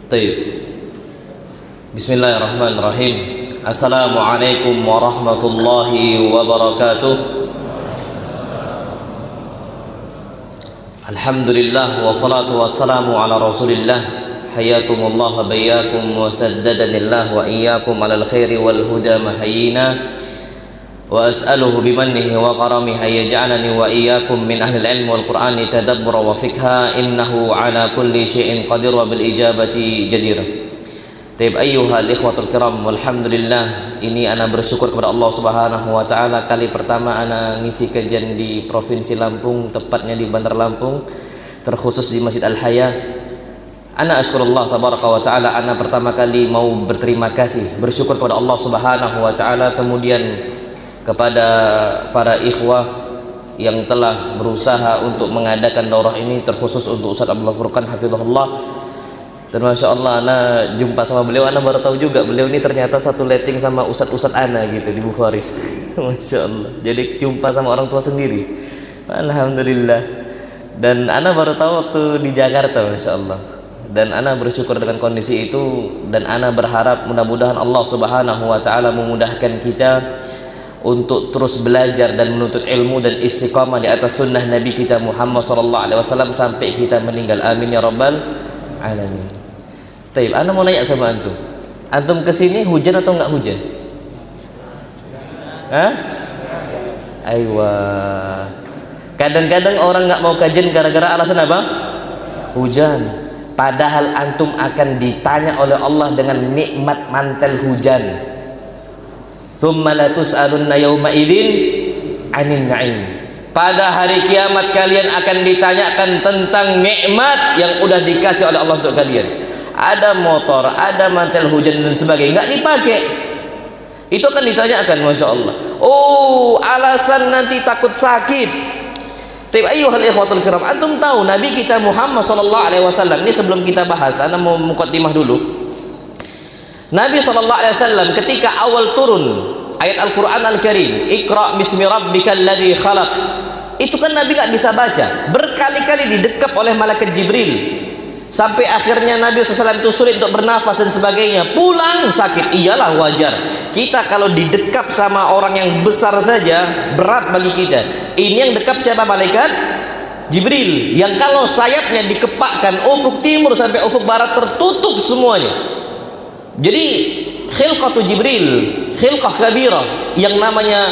Taib. Bismillahirrahmanirrahim. Assalamualaikum warahmatullahi wabarakatuh. Alhamdulillah wassalatu wassalamu ala Rasulillah. Hayyakumullah wa bayyakum wa saddadanillah wa iyyakum alal khairi wal huda mahayyina. Wa as'aluhu bimannihi wa karamihi ayyaj'alani wa iyyakum min ahli al-ilm wal qur'ani tadabbura wa fikha innahu ala kulli syai'in qadir wa bil ijabati jadir. Taib ayyuhal ikhwatul kiram, walhamdulillah, ini ana bersyukur kepada Allah Subhanahu wa taala, kali pertama ana ngisi kajian di Provinsi Lampung, tepatnya di Bandar Lampung, terkhusus di Masjid Al-Haya. Ana askurullah tabaraka wa taala, ana pertama kali mau berterima kasih, bersyukur kepada Allah Subhanahu wa taala, kemudian kepada para ikhwah yang telah berusaha untuk mengadakan daurah ini, terkhusus untuk Ustaz Abdullah Furqan hafizahullah. Dan Masya Allah, ana jumpa sama beliau, ana baru tahu juga beliau ini ternyata satu letting sama ustadz ana gitu di Bukhari. Masya Allah, jadi jumpa sama orang tua sendiri, alhamdulillah. Dan ana baru tahu waktu di Jakarta, Masya Allah. Dan ana bersyukur dengan kondisi itu, dan ana berharap mudah-mudahan Allah Subhanahu wa taala memudahkan kita untuk terus belajar dan menuntut ilmu dan istiqamah di atas sunnah Nabi kita Muhammad SAW sampai kita meninggal, amin ya rabbal alamin. Taib, ana mau nanya sama antum, antum kesini hujan atau enggak hujan? Hah? Aywa. Kadang-kadang orang nggak mau kajian gara-gara alasan apa? Hujan. Padahal antum akan ditanya oleh Allah dengan nikmat mantel hujan. Tsumma la tus'alunna yawma idzin 'anil na'im. Pada hari kiamat kalian akan ditanyakan tentang nikmat yang udah dikasih oleh Allah untuk kalian. Ada motor, ada mantel hujan dan sebagainya, nggak dipakai, itu akan ditanyakan. Masya Allah. Oh, alasan nanti takut sakit. Tapi ayyuhal ikhwatul kiram, antum tahu Nabi kita Muhammad SAW, ini sebelum kita bahas, ana mau muqaddimah dulu. Nabi SAW ketika awal turun ayat Al-Quran Al-Karim, Iqra bismi rabbikal ladzi khalaq, itu kan Nabi nggak bisa baca, berkali-kali didekap oleh malaikat Jibril, sampai akhirnya Nabi SAW itu sulit untuk bernafas dan sebagainya, pulang sakit. Iyalah, wajar, kita kalau didekap sama orang yang besar saja berat bagi kita. Ini yang dekap siapa? Malaikat Jibril, yang kalau sayapnya dikepakkan ufuk timur sampai ufuk barat tertutup semuanya. Jadi khilqatu Jibril, khilqah kabirah, yang namanya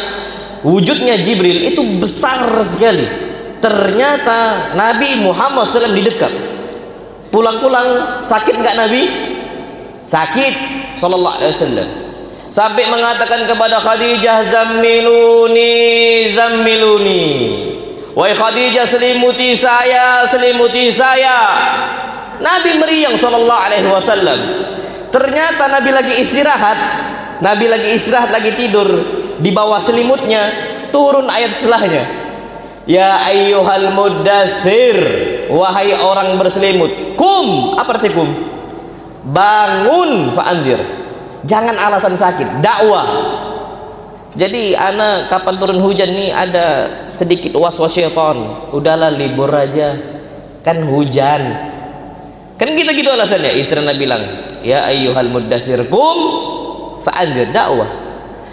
wujudnya Jibril itu besar sekali. Ternyata Nabi Muhammad SAW didekap, pulang-pulang sakit nggak Nabi? Sakit, sallallahu alaihi wasallam, sampai mengatakan kepada Khadijah, zammiluni, zammiluni, wahai Khadijah, selimuti saya, selimuti saya. Nabi meriang sallallahu alaihi wasallam. Ternyata Nabi lagi istirahat, Nabi lagi istirahat, lagi tidur, di bawah selimutnya turun ayat setelahnya, ya ayyuhal muddathir, wahai orang berselimut, kum, apa arti kum? Bangun, fa'andir, jangan alasan sakit, dakwah. Jadi ana kapan turun hujan nih ada sedikit was-was syaitan, udahlah libur aja, kan hujan, kan gitu-gitu alasannya. Istri Nabi bilang, ya ayyuhal muddathir kum fa'andir, dakwah.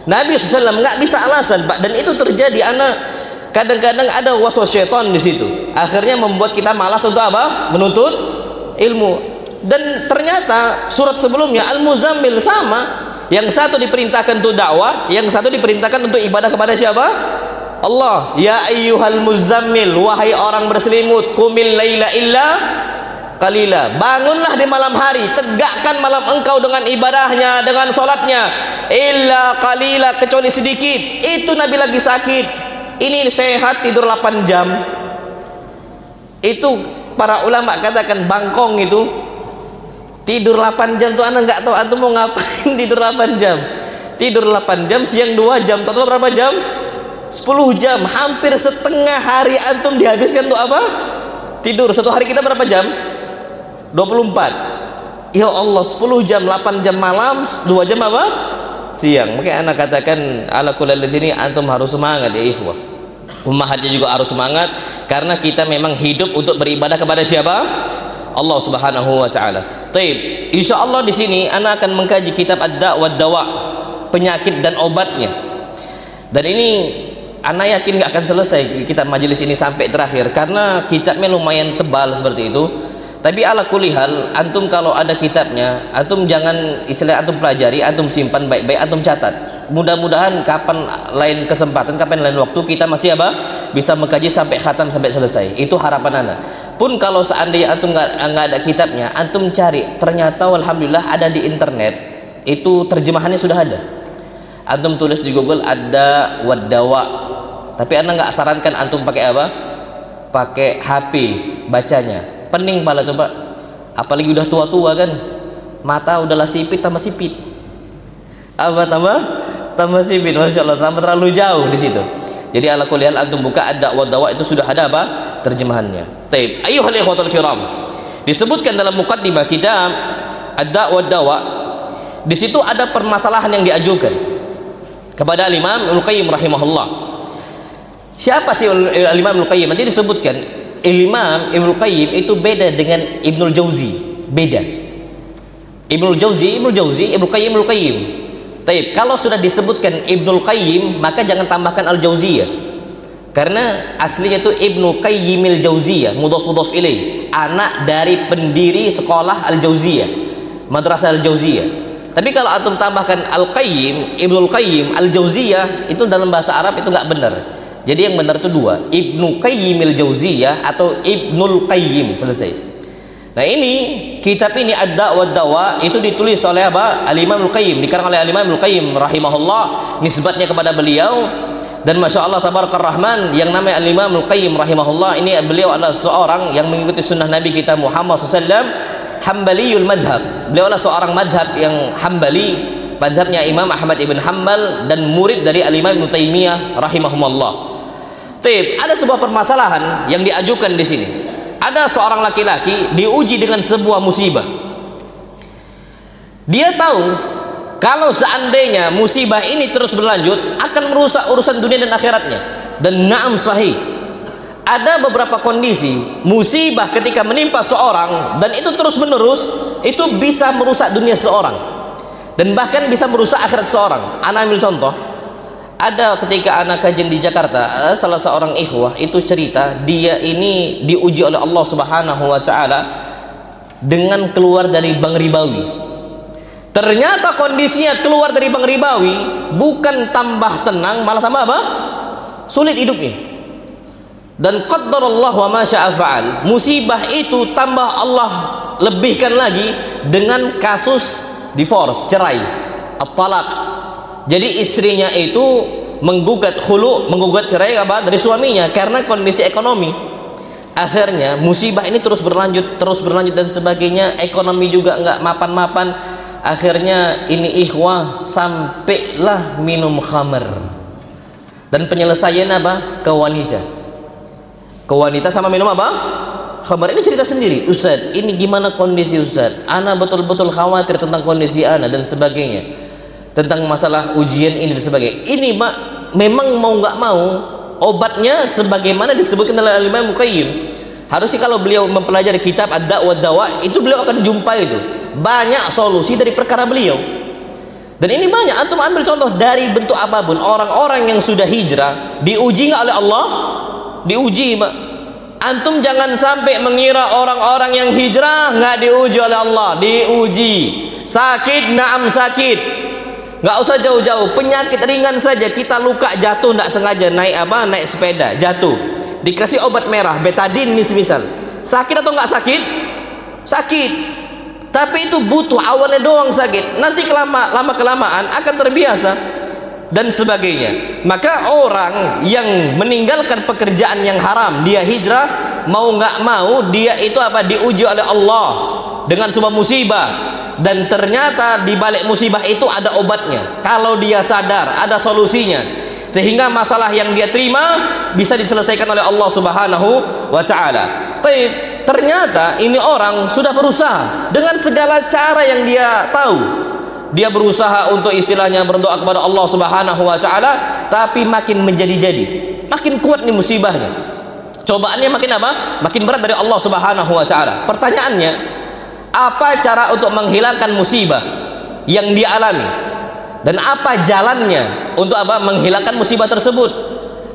Nabi SAW nggak bisa alasan, Pak, dan itu terjadi. Ana kadang-kadang ada waswas syaitan di situ, akhirnya membuat kita malas untuk apa? Menuntut ilmu. Dan ternyata surat sebelumnya Al-Muzammil sama, yang satu diperintahkan untuk dakwah, yang satu diperintahkan untuk ibadah kepada siapa? Allah. Ya ayyuhal muzammil, wahai orang berselimut, qumil laila illa qalila, bangunlah di malam hari, tegakkan malam engkau dengan ibadahnya, dengan sholatnya, illa qalila, kecuali sedikit. Itu Nabi lagi sakit, ini sehat tidur 8 jam. Itu para ulama katakan bangkong itu tidur 8 jam tuh. Anda nggak tahu antum mau ngapain tidur 8 jam. Tidur 8 jam, siang 2 jam, total berapa jam? 10 jam. Hampir setengah hari antum dihabiskan untuk apa? Tidur. Satu hari kita berapa jam? 24. Ya Allah, 10 jam, 8 jam malam, 2 jam apa? Siang. Makanya anak katakan ala kulal di sini antum harus semangat ya ikhwah. Ummahatnya juga harus semangat, karena kita memang hidup untuk beribadah kepada siapa? Allah Subhanahu wa taala. Taib. Insyaallah di sini ana akan mengkaji kitab Ad-Da' wa Dawa, penyakit dan obatnya. Dan ini ana yakin nggak akan selesai kitab majelis ini sampai terakhir karena kitabnya lumayan tebal seperti itu. Tapi ala kulli hal, antum kalau ada kitabnya, antum jangan istilah antum pelajari, antum simpan baik-baik, antum catat. Mudah-mudahan kapan lain kesempatan, kapan lain waktu kita masih bisa mengkaji sampai khatam, sampai selesai. Itu harapan ana. Pun kalau seandainya antum nggak ada kitabnya, antum cari. Ternyata alhamdulillah ada di internet. Itu terjemahannya sudah ada. Antum tulis di Google Ad-Da' wa Dawa. Tapi ana nggak sarankan antum pakai apa? Pakai HP bacanya. Pening pala coba, apalagi udah tua-tua kan, mata udahlah sipit tambah sipit, apa tambah sipit, masya Allah, tambah terlalu jauh di situ. Jadi ala kulli hal antum buka Ad-Da' wa Dawa, itu sudah ada apa terjemahannya. Taib. Ayyuhal ikhwatul kiram, disebutkan dalam muqaddimah kitab Ad-Da' wa Dawa, di situ ada permasalahan yang diajukan kepada Imam Ibnu Qayyim rahimahullah. Siapa sih Imam Ibnu Qayyim? Nanti disebutkan Imam Ibnu Qayyim itu beda dengan Ibnul Jauzi, beda. Ibnul Qayyim. Taib. Kalau sudah disebutkan Ibnul Qayyim, maka jangan tambahkan Al-Jauziyah. Karena aslinya itu Ibnu Qayyimil Jauziyah, mudhaf ilaih, anak dari pendiri sekolah Al-Jauziyah, Madrasah Al-Jauziyah. Tapi kalau antum tambahkan Al-Qayyim, Ibnul Qayyim, Al-Jauziyah, itu dalam bahasa Arab itu nggak benar. Jadi yang benar itu dua, Ibnu Qayyimil Jauziyah atau Ibnul Qayyim, selesai. Nah ini kitab ini Ad-Da' wa Dawa itu ditulis oleh apa? Al-Imam Al-Qayyim, dikarang oleh Al-Imam Al-Qayyim rahimahullah, nisbatnya kepada beliau. Dan masya Allah tabarakar rahman, yang namanya Al-Imam Al-Qayyim rahimahullah ini, beliau adalah seorang yang mengikuti sunnah Nabi kita Muhammad SAW, Hambaliyul madhab. Beliau adalah seorang madhab yang Hambali, madhabnya Imam Ahmad ibn Hanbal, dan murid dari Al-Imam Ibnu Taimiyah rahimahumullah. Taib, ada sebuah permasalahan yang diajukan di sini. Ada seorang laki-laki diuji dengan sebuah musibah. Dia tahu kalau seandainya musibah ini terus berlanjut akan merusak urusan dunia dan akhiratnya. Dan na'am sahih, ada beberapa kondisi musibah ketika menimpa seorang dan itu terus menerus, itu bisa merusak dunia seorang dan bahkan bisa merusak akhirat seorang. Ana ambil contoh. Ada ketika anak kajian di Jakarta, salah seorang ikhwah itu cerita, dia ini diuji oleh Allah Subhanahu wa taala dengan keluar dari bank ribawi. Ternyata kondisinya keluar dari bank ribawi bukan tambah tenang, malah tambah apa? Sulit hidupnya. Dan qaddarallahu wa ma syaa fa'al. Musibah itu tambah Allah lebihkan lagi dengan kasus divorce, cerai, at-talaq. Jadi istrinya itu menggugat khulu, menggugat cerai apa dari suaminya karena kondisi ekonomi. Akhirnya musibah ini terus berlanjut dan sebagainya, ekonomi juga nggak mapan-mapan. Akhirnya ini ikhwah sampailah minum khamr. Dan penyelesaian apa? Ke wanita sama minum apa? Khamr. Ini cerita sendiri, Ustaz, ini gimana kondisi Ustaz? Ana betul-betul khawatir tentang kondisi ana dan sebagainya, tentang masalah ujian ini dan sebagainya. Ini memang mau nggak mau obatnya sebagaimana disebutkan oleh Imam Qayyim. Harusnya kalau beliau mempelajari kitab Ad-Da' wa Dawa, itu beliau akan jumpai itu banyak solusi dari perkara beliau. Dan ini banyak, antum ambil contoh dari bentuk apapun. Orang-orang yang sudah hijrah diuji nggak oleh Allah? Diuji, Pak. Antum jangan sampai mengira orang-orang yang hijrah nggak diuji oleh Allah. Diuji. Sakit, na'am sakit. Nggak usah jauh-jauh, penyakit ringan saja, kita luka jatuh nggak sengaja, naik sepeda jatuh, dikasih obat merah betadine nih semisal, sakit atau nggak sakit? Sakit, tapi itu butuh awalnya doang sakit, nanti lama kelamaan akan terbiasa dan sebagainya. Maka orang yang meninggalkan pekerjaan yang haram, dia hijrah, mau nggak mau dia itu apa? Diuji oleh Allah dengan sebuah musibah. Dan ternyata di balik musibah itu ada obatnya. Kalau dia sadar, ada solusinya, sehingga masalah yang dia terima bisa diselesaikan oleh Allah Subhanahu wa taala. Ternyata ini orang sudah berusaha dengan segala cara yang dia tahu. Dia berusaha untuk istilahnya berdoa kepada Allah Subhanahu wa taala, tapi makin menjadi-jadi, makin kuat nih musibahnya. Cobaannya makin apa? Makin berat dari Allah Subhanahu wa taala. Pertanyaannya, Apa cara untuk menghilangkan musibah yang dialami dan apa jalannya untuk apa menghilangkan musibah tersebut,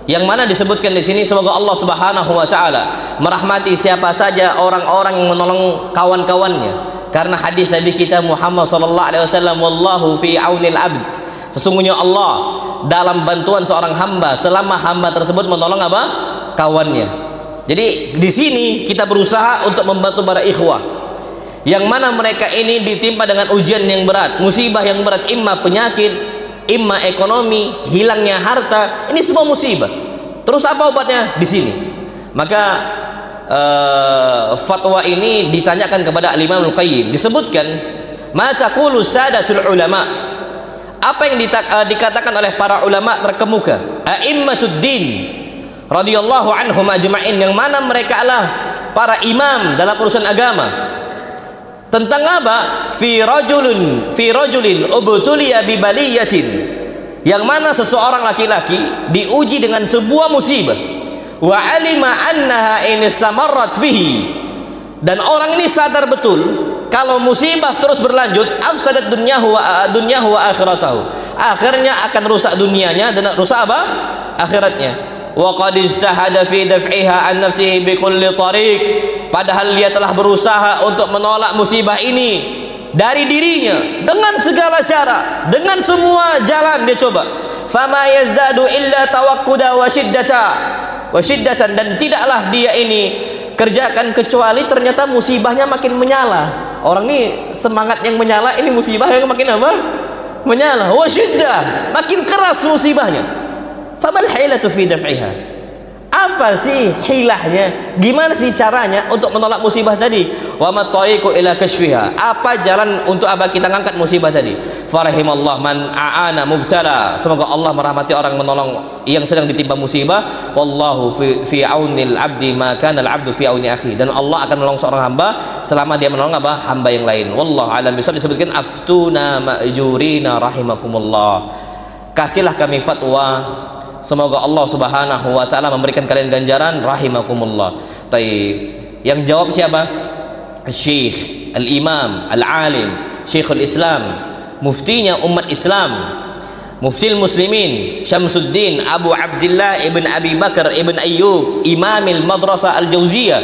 yang mana disebutkan di sini. Semoga Allah Subhanahu wa taala merahmati siapa saja orang-orang yang menolong kawan-kawannya, karena hadis Nabi kita Muhammad sallallahu alaihi wasallam, wallahu fi aunil abd, sesungguhnya Allah dalam bantuan seorang hamba selama hamba tersebut menolong apa kawannya. Jadi di sini kita berusaha untuk membantu para ikhwah yang mana mereka ini ditimpa dengan ujian yang berat, musibah yang berat, imma penyakit, imma ekonomi, hilangnya harta, ini semua musibah. Terus apa obatnya? Di sini. Maka fatwa ini ditanyakan kepada Al-Imam Al-Qayyim, disebutkan ma taqulu sadatul ulama, apa yang dikatakan oleh para ulama terkemuka, a'immatud din radhiyallahu anhum ajma'in, yang mana mereka adalah para imam dalam urusan agama, tentang apa? fi rajulin ubtuliya bi baliyatin, yang mana seseorang laki-laki diuji dengan sebuah musibah, wa alima annaha in samarrat bihi, dan orang ini sadar betul kalau musibah terus berlanjut, afsadat dunyahu wa akhiratahu, akhirnya akan rusak dunianya dan rusak apa? Akhiratnya. Wa qad istahada fi daf'iha an nafsihi bi kulli tariq, padahal dia telah berusaha untuk menolak musibah ini dari dirinya dengan segala cara, dengan semua jalan dia coba. Fama yazdadu illa tawakkuda wa shiddatan, dan tidaklah dia ini kerjakan kecuali ternyata musibahnya makin menyala. Orang ini semangat yang menyala, ini musibah yang makin apa? Menyala. Wa shiddah, makin keras musibahnya. Famal hilatu fi daf'iha, apa sih hilahnya, gimana sih caranya untuk menolak musibah tadi? Wa ma tariqu ila kashfiha, apa jalan untuk apa kita ngangkat musibah tadi? Farahimallah man a'ana mubtala, semoga Allah merahmati orang menolong yang sedang ditimpa musibah. Wallahu fi aunil abdi ma kana al abdu fi auni akhi, dan Allah akan menolong seorang hamba selama dia menolong apa hamba yang lain. Wallahu alam bisawab. Disebutkan aftuna ma'jurina rahimakumullah, kasihlah kami fatwa, semoga Allah Subhanahu wa taala memberikan kalian ganjaran, rahimakumullah. Taib. Yang jawab siapa? Syekh, al-Imam, al-Alim, Syekhul Islam, muftinya umat Islam, muftil muslimin, Syamsuddin Abu Abdullah ibn Abi Bakar ibn Ayyub, Imamil Madrasah Al-Jauziyah,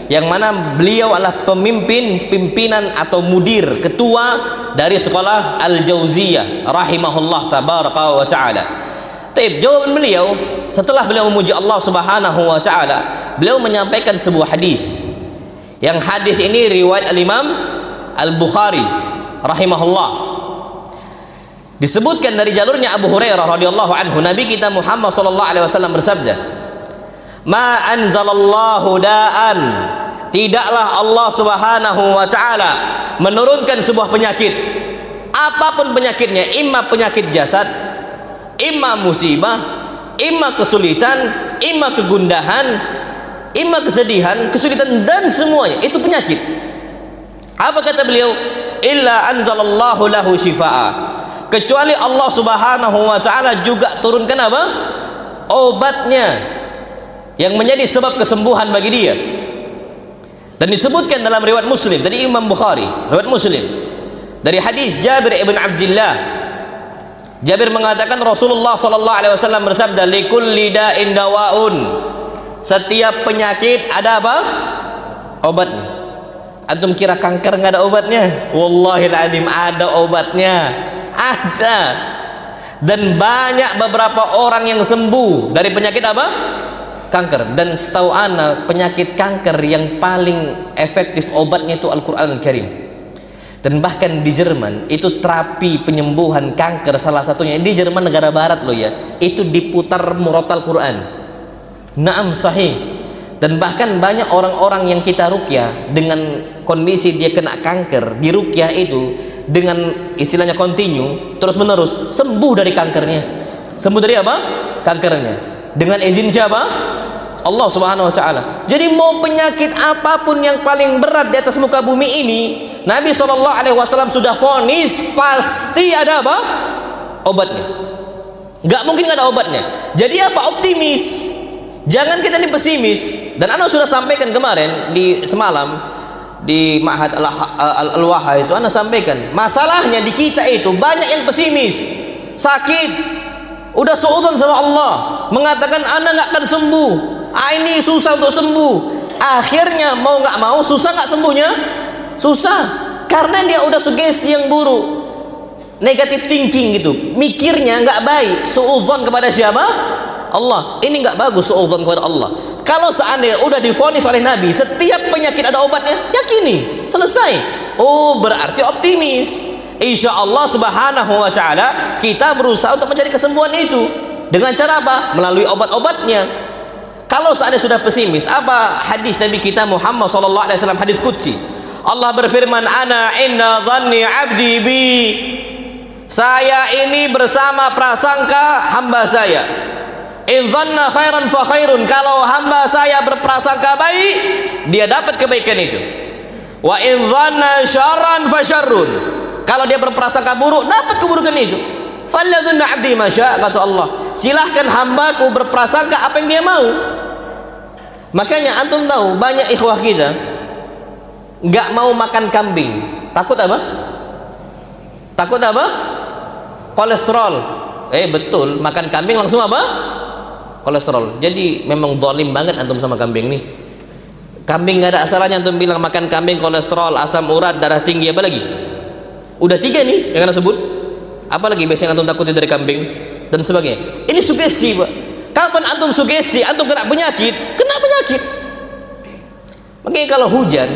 yang mana beliau adalah pimpinan atau mudir, ketua dari sekolah Al-Jauziyah rahimahullah tabaraka wa ta'ala. Jawaban beliau setelah beliau memuji Allah Subhanahu wa taala, beliau menyampaikan sebuah hadis. Yang hadis ini riwayat Al-Imam Al-Bukhari rahimahullah. Disebutkan dari jalurnya Abu Hurairah radhiyallahu anhu, Nabi kita Muhammad sallallahu alaihi wasallam bersabda, "Ma anzalallahu da'an", tidaklah Allah Subhanahu wa taala menurunkan sebuah penyakit, apapun penyakitnya, imma penyakit jasad, imma musibah, imma kesulitan, imma kegundahan, imma kesedihan, kesulitan, dan semuanya itu penyakit. Apa kata beliau? Illa anzalallahu lahu shifaa, kecuali Allah Subhanahu wa taala juga turunkan apa? Obatnya yang menjadi sebab kesembuhan bagi dia. Dan disebutkan dalam riwayat Muslim dari Imam Bukhari, riwayat Muslim dari hadis Jabir ibn Abdullah. Jabir mengatakan Rasulullah sallallahu alaihi wasallam bersabda, likulli da'in dawaun, setiap penyakit ada apa? Obatnya. Antum kira kanker nggak ada obatnya? Wallahil azim ada obatnya. Ada. Dan banyak beberapa orang yang sembuh dari penyakit apa? Kanker. Dan setahu ana penyakit kanker yang paling efektif obatnya itu Al-Qur'anul Karim. Dan bahkan di Jerman itu terapi penyembuhan kanker salah satunya di Jerman, negara barat loh ya, itu diputar murotal Quran. Naam, sahih. Dan bahkan banyak orang-orang yang kita ruqyah dengan kondisi dia kena kanker, di ruqyah itu dengan istilahnya continue terus menerus, sembuh dari kankernya. Sembuh dari apa? Kankernya. Dengan izin siapa? Allah Subhanahu wa taala. Jadi mau penyakit apapun yang paling berat di atas muka bumi ini, Nabi SAW sudah vonis pasti ada apa? Obatnya. Nggak mungkin nggak ada obatnya. Jadi apa? Optimis. Jangan kita ini pesimis. Dan ana sudah sampaikan kemarin di semalam di Ma'had Al-Waha itu ana sampaikan, masalahnya di kita itu banyak yang pesimis, sakit, udah suudzon sama Allah, mengatakan ana nggak akan sembuh, ini susah untuk sembuh, akhirnya mau nggak mau susah nggak sembuhnya, susah, karena dia udah sugesti yang buruk, negative thinking gitu, mikirnya nggak baik, suudzon kepada siapa? Allah. Ini nggak bagus suudzon kepada Allah. Kalau seandainya udah divonis oleh Nabi setiap penyakit ada obatnya, yakini, selesai. Oh, berarti optimis. Insya Allah subhanahu wa ta'ala kita berusaha untuk mencari kesembuhan itu. Dengan cara apa? Melalui obat-obatnya. Kalau seandainya sudah pesimis, apa hadis Nabi kita Muhammad SAW, hadis qudsi, Allah berfirman, ana inna dhanni abdi bi, saya ini bersama prasangka hamba saya. In dhanna khairan fa khairun, kalau hamba saya berprasangka baik, dia dapat kebaikan itu. Wa in dhanna syarran fa syarrun, kalau dia berprasangka buruk, dapat keburukan itu. Falyadhunna 'abdi ma syaa', kata Allah, silahkan hambaku berprasangka apa yang dia mau. Makanya antum tahu banyak ikhwah kita nggak mau makan kambing, takut apa? Takut apa? Kolesterol. Betul, makan kambing langsung apa? Kolesterol. Jadi memang zalim banget antum sama kambing nih. Kambing nggak ada asalnya antum bilang makan kambing kolesterol, asam urat, darah tinggi, apa lagi? Udah 3 nih yang anda sebut. Apa lagi biasanya antum takuti dari kambing dan sebagainya. Ini sugesti, Pak. Kapan antum sugesti, antum kena penyakit, kena penyakit. Makanya kalau hujan,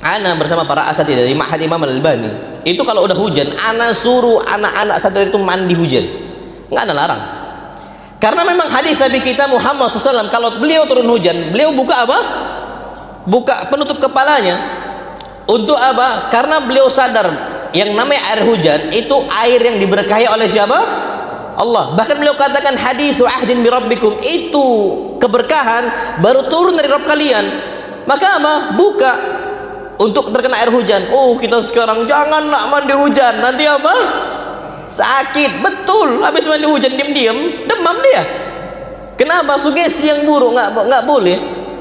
ana bersama para asatidz dari Ma'had Imam Al-Albani, itu kalau udah hujan, ana suruh anak-anak santri itu mandi hujan. Nggak ada larang. Karena memang hadis Nabi kita Muhammad SAW, kalau beliau turun hujan, beliau buka apa? Buka penutup kepalanya. Untuk apa? Karena beliau sadar yang namanya air hujan itu air yang diberkahi oleh siapa? Allah. Bahkan beliau katakan haditsu ahdin bi rabbikum, itu keberkahan baru turun dari Rabb kalian. Maka apa? Buka untuk terkena air hujan. Oh, kita sekarang jangan nak mandi hujan, nanti apa? Sakit. Betul, habis mandi hujan diam-diam demam dia. Kenapa? Sugesti yang buruk nggak boleh.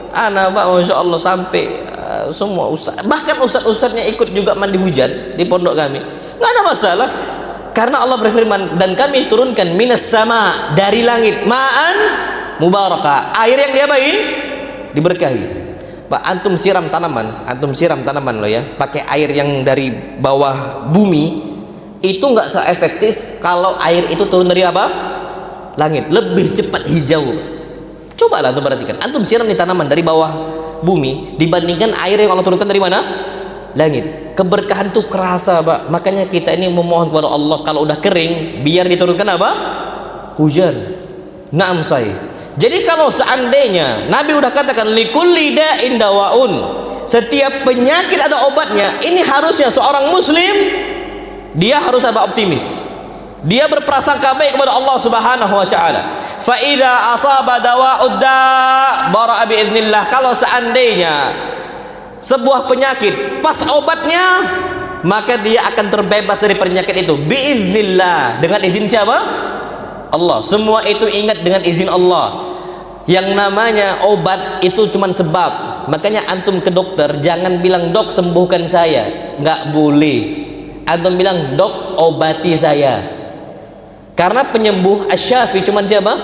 Ana Pak, Masya Allah, sampai semua ustaz, bahkan ustaz-ustaznya ikut juga mandi hujan di pondok kami, nggak ada masalah. Karena Allah berfirman, dan kami turunkan minas sama, dari langit, ma'an mubarakah, air yang diapain? Diberkahi. Pak, antum siram tanaman loh ya, pakai air yang dari bawah bumi, itu nggak seefektif kalau air itu turun dari apa? Langit, lebih cepat hijau. Cobalah antum perhatikan, antum siram nih tanaman dari bawah bumi dibandingkan air yang Allah turunkan dari mana? Langit. Keberkahan tuh kerasa, Pak. Makanya kita ini memohon kepada Allah kalau udah kering biar diturunkan apa? Hujan. Naam say. Jadi kalau seandainya Nabi udah katakan likulli da'in dawaun, setiap penyakit ada obatnya, ini harusnya seorang muslim dia harus apa? Optimis. Dia berprasangka baik kepada Allah Subhanahu wa taala. Fa idza asaba dawa'ud da' bara'a bi idznillah, kalau seandainya sebuah penyakit pas obatnya, maka dia akan terbebas dari penyakit itu biiznillah, dengan izin siapa? Allah. Semua itu ingat dengan izin Allah. Yang namanya obat itu cuma sebab. Makanya antum ke dokter jangan bilang dok sembuhkan saya, nggak boleh. Antum bilang dok obati saya, karena penyembuh asy-syafi cuma siapa?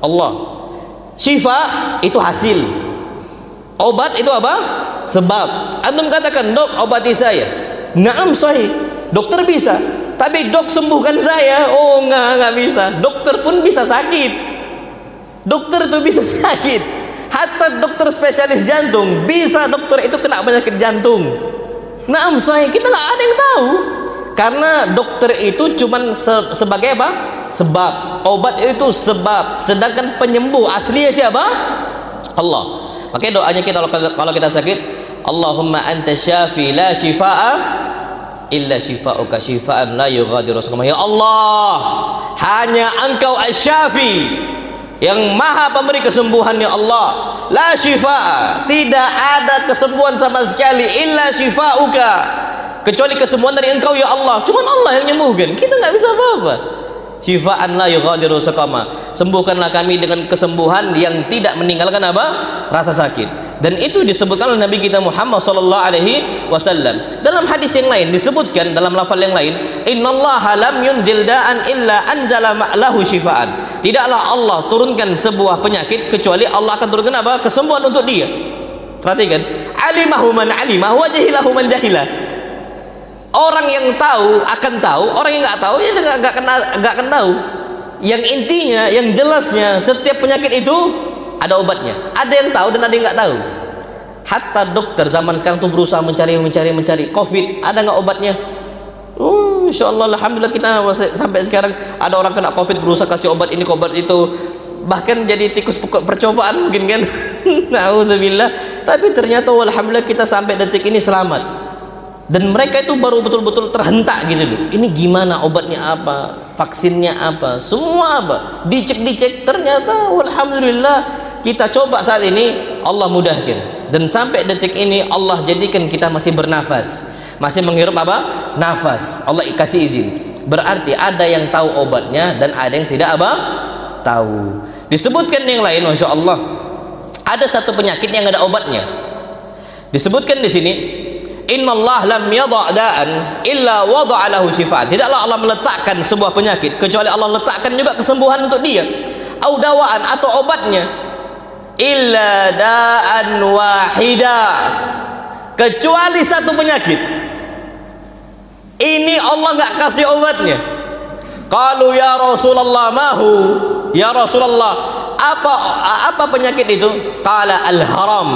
Allah. Syifa itu hasil, obat itu apa? Sebab. Antum katakan dok obati saya, naam sahih, dokter bisa, tapi dok sembuhkan saya, oh nggak bisa. Dokter pun bisa sakit, dokter itu bisa sakit, hatta dokter spesialis jantung bisa dokter itu kena penyakit jantung. Naam sahih, kita nggak ada yang tahu, karena dokter itu cuman sebagai apa? Sebab. Obat itu sebab, sedangkan penyembuh aslinya siapa? Allah. Makanya doanya kita kalau kita sakit, Allahumma anta syafi la shifaa illa shifauka shifaan la yughadiru saqama. Ya Allah, hanya Engkau asy-syafi, yang maha pemberi kesembuhan, ya Allah. La shifaa, tidak ada kesembuhan sama sekali, illa shifauka, kecuali kesembuhan dari Engkau ya Allah. Cuman Allah yang menyembuhkan, kita nggak bisa apa-apa. Shifaan la yughadiru saqama, sembuhkanlah kami dengan kesembuhan yang tidak meninggalkan apa? Rasa sakit. Dan itu disebutkan oleh Nabi kita Muhammad sallallahu alaihi wasallam. Dalam hadis yang lain disebutkan, dalam lafal yang lain, innallaha lam yunzil da'an illa anzala lahu syifaan. Tidaklah Allah turunkan sebuah penyakit kecuali Allah akan turunkan apa? Kesembuhan untuk dia. Perhatikan, alimahu man alimah wa jahilahu man jahilah. Orang yang tahu akan tahu, orang yang nggak tahu ya nggak akan tahu. Yang intinya, yang jelasnya, setiap penyakit itu ada obatnya. Ada yang tahu dan ada yang nggak tahu. Hatta dokter zaman sekarang tuh berusaha mencari COVID, ada nggak obatnya? Insya Allah, alhamdulillah kita sampai sekarang ada orang kena COVID berusaha kasih obat ini, obat itu, bahkan jadi tikus percobaan mungkin kan. Naudzubillah. Tapi ternyata alhamdulillah kita sampai detik ini selamat. Dan mereka itu baru betul-betul terhentak gitu loh. Ini gimana, obatnya apa, vaksinnya apa, semua apa, dicek ternyata alhamdulillah kita coba saat ini, Allah mudahkan. Dan sampai detik ini Allah jadikan kita masih bernafas, masih menghirup apa? Nafas. Allah kasih izin. Berarti ada yang tahu obatnya dan ada yang tidak apa? Tahu. Disebutkan yang lain, Masya Allah, ada satu penyakit yang ada obatnya. Disebutkan di sini, innallaha lam yadha' da'an illa wada'a lahu syifaan. Tidaklah Allah meletakkan sebuah penyakit kecuali Allah letakkan juga kesembuhan untuk dia. Au dawaan, atau obatnya. Illa da'an wahida, kecuali satu penyakit ini Allah nggak kasih obatnya. Qalu ya Rasulullah mahu, ya Rasulullah apa penyakit itu? Qala al-haram,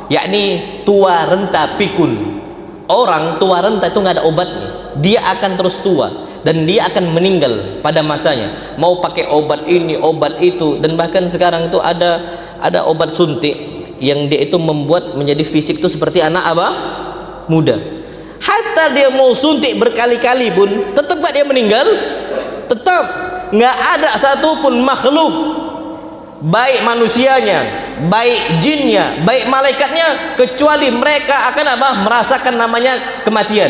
yakni tua renta pikun. Orang tua renta itu nggak ada obatnya, dia akan terus tua dan dia akan meninggal pada masanya. Mau pakai obat ini, obat itu, dan bahkan sekarang itu ada obat suntik yang dia itu membuat menjadi fisik itu seperti anak apa? Muda. Hatta dia mau suntik berkali-kali pun tetap gak dia meninggal. Tetap nggak ada satupun makhluk, baik manusianya, baik jinnya, baik malaikatnya, kecuali mereka akan apa? Merasakan namanya kematian.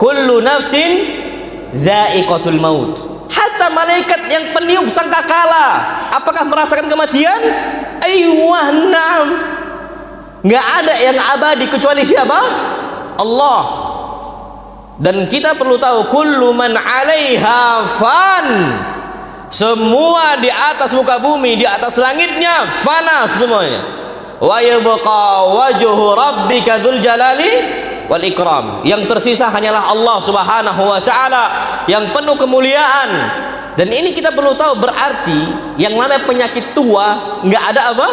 Kullu nafsin dha'iqatul maut. Hatta malaikat yang peniup sangkakala, apakah merasakan kematian? Aywah, na'am. Nggak ada yang abadi kecuali siapa? Allah. Dan kita perlu tahu, kullu man 'alaiha fan. Semua di atas muka bumi, di atas langitnya fana semuanya. Wa yabqa wajhu rabbika dzul jalali wal ikram. Yang tersisa hanyalah Allah Subhanahu wa taala yang penuh kemuliaan. Dan ini kita perlu tahu, berarti yang namanya penyakit tua nggak ada apa?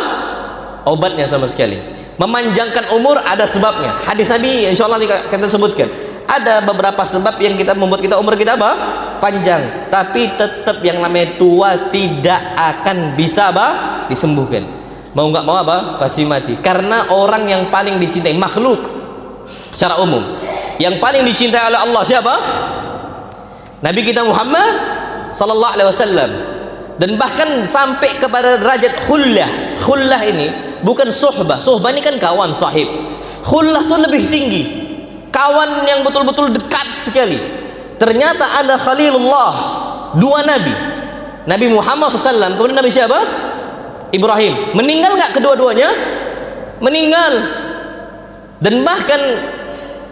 Obatnya sama sekali. Memanjangkan umur ada sebabnya. Hadis Nabi insyaallah kita sebutkan. Ada beberapa sebab yang kita membuat kita umur kita apa? Panjang. Tapi tetap yang namanya tua tidak akan bisa apa? Disembuhkan. Mau nggak mau apa? Pasti mati. Karena orang yang paling dicintai makhluk secara umum, yang paling dicintai oleh Allah siapa? Nabi kita Muhammad sallallahu alaihi wasallam. Dan bahkan sampai kepada derajat khullah. Khullah ini bukan suhbah. Suhbah ini kan kawan, sahib. Khullah itu lebih tinggi. Kawan yang betul-betul dekat sekali. Ternyata ada Khalilullah, dua nabi, Nabi Muhammad SAW, kemudian Nabi siapa? Ibrahim. Meninggal nggak kedua-duanya? Meninggal. Dan bahkan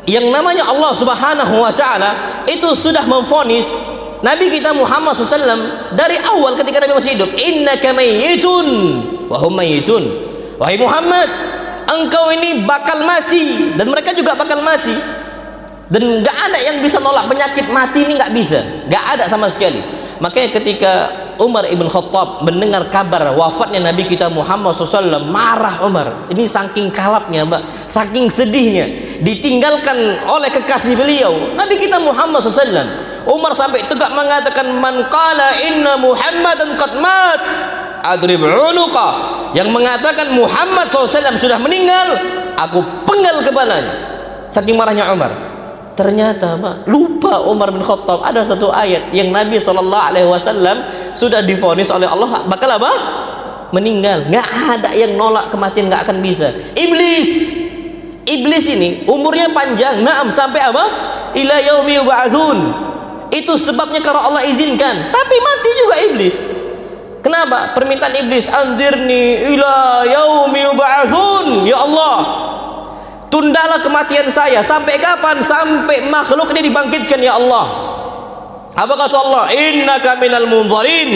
yang namanya Allah Subhanahu wa taala itu sudah memvonis Nabi kita Muhammad SAW dari awal ketika Nabi masih hidup, innaka mayyitun wa hum mayyitun. Wahai Muhammad, engkau ini bakal mati dan mereka juga bakal mati. Dan nggak ada yang bisa nolak penyakit mati ini, nggak bisa, nggak ada sama sekali. Makanya ketika Umar ibn Khattab mendengar kabar wafatnya Nabi kita Muhammad SAW, marah Umar. Ini saking kalapnya, Mbak, saking sedihnya, ditinggalkan oleh kekasih beliau Nabi kita Muhammad SAW. Umar sampai tegak mengatakan, man qala inna Muhammadan qad mat adrib unuqa. Yang mengatakan Muhammad SAW sudah meninggal, aku penggal kepalanya. Saking marahnya Umar. Ternyata Pak, lupa Umar bin Khattab ada satu ayat yang Nabi SAW sudah divonis oleh Allah bakal apa? Meninggal. Nggak ada yang nolak kematian, nggak akan bisa. Iblis ini umurnya panjang, naam, sampai apa? Ila yaumi yub'atsun. Itu sebabnya karena Allah izinkan. Tapi mati juga iblis. Kenapa? Permintaan iblis, anzirni ila yaumi yub'atsun. Ya Allah, tundalah kematian saya. Sampai kapan? Sampai makhluk ini dibangkitkan ya Allah. Apa kata Allah? Innaka minal munzarin.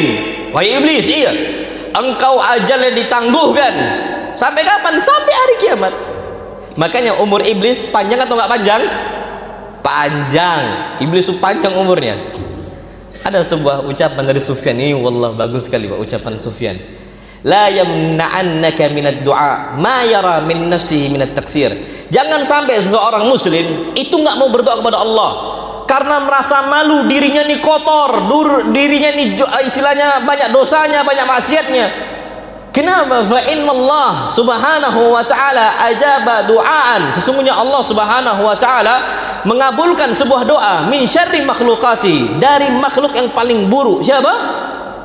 Wahai iblis, iya, engkau ajalnya ditangguhkan. Sampai kapan? Sampai hari kiamat. Makanya umur iblis panjang atau enggak panjang? Panjang. Iblis itu panjang umurnya. Ada sebuah ucapan dari Sufyan, ini wallah bagus sekali Pak, ucapan Sufyan. La yamna'annaka minad du'a ma yara min nafsihi minat taksir. Jangan sampai seseorang muslim itu enggak mau berdoa kepada Allah karena merasa malu dirinya ini kotor, dirinya ini istilahnya banyak dosanya, banyak maksiatnya. Kenapa? Fa innallah subhanahu wa ta'ala ajaba du'aan. Sesungguhnya Allah subhanahu wa ta'ala mengabulkan sebuah doa min syarri makhlukati, dari makhluk yang paling buruk. Siapa?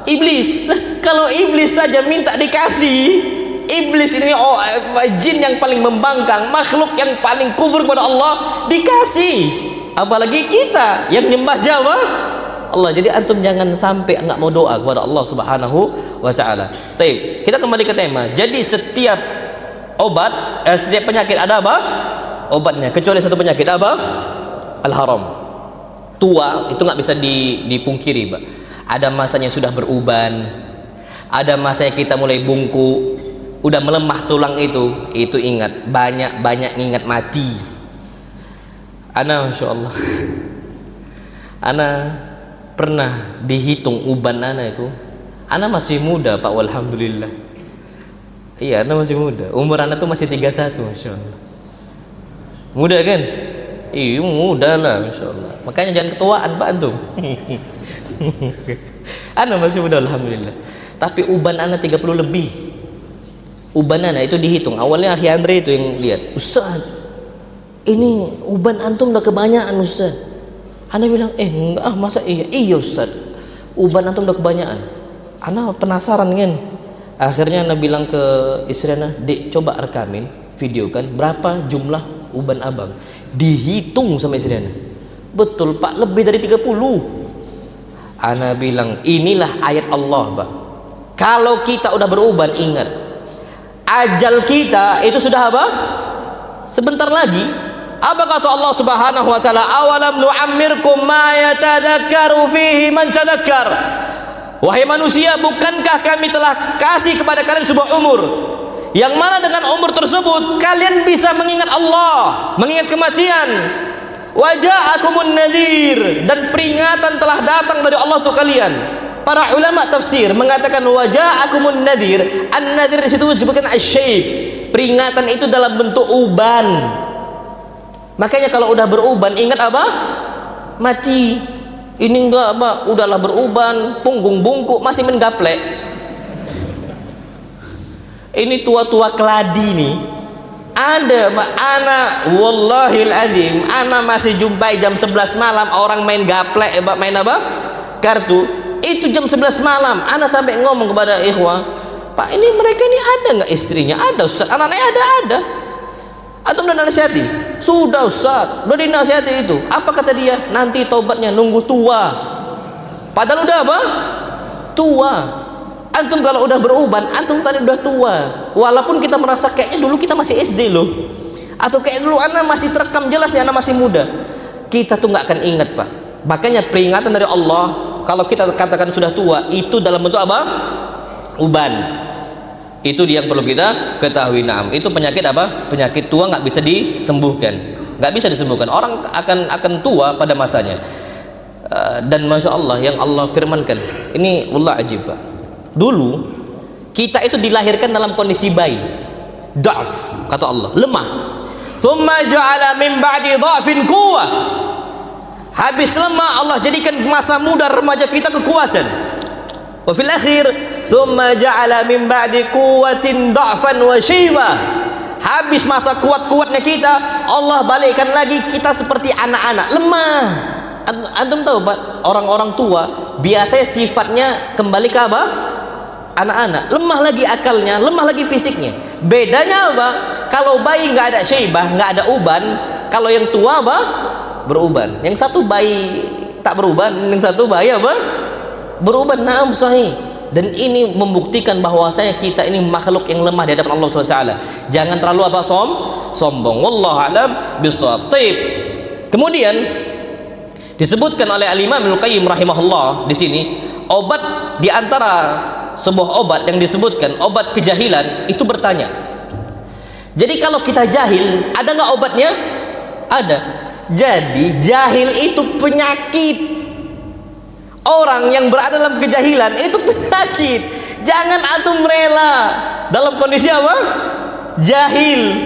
Iblis. Nah, kalau iblis saja minta dikasih, iblis ini jin yang paling membangkang, makhluk yang paling kufur kepada Allah dikasih, apalagi kita yang nyembah siapa? Allah. Jadi antum jangan sampai enggak mau doa kepada Allah subhanahu wa ta'ala. Baik, kita kembali ke tema. Jadi setiap obat, setiap penyakit ada apa? Obatnya, kecuali satu penyakit apa? Al-haram. Tua itu nggak bisa dipungkiri, Pak. Ada masanya sudah beruban, ada masanya kita mulai bungkuk, udah melemah tulang itu ingat, banyak ingat mati. Ana masya Allah, ana pernah dihitung uban ana itu, ana masih muda Pak, walhamdulillah. Iya, ana masih muda, umur ana tuh masih 31, masya Allah. Muda kan? Iya, muda lah, masya Allah. Makanya jangan ketuaan Pak antum. Ana masih muda alhamdulillah. Tapi uban ana 30 lebih. Uban ana itu dihitung. Awalnya Akhi Andre itu yang lihat, Ustaz, ini uban antum udah kebanyakan Ustaz. Ana bilang, enggak, masa iya Ustaz, uban antum udah kebanyakan. Ana penasaran kan. Akhirnya ana bilang ke istri ana, Dek, coba rekamin, videokan berapa jumlah uban abang. Dihitung sama istri ana. Betul Pak, lebih dari 30. Ana bilang, inilah ayat Allah Pak. Kalau kita udah beruban, ingat, ajal kita itu sudah apa? Sebentar lagi. Apa kata Allah subhanahu wa ta'ala? Awalam nu'ammirkum ma yatadakkaru fihi man tadakkar. Wahai manusia, bukankah kami telah kasih kepada kalian sebuah umur yang mana dengan umur tersebut kalian bisa mengingat Allah, mengingat kematian. Waja'akumun nadhir, dan peringatan telah datang dari Allah untuk kalian. Para ulama tafsir mengatakan waja'akumun nadhir. An-nadhir di situ disebutkan asy-syaib. Peringatan itu dalam bentuk uban. Makanya kalau udah beruban, ingat apa? Mati. Ini enggak apa, udahlah beruban, punggung bungkuk, masih main gaplek. Ini tua-tua keladi nih. Ada anak, wallahil azim, anak masih jumpai jam 11 malam orang main gaplek, main apa? Kartu. Itu jam 11 malam. Anak sampai ngomong kepada ikhwah, Pak, ini mereka ini ada nggak istrinya? Ada Ustaz. Anak-anaknya ada. Atau udah nasihati? Sudah Ustaz, udah dinasihati itu. Apa kata dia? Nanti tobatnya nunggu tua. Padahal udah apa? Tua. Antum kalau udah beruban, antum tadi udah tua. Walaupun kita merasa kayaknya dulu kita masih SD loh, atau kayak dulu anak masih terekam jelas nih anak masih muda. Kita tuh nggak akan ingat Pak. Makanya peringatan dari Allah, kalau kita katakan sudah tua, itu dalam bentuk apa? Uban. Itu dia yang perlu kita ketahui. Naam, itu penyakit apa? Penyakit tua nggak bisa disembuhkan, nggak bisa disembuhkan. Orang akan tua pada masanya. Dan masya Allah, yang Allah firmankan ini wallah ajib Pak. Dulu kita itu dilahirkan dalam kondisi bayi, da'af, kata Allah, lemah. Thumma ja'ala min ba'di dha'fin quwwah. Habis lemah, Allah jadikan masa muda remaja kita kekuatan. Wa fil akhir thumma ja'ala min ba'di quwwatin dha'fan wa shaybah. Habis masa kuat-kuatnya kita, Allah balikkan lagi kita seperti anak-anak, lemah. Antum tahu Pak, orang-orang tua biasanya sifatnya kembali ke apa? Anak-anak, lemah lagi akalnya, lemah lagi fisiknya. Bedanya apa? Kalau bayi nggak ada syaibah, nggak ada uban. Kalau yang tua apa? Beruban. Yang satu bayi tak beruban, yang satu bayi apa? Beruban. Naam sahih. Dan ini membuktikan bahwasanya kita ini makhluk yang lemah di hadapan Allah SWT. Jangan terlalu apa, sombong. Wallahu a'lam bishawab. Taib. Kemudian disebutkan oleh Al-Imam Ibnu Qayyim rahimahullah di sini, obat di antara sebuah obat yang disebutkan obat kejahilan itu bertanya. Jadi kalau kita jahil, ada nggak obatnya? Ada. Jadi jahil itu penyakit. Orang yang berada dalam kejahilan itu penyakit. Jangan antum rela dalam kondisi apa? Jahil.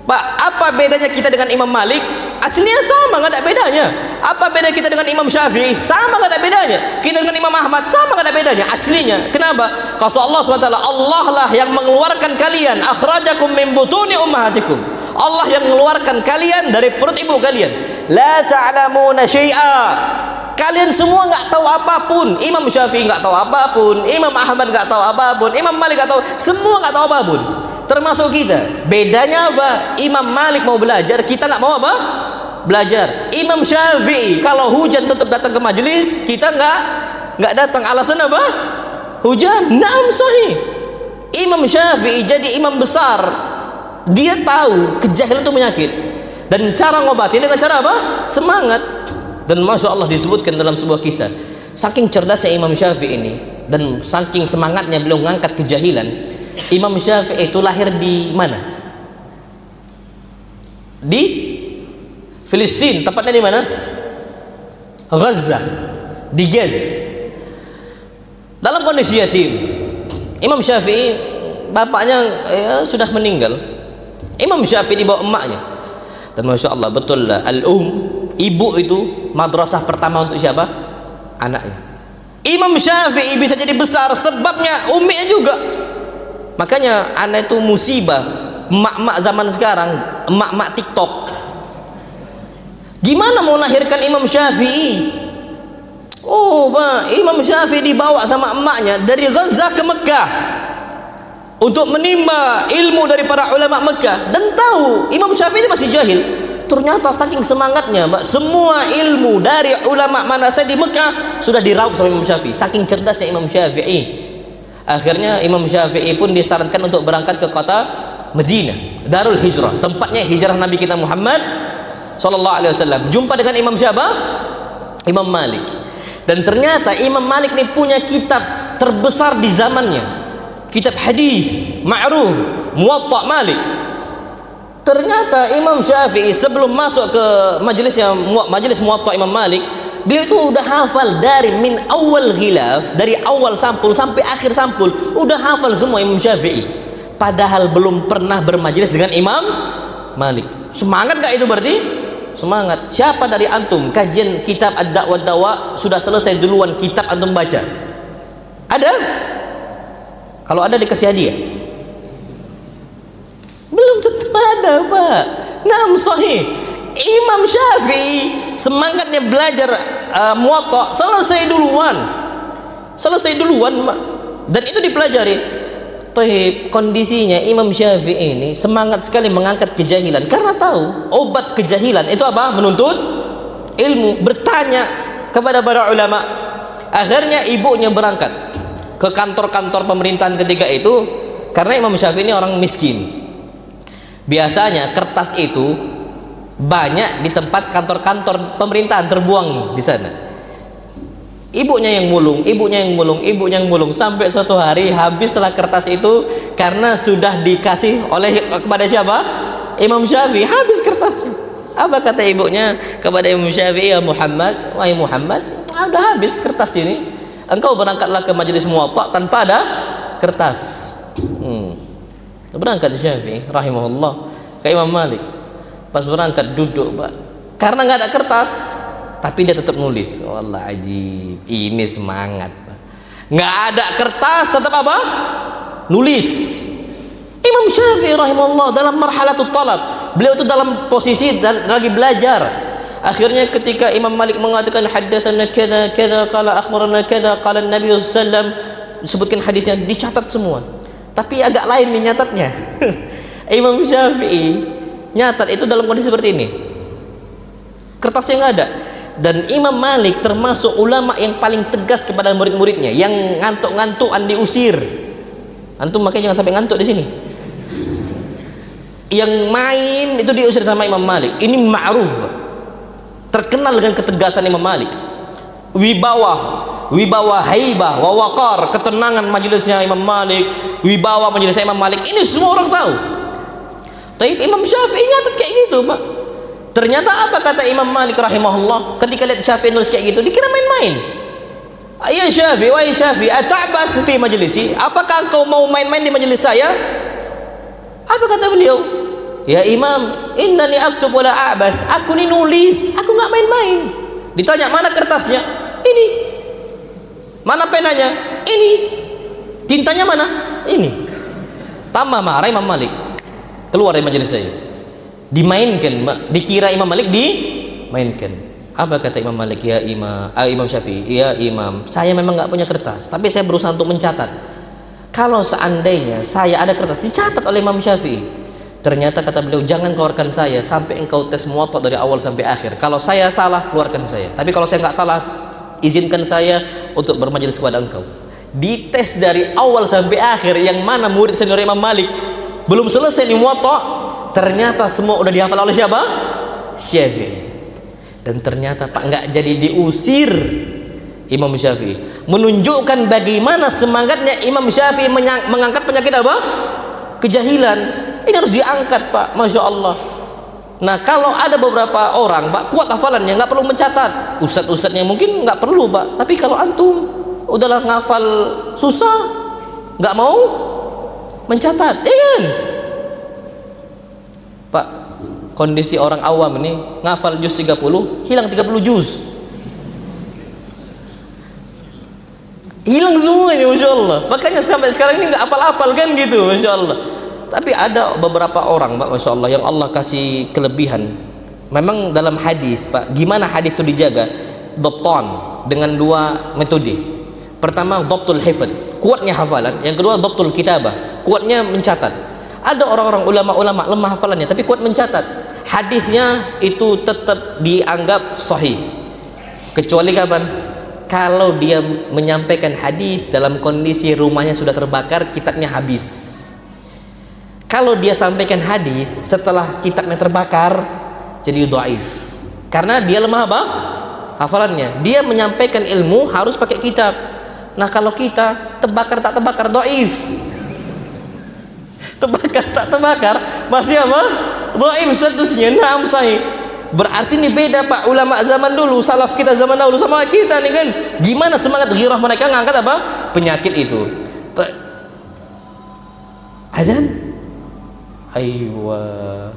Pak, apa bedanya kita dengan Imam Malik? Aslinya sama, nggak ada bedanya. Apa beda kita dengan Imam Syafi'i? Sama, nggak ada bedanya. Kita dengan Imam Ahmad sama, nggak ada bedanya. Aslinya. Kenapa? Kata Allah SWT, Allah lah yang mengeluarkan kalian. Akhrajakum min butuni ummahatikum. Allah yang mengeluarkan kalian dari perut ibu kalian. La ta'lamuna syai'a. Kalian semua nggak tahu apapun. Imam Syafi'i nggak tahu apapun, Imam Ahmad nggak tahu apapun, Imam Malik nggak tahu, semua nggak tahu apapun, termasuk kita. Bedanya apa? Imam Malik mau belajar, kita nggak mau apa? Belajar. Imam Syafi'i kalau hujan tetap datang ke majelis, kita nggak datang. Alasan apa? Hujan. Naam, sahih. Imam Syafi'i jadi imam besar, dia tahu kejahilan itu penyakit, dan cara ngobatin dengan cara apa? Semangat. Dan Masya Allah disebutkan dalam sebuah kisah, saking cerdasnya Imam Syafi'i ini dan saking semangatnya beliau mengangkat kejahilan. Imam Syafi'i itu lahir di mana? Di Filistin, tepatnya di mana? Gaza, di Gaza. Dalam kondisi yatim. Imam Syafi'i bapaknya sudah meninggal. Imam Syafi'i dibawa emaknya. Dan Masya Allah, betul lah, ibu itu madrasah pertama untuk siapa? Anaknya. Imam Syafi'i bisa jadi besar sebabnya umminya juga. Makanya anak itu musibah. Emak-emak zaman sekarang, emak-emak TikTok, gimana mau lahirkan Imam Syafi'i? Oh, Pak, Imam Syafi'i dibawa sama emaknya dari Gaza ke Mekah untuk menimba ilmu dari para ulama Mekah. Dan tahu Imam Syafi'i ini masih jahil. Ternyata saking semangatnya, Mbak, semua ilmu dari ulama mana saya di Mekah sudah diraup sama Imam Syafi'i. Saking cerdasnya Imam Syafi'i. Akhirnya Imam Syafi'i pun disarankan untuk berangkat ke kota Madinah, Darul Hijrah, tempatnya hijrah Nabi kita Muhammad sallallahu alaihi wasallam. Jumpa dengan Imam siapa? Imam Malik. Dan ternyata Imam Malik ini punya kitab terbesar di zamannya. Kitab hadis ma'ruf, Muwatta Malik. Ternyata Imam Syafi'i sebelum masuk ke majelis Muwatta Imam Malik, beliau itu udah hafal dari min awal khilaf, dari awal sampul sampai akhir sampul, udah hafal semua Imam Syafi'i. Padahal belum pernah bermajelis dengan Imam Malik. Semangat gak itu berarti? Semangat. Siapa dari antum kajian kitab Ad-Da'wah Dawa sudah selesai duluan kitab antum baca? Ada? Kalau ada dikasih hadiah? Belum tentu ada, Pak. Naam, sahih. Imam Syafi'i semangatnya belajar Muwatta selesai duluan, dan itu dipelajari. Taib, kondisinya Imam Syafi'i ini semangat sekali mengangkat kejahilan karena tahu obat kejahilan itu apa? Menuntut ilmu, bertanya kepada para ulama. Akhirnya ibunya berangkat ke kantor-kantor pemerintahan ketika itu, karena Imam Syafi'i ini orang miskin. Biasanya kertas itu banyak di tempat kantor-kantor pemerintahan terbuang di sana. Ibunya yang mulung, sampai suatu hari habislah kertas itu karena sudah dikasih oleh kepada siapa? Imam Syafi'i. Habis kertasnya. Apa kata ibunya kepada Imam Syafi'i? Ya Muhammad, wahai Muhammad, udah habis kertas ini. Engkau berangkatlah ke majelis Muwatta tanpa ada kertas. Berangkat Syafi'i rahimahullah ke Imam Malik. Pas berangkat duduk, Pak, karena nggak ada kertas, tapi dia tetap nulis. Wallah ajib, ini semangat, Pak. Nggak ada kertas tetap apa? Nulis. Imam Syafi'i rahimahullah dalam marhalatul talab, beliau itu dalam posisi dan lagi belajar. Akhirnya ketika Imam Malik mengatakan haddatsana kadza kadza qala akhbarana kadza qala Nabi sallallahu alaihi wasallam, disebutkan hadisnya, dicatat semua. Tapi agak lain nih nyatatnya. Imam Syafi'i nyatat itu dalam kondisi seperti ini. Kertasnya nggak ada. Dan Imam Malik termasuk ulama yang paling tegas kepada murid-muridnya, yang ngantuk-ngantukan diusir. Antum makanya jangan sampai ngantuk di sini. Yang main itu diusir sama Imam Malik. Ini ma'ruf, terkenal dengan ketegasan Imam Malik. Wibawa haibah wa waqar, ketenangan majelisnya Imam Malik, wibawa majelisnya Imam Malik, ini semua orang tahu. Tapi Imam Syafi'i nyatet kayak gitu, Pak. Ternyata apa kata Imam Malik rahimahullah ketika lihat Syafi'i nulis kayak gitu, dikira main-main. Ya Syafi'i, wahai Syafi'i, ata'bath fi majlisi, apakah engkau mau main-main di majelis saya? Apa kata beliau? Ya Imam, innani aktub wala a'bath, aku ini nulis, aku nggak main-main. Ditanya mana kertasnya? Ini. Mana penanya? Ini. Tintanya mana? Ini. Tambah marah Imam Malik, keluar dari majelis saya. Dimainkan, dikira Imam Malik dimainkan. Apa kata Imam Malik? Ya Imam Syafi'i, ya Imam, saya memang nggak punya kertas, tapi saya berusaha untuk mencatat. Kalau seandainya saya ada kertas, dicatat oleh Imam Syafi'i. Ternyata kata beliau, jangan keluarkan saya sampai engkau tes Muwatta dari awal sampai akhir. Kalau saya salah, keluarkan saya. Tapi kalau saya nggak salah, izinkan saya untuk bermajelis kepada engkau. Dites dari awal sampai akhir, yang mana murid senior Imam Malik belum selesai di Muwatta, ternyata semua udah dihafal oleh siapa? Syafi'i. Dan ternyata Pak nggak jadi diusir Imam Syafi'i, menunjukkan bagaimana semangatnya Imam Syafi'i mengangkat penyakit apa? Kejahilan. Ini harus diangkat, Pak. Masya Allah. Nah, kalau ada beberapa orang, Pak, kuat hafalannya, nggak perlu mencatat. Ustadz-ustadznya mungkin nggak perlu, Pak. Tapi kalau antum udahlah ngafal susah, nggak mau mencatat, ya kan? Pak, kondisi orang awam ini ngafal juz 30, hilang 30 juz. Hilang semuanya, Masya Allah. Makanya sampai sekarang ini nggak apal-apal kan gitu, Masya Allah. Tapi ada beberapa orang, Pak, Masya Allah, yang Allah kasih kelebihan. Memang dalam hadis, Pak, gimana hadis itu dijaga? Dhabtan, dengan dua metode. Pertama, dhabtul hifdz, kuatnya hafalan. Yang kedua, dhabtul kitabah, kuatnya mencatat. Ada orang-orang ulama-ulama lemah hafalannya tapi kuat mencatat. Hadisnya itu tetap dianggap sahih. Kecuali kapan? Kalau dia menyampaikan hadis dalam kondisi rumahnya sudah terbakar, kitabnya habis. Kalau dia sampaikan hadis setelah kitabnya terbakar, jadi dhaif. Karena dia lemah apa? Hafalannya. Dia menyampaikan ilmu harus pakai kitab. Nah, kalau kita terbakar tak terbakar, dhaif. Terbakar tak terbakar, masih apa? Dhaif statusnya. Naam sahih. Berarti ini beda, Pak. Ulama zaman dulu, salaf kita zaman dahulu sama kita nih kan. Gimana semangat ghirah mereka ngangkat apa? Penyakit itu. Adzan? Aywa.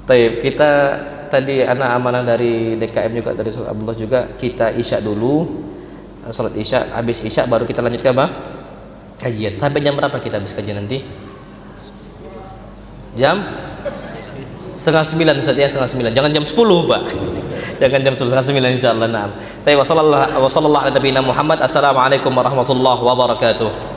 Taib, kita tadi anak amanah dari DKM juga, dari Saudara Abdullah juga, kita isya dulu, salat isya, habis isya baru kita lanjut ke apa? Kajian. Sampai jam berapa kita habis kajian nanti? Jam 8:30 Ustaz ya, 8:30. Jangan jam 10, Pak. Jangan jam 10, 8:30 insyaallah. Naam. Taib, wa sallallahu ala nabiyina Muhammad. Assalamualaikum warahmatullahi wabarakatuh.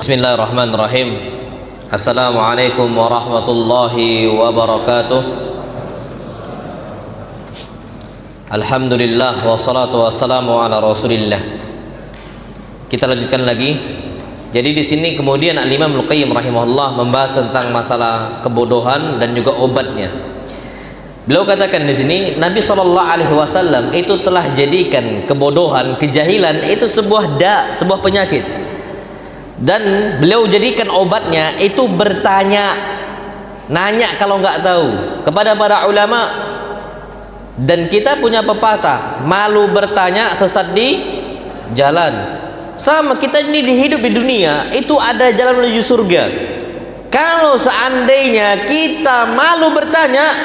Bismillahirrahmanirrahim. Assalamualaikum warahmatullahi wabarakatuh. Alhamdulillah wassalatu wassalamu ala Rasulillah. Kita lanjutkan lagi. Jadi di sini kemudian Al-Imam Al-Qayyim rahimahullah membahas tentang masalah kebodohan dan juga obatnya. Beliau katakan di sini, Nabi SAW itu telah jadikan kebodohan, kejahilan itu sebuah sebuah penyakit. Dan beliau jadikan obatnya itu bertanya, nanya kalau nggak tahu kepada para ulama. Dan kita punya pepatah, malu bertanya sesat di jalan. Sama kita ini hidup di dunia itu ada jalan menuju surga. Kalau seandainya kita malu bertanya,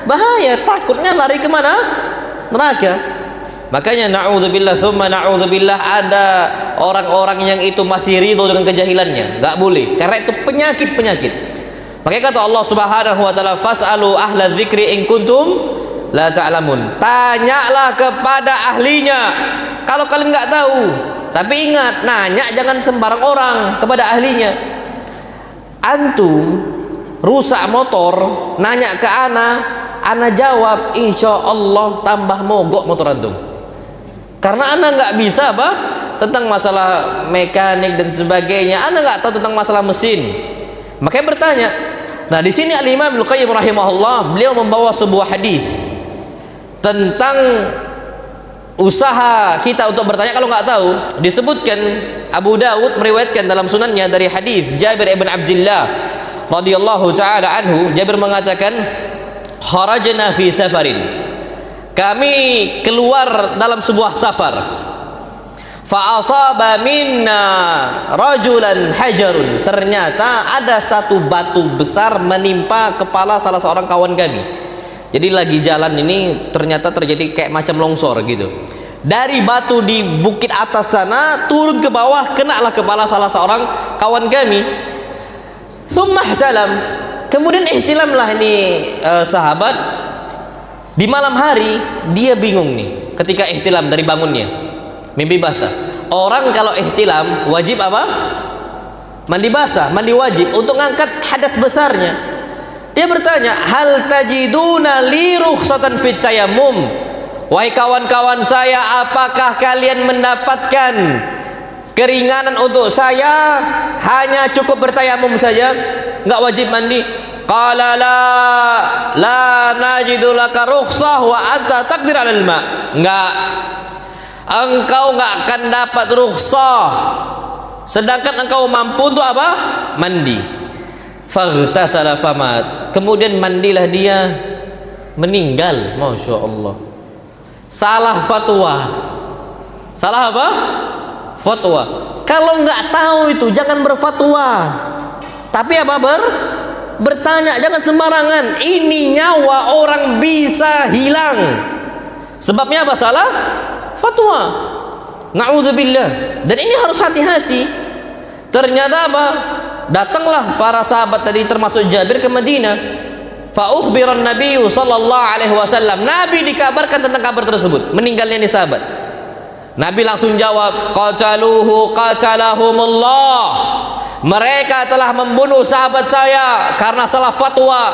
bahaya, takutnya lari kemana? Neraka. Makanya na'udzubillah tsumma na'udzubillah, ada orang-orang yang itu masih ridho dengan kejahilannya, nggak boleh, karena itu penyakit. Makanya kata Allah Subhanahu wa taala, fas'alu ahla dzikri in kuntum la ta'lamun. Tanyalah kepada ahlinya kalau kalian nggak tahu. Tapi ingat, nanya jangan sembarang orang, kepada ahlinya. Antum rusak motor, nanya ke ana jawab, insya Allah tambah mogok motor antum. Karena ana nggak bisa apa tentang masalah mekanik dan sebagainya, ana nggak tahu tentang masalah mesin. Makanya bertanya. Nah, di sini Al-Imam Ibnu Qayyim rahimahullah, beliau membawa sebuah hadis tentang usaha kita untuk bertanya kalau nggak tahu. Disebutkan Abu Dawud meriwayatkan dalam sunannya dari hadis Jabir ibn Abdullah radhiyallahu taala anhu. Jabir mengatakan, kharajna fi safarin, kami keluar dalam sebuah safar, fa asaba minna rajulan hajarun, ternyata ada satu batu besar menimpa kepala salah seorang kawan kami. Jadi lagi jalan ini ternyata terjadi kayak macam longsor gitu. Dari batu di bukit atas sana turun ke bawah, kenalah kepala salah seorang kawan kami. Summah salam, kemudian ihtilamlah ini sahabat. Di malam hari dia bingung nih ketika ihtilam dari bangunnya, mimpi basah. Orang kalau ihtilam wajib apa? Mandi basah, mandi wajib untuk ngangkat hadas besarnya. Dia bertanya, hal tajiduna li rukhsatan fit tayammum? Wahai kawan-kawan saya, apakah kalian mendapatkan keringanan untuk saya hanya cukup bertayamum saja, enggak wajib mandi? Qala la najidu laka rukhsah wa anta taqdir 'alal ma. Enggak. Engkau enggak akan dapat rukhsah sedangkan engkau mampu untuk apa? Mandi. Faghtasala famat. Kemudian mandilah dia, meninggal. Masya Allah. Salah fatwa. Salah apa? Fatwa. Kalau enggak tahu itu jangan berfatwa. Tapi apa bertanya, jangan sembarangan. Ini nyawa orang bisa hilang. Sebabnya apa? Salah fatwa. Na'udzubillah. Dan ini harus hati-hati. Ternyata apa? Datanglah para sahabat tadi termasuk Jabir ke Madinah. Fa ukhbiran Nabi sallallahu alaihi wasallam. Nabi dikabarkan tentang kabar tersebut, meninggalnya ini sahabat. Nabi langsung jawab, qataluhu qatalahumullah. Mereka telah membunuh sahabat saya karena salah fatwa.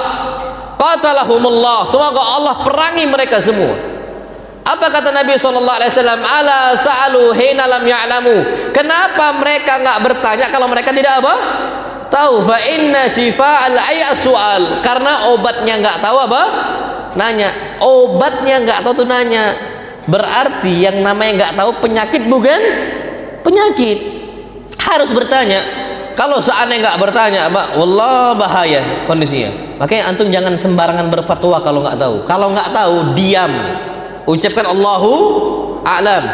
Qatalahumullah. Semoga Allah perangi mereka semua. Apa kata Nabi sallallahu alaihi wasallam? Ala sa'alu hina lam ya'lamu. Kenapa mereka enggak bertanya kalau mereka tidak apa? Tahu. Fa inna shifa'al ay'a su'al. Karena obatnya enggak tahu apa? Nanya. Obatnya enggak tahu tuh nanya. Berarti yang namanya enggak tahu penyakit bukan penyakit. Harus bertanya. Kalau seandainya enggak bertanya, wallah bahaya kondisinya. Makanya antum jangan sembarangan berfatwa kalau enggak tahu. Kalau enggak tahu, diam. Ucapkan Allahu a'lam.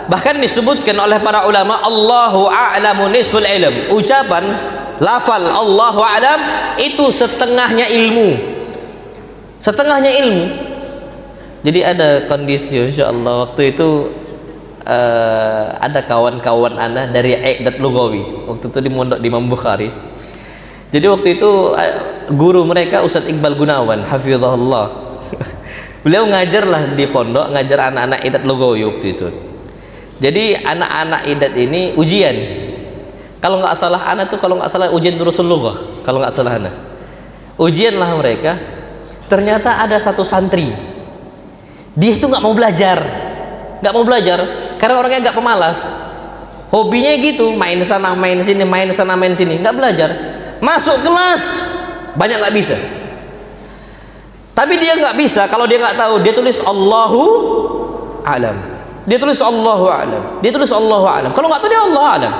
Bahkan disebutkan oleh para ulama, Allahu a'lamu nisful ilm. Ucapan lafal Allahu a'lam itu setengahnya ilmu. Setengahnya ilmu. Jadi ada kondisi insyaallah waktu itu ada kawan-kawan ana dari I'dad Lughawi. Waktu itu di mondok di Imam Bukhari. Jadi waktu itu guru mereka Ustadz Iqbal Gunawan hafizahullah. Beliau ngajarlah di pondok, ngajar anak-anak I'dad Lughawi waktu itu. Jadi anak-anak I'dad ini ujian. Kalau nggak salah anak tuh, kalau nggak salah ujian durusul lughah, kalau nggak salah anak. Ujianlah mereka. Ternyata ada satu santri. Dia itu nggak mau belajar. Nggak mau belajar karena orangnya nggak pemalas. Hobinya gitu, main sana, main sini, main sana, main sini, nggak belajar. Masuk kelas banyak nggak bisa. Tapi dia nggak bisa kalau dia nggak tahu. Dia tulis Allahu a'lam. Dia tulis Allahu a'lam. Dia tulis Allahu a'lam. Kalau nggak tahu dia Allah a'lam.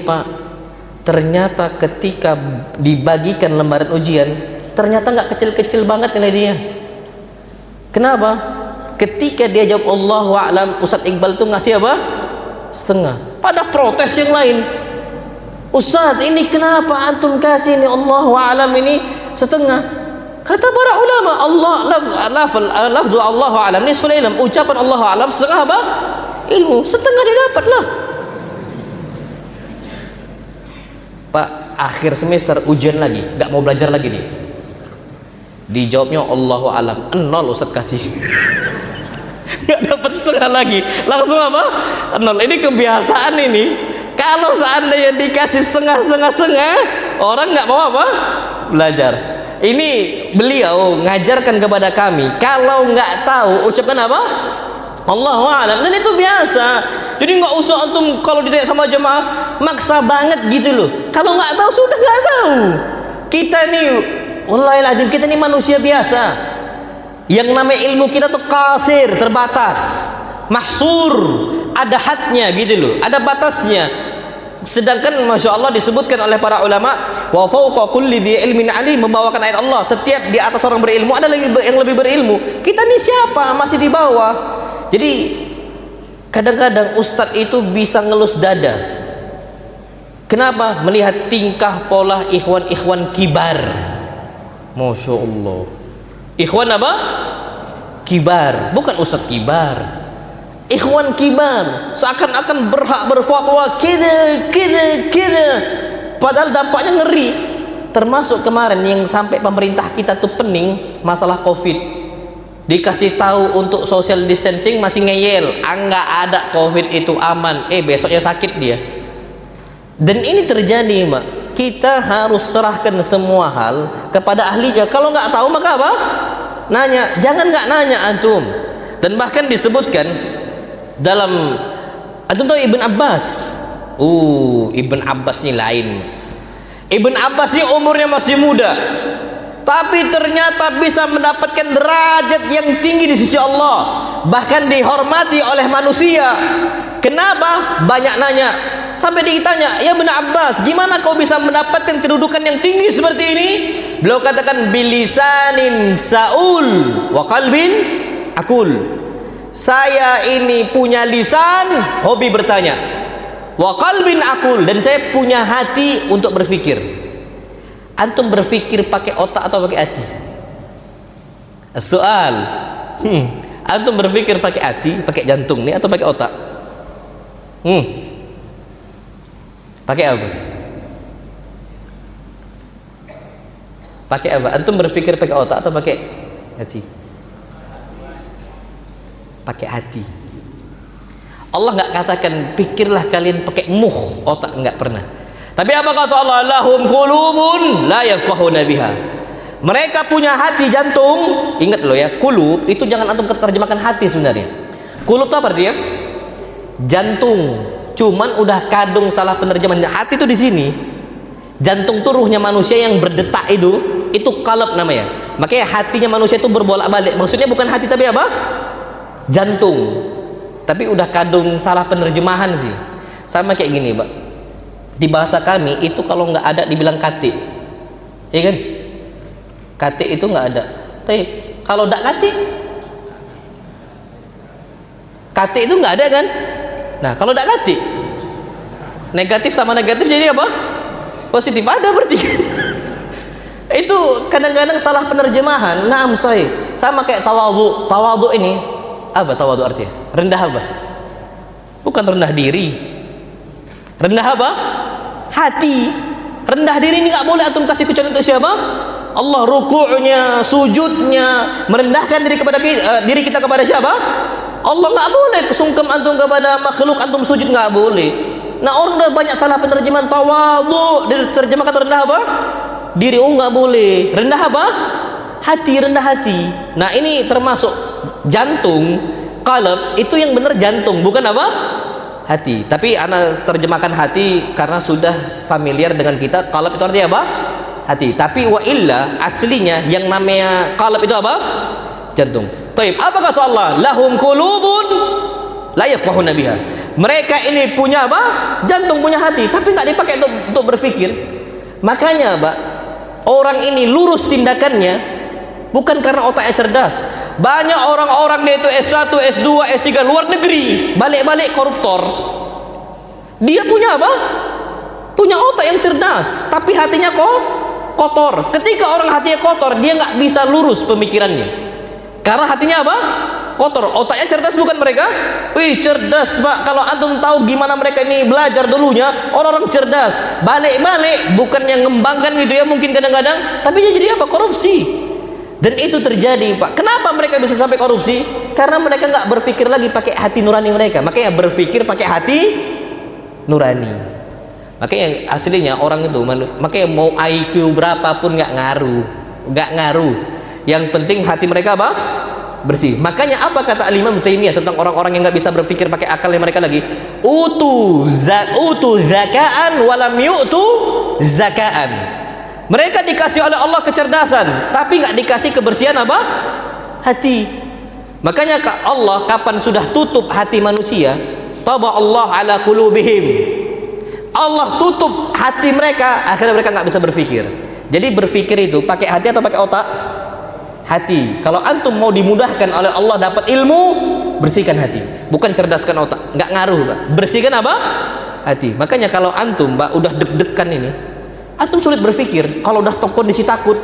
Pak, ternyata ketika dibagikan lembaran ujian, ternyata nggak kecil-kecil banget nilai dia. Kenapa? Ketika dia jawab Allahu a'lam, Ustadz Iqbal tuh ngasih apa? Setengah. Pada protes yang lain. Ustadz, ini kenapa antum kasih ini Allahu a'lam ini setengah? Kata para ulama, lafzu Allahu alam nisful ilm, ucapan Allahu alam setengah apa? Ilmu, setengah dia dapat lah. Pak, akhir semester ujian lagi, nggak mau belajar lagi nih. Dijawabnya Allahu alam, 0 Ustaz kasih. Nggak dapat setengah lagi, langsung apa? 0. Ini kebiasaan ini. Kalau seandainya dikasih setengah, orang nggak mau apa? Belajar. Ini beliau ngajarkan kepada kami, kalau nggak tahu ucapkan apa? Allahu a'lam. Dan itu biasa. Jadi nggak usah antum kalau ditanya sama jemaah maksa banget gitu loh. Kalau nggak tahu sudah nggak tahu. Kita nih, wallahiladzim, kita nih manusia biasa. Yang namanya ilmu kita tuh kasir, terbatas, mahsur, ada hadnya gitu loh, ada batasnya. Sedangkan masya Allah disebutkan oleh para ulama, wa fawqa kulli dhi ilmin alim, membawakan ayat Allah, setiap di atas orang berilmu ada lagi yang lebih berilmu. Kita nih siapa? Masih di bawah. Jadi kadang-kadang ustadz itu bisa ngelus dada. Kenapa? Melihat tingkah pola ikhwan-ikhwan kibar. Masya Allah. Ikhwan apa? Kibar, bukan ustadz kibar. Ikhwan kibar, seakan-akan berhak berfatwa kita. Padahal dampaknya ngeri. Termasuk kemarin yang sampai pemerintah kita tuh pening masalah Covid. Dikasih tahu untuk social distancing masih ngeyel, nggak ada Covid itu aman. Besoknya sakit dia. Dan ini terjadi, Mak. Kita harus serahkan semua hal kepada ahlinya. Kalau nggak tahu maka apa? Nanya. Jangan nggak nanya antum. Dan bahkan disebutkan dalam, antum tahu Ibn Abbas? Ibn Abbas ini lain. Ibn Abbas ini umurnya masih muda, tapi ternyata bisa mendapatkan derajat yang tinggi di sisi Allah, bahkan dihormati oleh manusia. Kenapa? Banyak nanya. Sampai ditanya, ya Ibn Abbas, gimana kau bisa mendapatkan kedudukan yang tinggi seperti ini? Beliau katakan, bilisanin saul wa qalbin akul. Saya ini punya lisan, hobi bertanya, wa qalbin akul, dan saya punya hati untuk berpikir. Antum berpikir pakai otak atau pakai hati? Soal. Antum berpikir pakai hati, pakai jantung nih, atau pakai otak? Pakai apa? Pakai apa? Antum berpikir pakai otak atau pakai hati? Pakai hati. Allah nggak katakan pikirlah kalian pakai otak, nggak pernah. Tapi apa kata Allah? Lahum qulubun la yafqahuna biha. Mereka punya hati, jantung. Ingat loh ya, kulub itu jangan antum terjemahkan hati sebenarnya. Kulub itu apa artinya? Jantung. Cuman udah kadung salah penerjemahan. Hati itu di sini. Jantung tuh ruhnya manusia yang berdetak itu qalb namanya. Makanya hatinya manusia itu berbolak-balik. Maksudnya bukan hati tapi apa? Jantung. Tapi udah kadung salah penerjemahan sih. Sama kayak gini, Pak. Di bahasa kami itu kalau nggak ada dibilang kati, ya kan? Kati itu nggak ada. Tapi kalau nggak kati itu nggak ada kan? Nah kalau nggak kati, negatif sama negatif jadi apa? Positif ada berarti. Itu kadang-kadang salah penerjemahan. Nah, sama kayak tawadhu. Tawadhu ini apa tawadhu artinya? Rendah apa? Bukan rendah diri. Rendah apa? Hati. Rendah diri ini nggak boleh antum kasih kecuali untuk siapa? Allah. Ruku'nya, sujudnya, merendahkan diri kita kepada siapa? Allah. Nggak boleh sungkem antum kepada makhluk, antum sujud nggak boleh. Nah, orang udah banyak salah penerjemahan tawadhu, diterjemahkan rendah apa? Diri. Nggak boleh. Rendah apa? Hati, rendah hati. Nah, ini termasuk jantung, qalb itu yang benar jantung, bukan apa? Hati. Tapi ana terjemahkan hati karena sudah familiar dengan kita. Qalb itu artinya apa? Hati. Tapi wa illa aslinya yang namanya qalb itu apa? Jantung. Taib. Apa kata Allah? Lahum qulubun la yafqahuna biha. Mereka ini punya apa? Jantung, punya hati, tapi nggak dipakai untuk berpikir. Makanya, Pak, orang ini lurus tindakannya bukan karena otaknya cerdas. Banyak orang-orang dia itu S1, S2, S3 luar negeri, balik-balik koruptor. Dia punya apa? Punya otak yang cerdas, tapi hatinya kok kotor. Ketika orang hatinya kotor, dia nggak bisa lurus pemikirannya. Karena hatinya apa? Kotor. Otaknya cerdas bukan mereka? Wih, cerdas Pak. Kalau antum tahu gimana mereka ini belajar dulunya, orang-orang cerdas. Balik-balik bukan yang ngembangkan gitu ya mungkin kadang-kadang, tapi dia jadi apa? Korupsi. Dan itu terjadi Pak. Kenapa mereka bisa sampai korupsi? Karena mereka nggak berpikir lagi pakai hati nurani mereka. Makanya berpikir pakai hati nurani. Makanya aslinya orang itu, makanya mau IQ berapapun nggak ngaruh. Yang penting hati mereka apa? Bersih. Makanya apa kata Al-Imam Taimiyah tentang orang-orang yang nggak bisa berpikir pakai akalnya mereka lagi? Utu zakaan walam yu'tu zakaan. Mereka dikasih oleh Allah kecerdasan, tapi nggak dikasih kebersihan apa? Hati. Makanya Allah kapan sudah tutup hati manusia, taba Allah ala qulubihim. Allah tutup hati mereka, akhirnya mereka nggak bisa berpikir. Jadi berpikir itu pakai hati atau pakai otak? Hati. Kalau antum mau dimudahkan oleh Allah dapat ilmu, bersihkan hati, bukan cerdaskan otak. Nggak ngaruh Pak. Bersihkan apa? Hati. Makanya kalau antum Pak udah deg-degan ini, antum sulit berpikir. Kalau udah kondisi takut,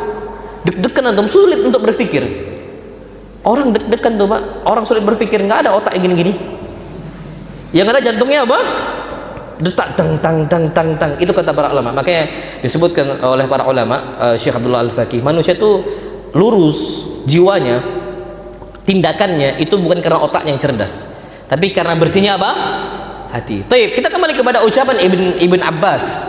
deg-degan antum sulit untuk berpikir. Orang deg-degan tuh Pak, orang sulit berpikir, nggak ada otak gini-gini. Yang ada jantungnya apa? Detak tang. Itu kata para ulama. Makanya disebutkan oleh para ulama, Syekh Abdullah Al-Faqih, manusia itu lurus jiwanya, tindakannya itu bukan karena otaknya yang cerdas, tapi karena bersihnya apa? Hati. Taib. Kita kembali kepada ucapan Ibn Abbas.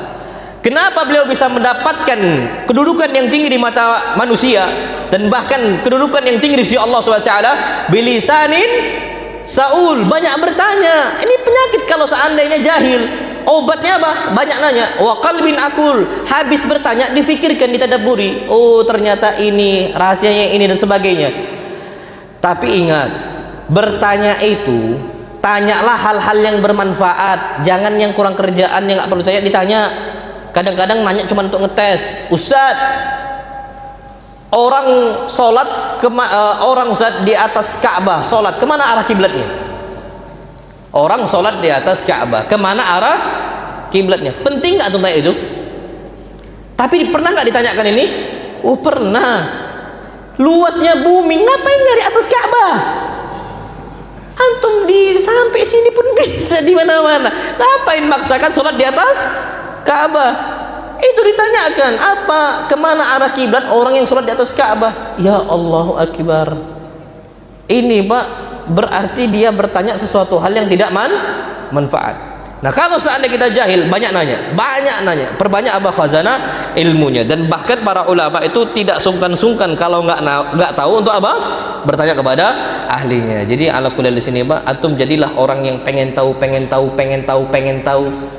Kenapa beliau bisa mendapatkan kedudukan yang tinggi di mata manusia dan bahkan kedudukan yang tinggi di sisi Allah SWT? Bilisanin Saul, banyak bertanya. Ini penyakit kalau seandainya jahil. Obatnya apa? Banyak nanya. Wa qalbin akul, habis bertanya difikirkan, ditadaburi. Oh, ternyata ini rahasianya ini dan sebagainya. Tapi ingat, bertanya itu tanyalah hal-hal yang bermanfaat, jangan yang kurang kerjaan yang nggak perlu tanya ditanya. Kadang-kadang nanya cuma untuk ngetes. Ustaz, orang sholat orang Ustaz di atas Ka'bah, sholat kemana arah kiblatnya? Orang sholat di atas Ka'bah, kemana arah kiblatnya? Penting nggak tentang itu? Tapi pernah nggak ditanyakan ini? Oh pernah. Luasnya bumi, ngapain nyari atas Ka'bah? Antum di sampai sini pun bisa di mana-mana. Ngapain maksakan sholat di atas Ka'bah? Itu ditanyakan apa, kemana arah kiblat orang yang sholat di atas Ka'bah? Ya Allahu Akbar. Ini Pak, berarti dia bertanya sesuatu hal yang tidak manfaat. Nah kalau seandainya kita jahil, banyak nanya, perbanyak apa khazanah ilmunya. Dan bahkan para ulama itu tidak sungkan-sungkan kalau nggak tahu untuk apa? Bertanya kepada ahlinya. Jadi ala kulli di sini Pak, antum jadilah orang yang pengen tahu.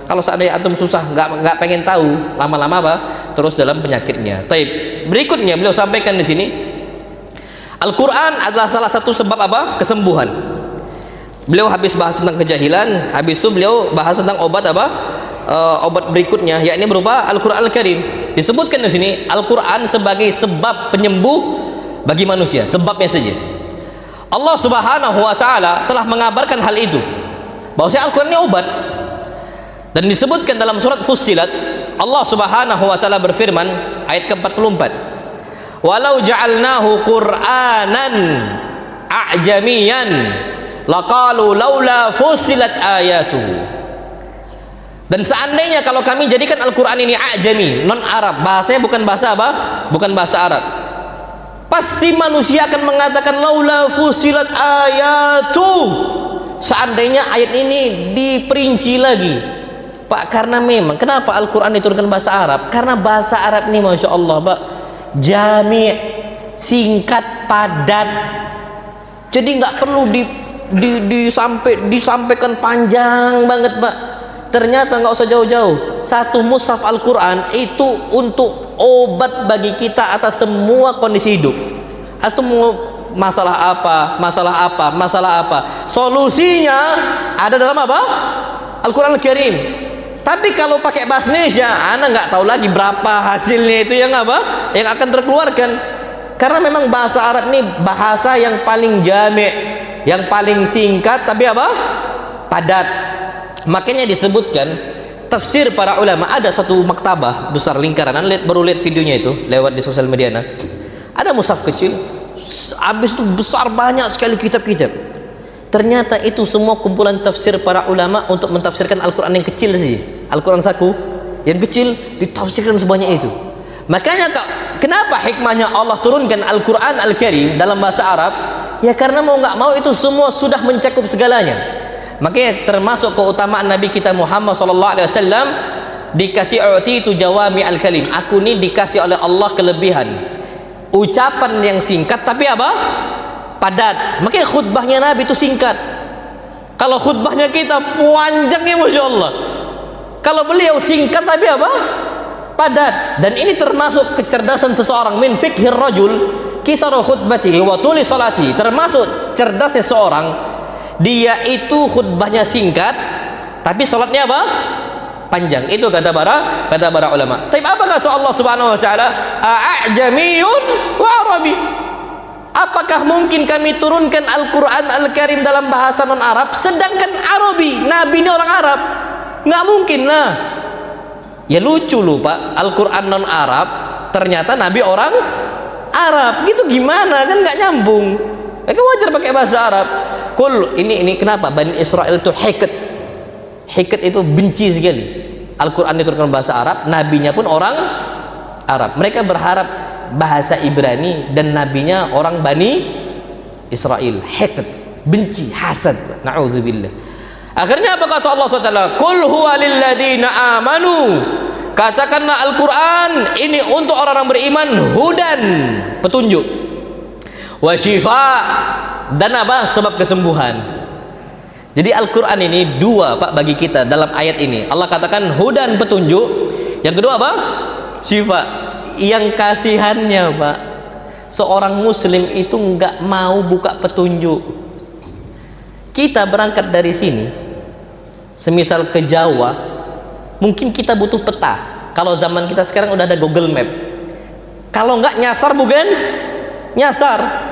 Kalau seandainya antum susah nggak pengen tahu, lama-lama apa? Terus dalam penyakitnya. Taib. Berikutnya beliau sampaikan di sini, Al-Quran adalah salah satu sebab apa? Kesembuhan. Beliau habis bahas tentang kejahilan, habis itu beliau bahas tentang obat apa? Obat berikutnya, yakni berupa Al-Quran Al-Karim. Disebutkan di sini Al-Quran sebagai sebab penyembuh bagi manusia, sebabnya saja. Allah Subhanahu wa taala telah mengabarkan hal itu, bahwasanya Al-Quran ini obat. Dan disebutkan dalam surat Fussilat, Allah Subhanahu wa taala berfirman ayat ke-44, walau ja'alnahu Qur'anan a'jamiyan laqalu laula fussilat ayatuhu. Dan seandainya kalau kami jadikan Al-Quran ini a'jami, non Arab, bahasanya bukan bahasa apa? Bukan bahasa Arab, pasti manusia akan mengatakan laula fussilat ayatuhu. Seandainya ayat ini diperinci lagi Pak, karena memang kenapa Al-Quran diturunkan bahasa Arab? Karena bahasa Arab ini Masya Allah Pak, jami', singkat, padat. Jadi nggak perlu disampaikan panjang banget Pak. Ternyata nggak usah jauh-jauh, satu mushaf Al-Quran itu untuk obat bagi kita atas semua kondisi hidup. Atau mau masalah apa, solusinya ada dalam apa? Al-Quran Al-Karim. Tapi kalau pakai bahasa Indonesia, Anda nggak tahu lagi berapa hasilnya itu yang apa? Yang akan terkeluarkan. Karena memang bahasa Arab ini bahasa yang paling jami', yang paling singkat, tapi apa? Padat. Makanya disebutkan tafsir para ulama. Ada satu maktabah besar lingkaran, baru lihat videonya itu lewat di sosial media. Ada mushaf kecil, habis itu besar banyak sekali kitab-kitab. Ternyata itu semua kumpulan tafsir para ulama untuk mentafsirkan Al-Quran yang kecil saja. Al-Quran saku yang kecil ditafsirkan sebanyak itu. Makanya kenapa hikmahnya Allah turunkan Al-Quran Al-Karim dalam bahasa Arab? Ya karena mau nggak mau itu semua sudah mencakup segalanya. Makanya termasuk keutamaan Nabi kita Muhammad SAW, dikasih u'titu jawami al-kalim. Aku ini dikasih oleh Allah kelebihan ucapan yang singkat tapi apa? Padat. Makanya khutbahnya Nabi itu singkat. Kalau khutbahnya kita panjangnya Masya Allah. Kalau beliau singkat tapi apa? Padat. Dan ini termasuk kecerdasan seseorang. Min fikhir rajul kisar khutbatihi wa tuli salati. Termasuk cerdasnya seseorang, dia itu khutbahnya singkat tapi salatnya apa? Panjang. Itu kata para ulama. Tapi apa kata Allah Subhanahu wa taala? A'jamiyun wa arabi. Apakah mungkin kami turunkan Al-Quran Al-Karim dalam bahasa non-Arab sedangkan Arabi, Nabi ini orang Arab? Nggak mungkin lah. Ya lucu loh Pak, Al-Quran non-Arab ternyata Nabi orang Arab. Gitu gimana? Kan nggak nyambung. Ya kan wajar pakai bahasa Arab. Ini kenapa Bani Israel itu hikat itu benci sekali Al-Quran diturunkan bahasa Arab, nabinya pun orang Arab. Mereka berharap bahasa Ibrani dan nabinya orang Bani Israel. Hikat, benci, hasad. Na'udzubillah. Akhirnya apa kata Allah SWT? Qul huwa lilladzina amanu. Katakanlah Al-Quran ini untuk orang-orang beriman, hudan, petunjuk, wa syifa, dan apa? Sebab kesembuhan. Jadi Al-Quran ini dua Pak bagi kita dalam ayat ini. Allah katakan hudan, petunjuk. Yang kedua apa? Syifa. Yang kasihannya Pak, seorang muslim itu nggak mau buka petunjuk. Kita berangkat dari sini, semisal ke Jawa, mungkin kita butuh peta. Kalau zaman kita sekarang udah ada Google Map. Kalau nggak nyasar bukan? Nyasar.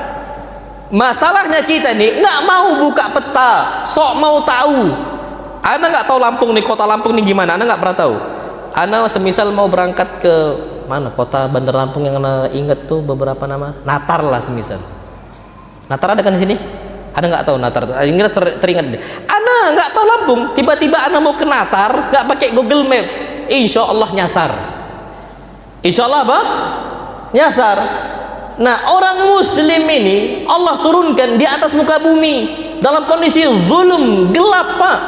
Masalahnya kita nih nggak mau buka peta, sok mau tahu. Anda nggak tahu Lampung nih, kota Lampung nih gimana? Anda nggak pernah tahu. Anda semisal mau berangkat ke mana? Kota Bandar Lampung yang Anda ingat tuh beberapa nama. Natar lah semisal. Natar ada kan di sini? Anda nggak tahu Natar tuh? Ingat teringat. Anda nggak tahu Lampung, tiba-tiba Anda mau ke Natar, nggak pakai Google Map, insya Allah nyasar. Insya Allah apa? Nyasar. Nah, orang muslim ini Allah turunkan di atas muka bumi dalam kondisi zulum, gelap Pak.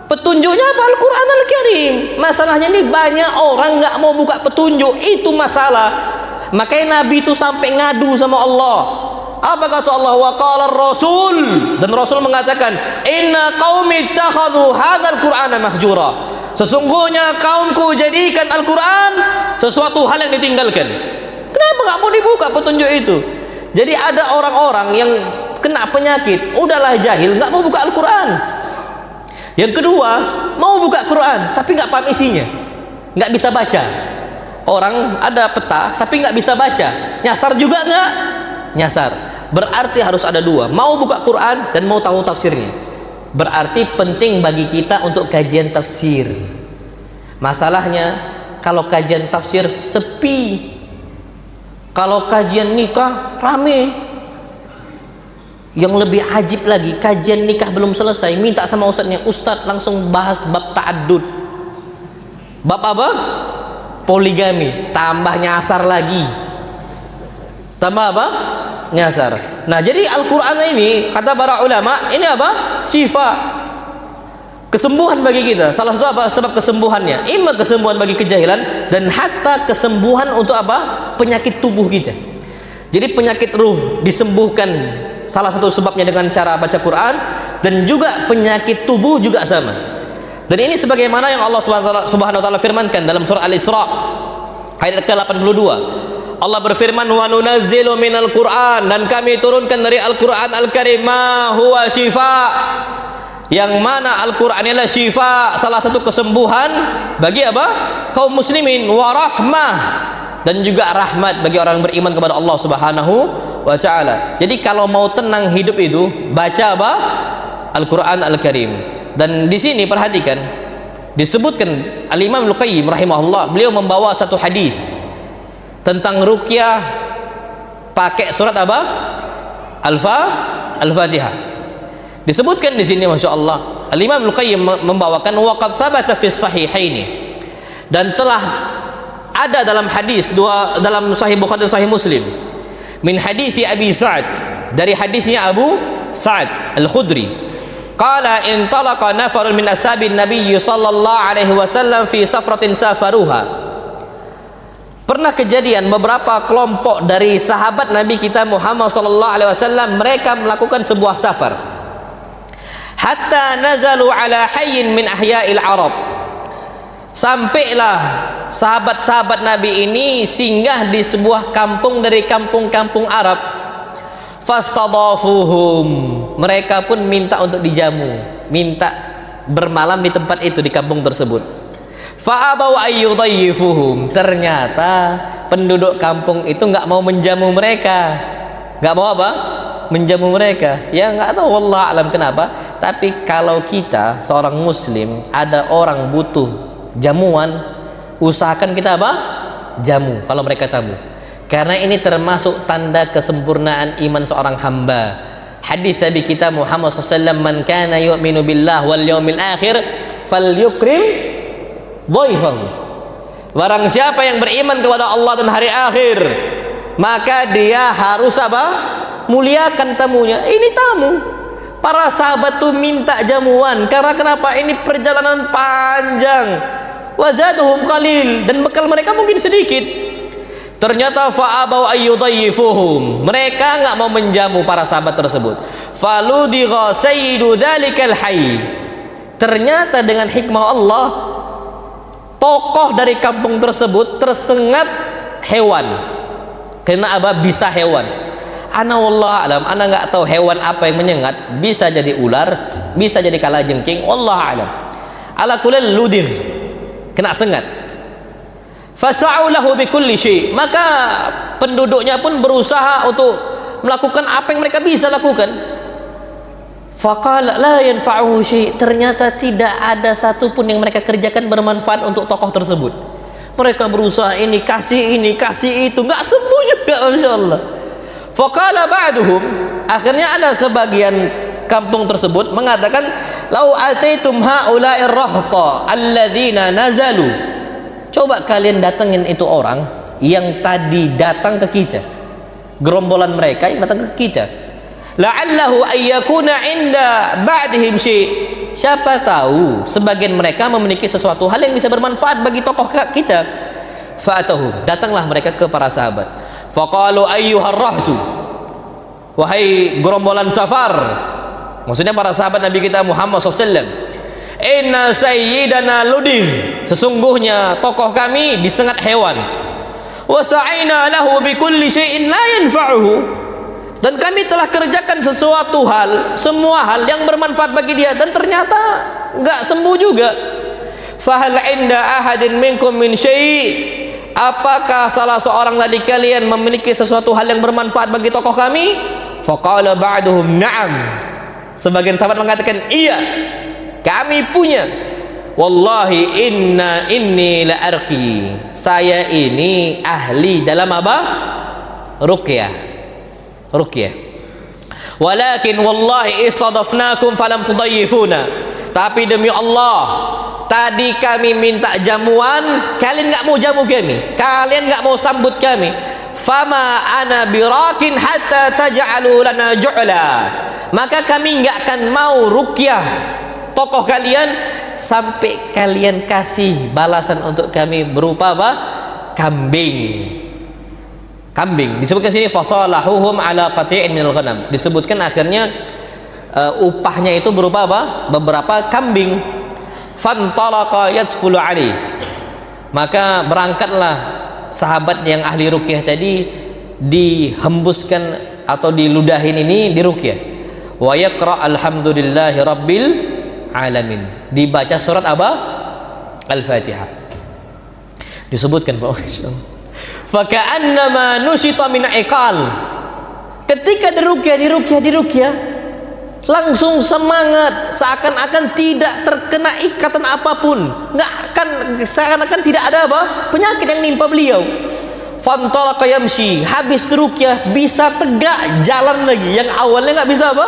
Petunjuknya apa? Al-Quran Al-Karim. Masalahnya ini banyak orang nggak mau buka petunjuk, itu masalah. Makanya Nabi itu sampai ngadu sama Allah. Apa kata Allah? Wa qala Rasul, dan Rasul mengatakan, inna qaumi ittakhadhu hadzal Qur'ana mahjura. Sesungguhnya kaumku jadikan Al-Quran sesuatu hal yang ditinggalkan. Kenapa nggak mau dibuka petunjuk itu? Jadi ada orang-orang yang kena penyakit, udahlah jahil, nggak mau buka Al-Quran. Yang kedua, mau buka Quran tapi nggak paham isinya, nggak bisa baca. Orang ada peta tapi nggak bisa baca, nyasar juga nggak? Nyasar. Berarti harus ada dua, mau buka Quran dan mau tahu tafsirnya. Berarti penting bagi kita untuk kajian tafsir. Masalahnya kalau kajian tafsir sepi, kalau kajian nikah rame. Yang lebih ajib lagi, kajian nikah belum selesai, minta sama ustadznya, ustadz langsung bahas bab ta'addud. Bab apa? Poligami. Tambah nyasar lagi. Tambah apa? Nyasar. Nah, jadi Al-Quran ini kata para ulama ini apa? Syifa, kesembuhan bagi kita. Salah satu apa? Sebab kesembuhannya, imma kesembuhan bagi kejahilan, dan hatta kesembuhan untuk apa? Penyakit tubuh kita. Jadi penyakit ruh disembuhkan, salah satu sebabnya dengan cara baca Quran, dan juga penyakit tubuh juga sama. Dan ini sebagaimana yang Allah Subhanahu wa taala firmankan dalam surah Al-Isra ayat ke-82. Allah berfirman, wa nunazzilu minal Qur'an, dan kami turunkan dari Al-Quran Al-Karim ma huwa syifa, yang mana Al-Quran adalah syifa, salah satu kesembuhan bagi apa? Kaum muslimin, wa rahmah, dan juga rahmat bagi orang yang beriman kepada Allah Subhanahu wa ta'ala. Jadi kalau mau tenang hidup itu baca apa? Al-Quran Al-Karim. Dan di sini perhatikan, Disebutkan Al-Imam Al-Qayyim rahimahullah, beliau membawa satu hadis tentang ruqyah pakai surat apa? Al-Fatihah. Disebutkan di sini, Masya Allah, Al-Imam Al-Qayyim membawakan waqad thabata fi sahihaini, dan telah ada dalam hadis dalam Sahih Bukhari dan Sahih Muslim, min hadithi Abi Sa'ad, dari hadisnya Abu Sa'ad Al-Khudri, qala intalaqa nafarun min ashabin Nabi sallallahu alaihi wasallam fi safratin safaruha. Pernah kejadian beberapa kelompok dari sahabat Nabi kita Muhammad sallallahu alaihi wasallam, mereka melakukan sebuah safar. Hatta nazalu ala hayyin min ahya'il Arab. Sampailah sahabat-sahabat Nabi ini singgah di sebuah kampung dari kampung-kampung Arab. Fastadafuhum. Mereka pun minta untuk dijamu, minta bermalam di tempat itu, di kampung tersebut. Fa'abau ayyudayyifuhum. Ternyata penduduk kampung itu nggak mau menjamu mereka. Nggak mau apa? Menjamu mereka. Ya nggak tahu, wallah alam kenapa. Tapi kalau kita seorang muslim, ada orang butuh jamuan, usahakan kita apa? Jamu kalau mereka tamu. Karena ini termasuk tanda kesempurnaan iman seorang hamba. Hadis Nabi kita Muhammad SAW, man kana yu'minu billah wal yaumil akhir falyukrim dhaifahu. Barang siapa yang beriman kepada Allah dan hari akhir, maka dia harus apa? Muliakan tamunya. Ini tamu. Para sahabat tuh minta jamuan karena kenapa? Ini perjalanan panjang. Wazaduhum qalil, dan bekal mereka mungkin sedikit. Ternyata fa'abau ayyudayyifuhum. Mereka nggak mau menjamu para sahabat tersebut. Faludigha sayyidu dzalikal hayy. Ternyata dengan hikmah Allah, tokoh dari kampung tersebut tersengat hewan. Karena apa? Bisa hewan. Ana wallah alam, ana nggak tahu hewan apa yang menyengat. Bisa jadi ular, bisa jadi kalajengking, wallah alam. Ala kulli ludir, kena sengat. Fasa'u lahu bikulli syai'. Maka penduduknya pun berusaha untuk melakukan apa yang mereka bisa lakukan. Faqala la yanfa'uhu syai'. Ternyata tidak ada satupun yang mereka kerjakan bermanfaat untuk tokoh tersebut. Mereka berusaha ini kasih itu, nggak sembuh juga, Masya Allah. Faqala ba'duhum, akhirnya ada sebagian kampung tersebut mengatakan, lau ataitum haula'ir rahta alladzina nazalu. Coba kalian datangin itu orang yang tadi datang ke kita, gerombolan mereka yang datang ke kita. La'allahu ayyakuna inda ba'dihim syai'. Siapa tahu sebagian mereka memiliki sesuatu hal yang bisa bermanfaat bagi tokoh kita. Fa'atahum, datanglah mereka ke para sahabat. Faqalu ayyuhar rahtu, wahai gerombolan safar, maksudnya para sahabat Nabi kita Muhammad SAW, inna sayyidana ludir, sesungguhnya tokoh kami disengat hewan. Wa sa'ina lahu bikulli syai'in la yanfa'uhu, dan kami telah kerjakan sesuatu hal, semua hal yang bermanfaat bagi dia, dan ternyata nggak sembuh juga. Fahal inda ahadin minkum min syai'. Apakah salah seorang dari kalian memiliki sesuatu hal yang bermanfaat bagi tokoh kami? Faqala ba'duhum na'am. Sebagian sahabat mengatakan, iya, kami punya. Wallahi inni la arqi. Saya ini ahli dalam apa? Ruqyah. Walakin wallahi istadafnakum falam tudayyifuna. Tapi demi Allah, tadi kami minta jamuan, kalian nggak mau jamu kami, kalian nggak mau sambut kami. Fama ana birakin hatta taj'alu lana ju'la. Maka kami nggak akan mau ruqyah tokoh kalian sampai kalian kasih balasan untuk kami berupa apa? Kambing. Disebutkan sini fasalahuhum ala qati'in minal ghanam. Disebutkan akhirnya upahnya itu berupa apa? Beberapa kambing. Fantalaqa yadsfulu alaih. Maka berangkatlah sahabat yang ahli ruqyah tadi, dihembuskan atau diludahin ini di ruqyah. Wa yaqra alhamdulillahi rabbil alamin. Dibaca surat apa? Al-Fatihah. Disebutkan Pak, faka'annama nusyita min iqal. Ketika diruqyah, langsung semangat, seakan-akan tidak terkena ikatan apapun, nggak akan, seakan-akan tidak ada apa penyakit yang nimpa beliau. Fantalaqa yamshi, habis ruqyah bisa tegak jalan lagi, yang awalnya nggak bisa apa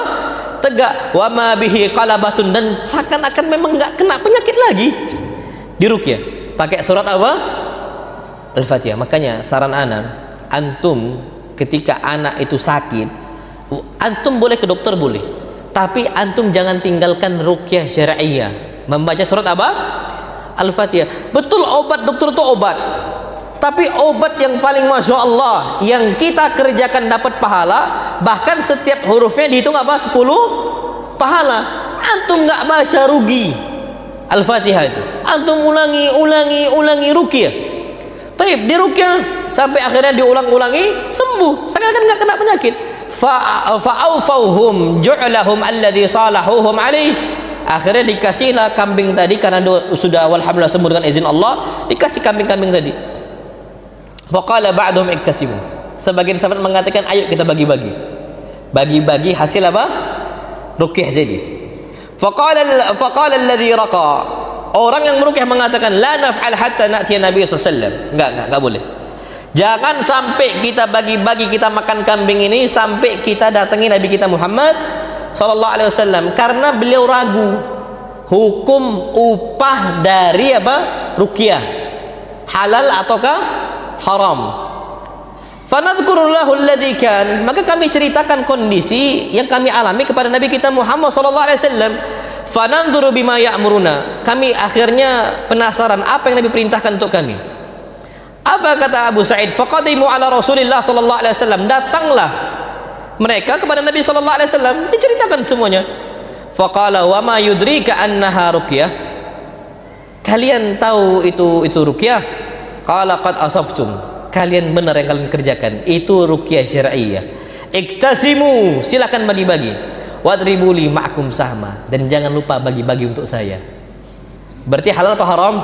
tegak. Wa ma bihi qalabatun, dan seakan-akan memang nggak kena penyakit lagi di ruqyah pakai surat apa? Al-Fatihah. Makanya saran anak, antum ketika anak itu sakit, antum boleh ke dokter boleh, tapi antum jangan tinggalkan ruqyah syar'iyyah, membaca surat apa? Al-Fatihah. Betul obat dokter itu obat, tapi obat yang paling Masya Allah yang kita kerjakan dapat pahala, bahkan setiap hurufnya dihitung apa? 10 pahala. Antum nggak baca rugi Al-Fatihah itu, antum ulangi ruqyah. Taib di ruqyah sampai akhirnya diulang-ulangi sembuh, seakan-akan nggak kena penyakit. Fa'awfauhum ju'lahum alladhi salahuhum alaih. Akhirnya dikasihlah kambing tadi, karena sudah walhamdulillah sembuh dengan izin Allah, dikasih kambing-kambing tadi. Faqala ba'dhum iktasimu, sebagian sahabat mengatakan ayo kita bagi-bagi hasil apa? Ruqyah jadi. Faqala alladhi raqa, orang yang meruqyah mengatakan la naf'al hatta na'tiya Nabi sallallahu alaihi wasallam. Enggak boleh. Jangan sampai kita bagi-bagi, kita makan kambing ini sampai kita datangi Nabi kita Muhammad sallallahu alaihi wasallam, karena beliau ragu hukum upah dari apa? Ruqyah halal ataukah haram. Fanadhkurullahu alladzi kan, maka kami ceritakan kondisi yang kami alami kepada Nabi kita Muhammad sallallahu alaihi wasallam. Fananzuru bima ya'muruna, kami akhirnya penasaran apa yang Nabi perintahkan untuk kami. Apa kata Abu Sa'id? Faqadimu ala Rasulillah sallallahu alaihi wasallam, datanglah mereka kepada Nabi sallallahu alaihi wasallam, diceritakan semuanya. Faqala wa ma yudrika annaha ruqyah, kalian tahu itu ruqyah? Qala qad asabtum, kalian benar yang kalian kerjakan, itu ruqyah syar'iyyah. Iktasimu, silakan bagi-bagi. Wadribuli ma'akum sahma, dan jangan lupa bagi-bagi untuk saya. Berarti halal atau haram?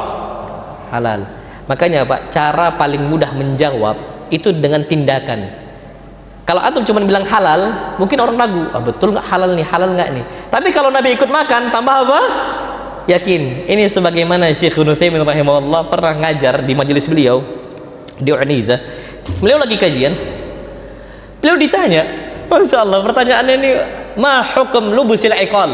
Halal. Makanya Pak, cara paling mudah menjawab itu dengan tindakan. Kalau antum cuma bilang halal, mungkin orang ragu, betul nggak halal nggak nih? Tapi kalau Nabi ikut makan, tambah apa? Yakin. Ini sebagaimana Syekh Ibnu Taimiyah rahimahullah pernah ngajar di majelis beliau di Uniza. Beliau lagi kajian, beliau ditanya, Masya Allah, pertanyaannya ini, ma hukum lubusil iqal,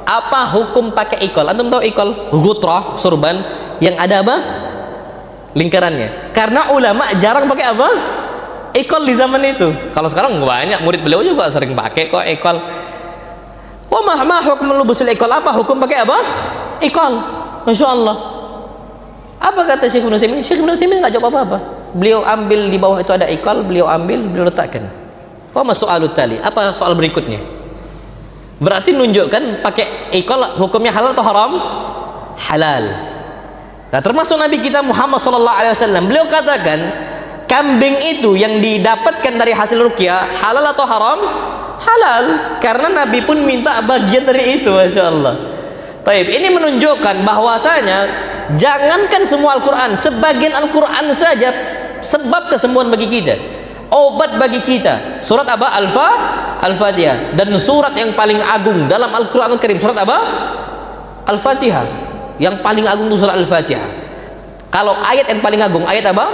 apa hukum pakai iqal? Antum tahu iqal? Gutra, sorban yang ada apa? Lingkarannya. Karena ulama jarang pakai apa? Iqal di zaman itu. Kalau sekarang banyak, murid beliau juga sering pakai kok iqal. Wa ma hukum lubusil iqal, apa hukum pakai apa? Iqal. Masya Allah. Apa kata Syekh Ibnu Taimiyah? Syekh Ibnu Taimiyah nggak jawab apa-apa. Beliau ambil di bawah itu ada iqal, beliau ambil, beliau letakkan. Wa masu'alut tali, apa soal berikutnya? Berarti nunjukkan pakai iqal hukumnya halal atau haram? Halal. Nah, termasuk Nabi kita Muhammad sallallahu alaihi wasallam, beliau katakan kambing itu yang didapatkan dari hasil ruqyah halal atau haram? Halal, karena Nabi pun minta bagian dari itu. Masya Allah. Taib, ini menunjukkan bahwasanya jangankan semua Al-Quran, sebagian Al-Quran saja sebab kesembuhan bagi kita, obat bagi kita. Surat apa? Al-Fatihah. Dan surat yang paling agung dalam Al-Quran Al-Karim, surat apa? Al-Fatihah. Yang paling agung itu surat Al-Fatihah. Kalau ayat yang paling agung, ayat apa?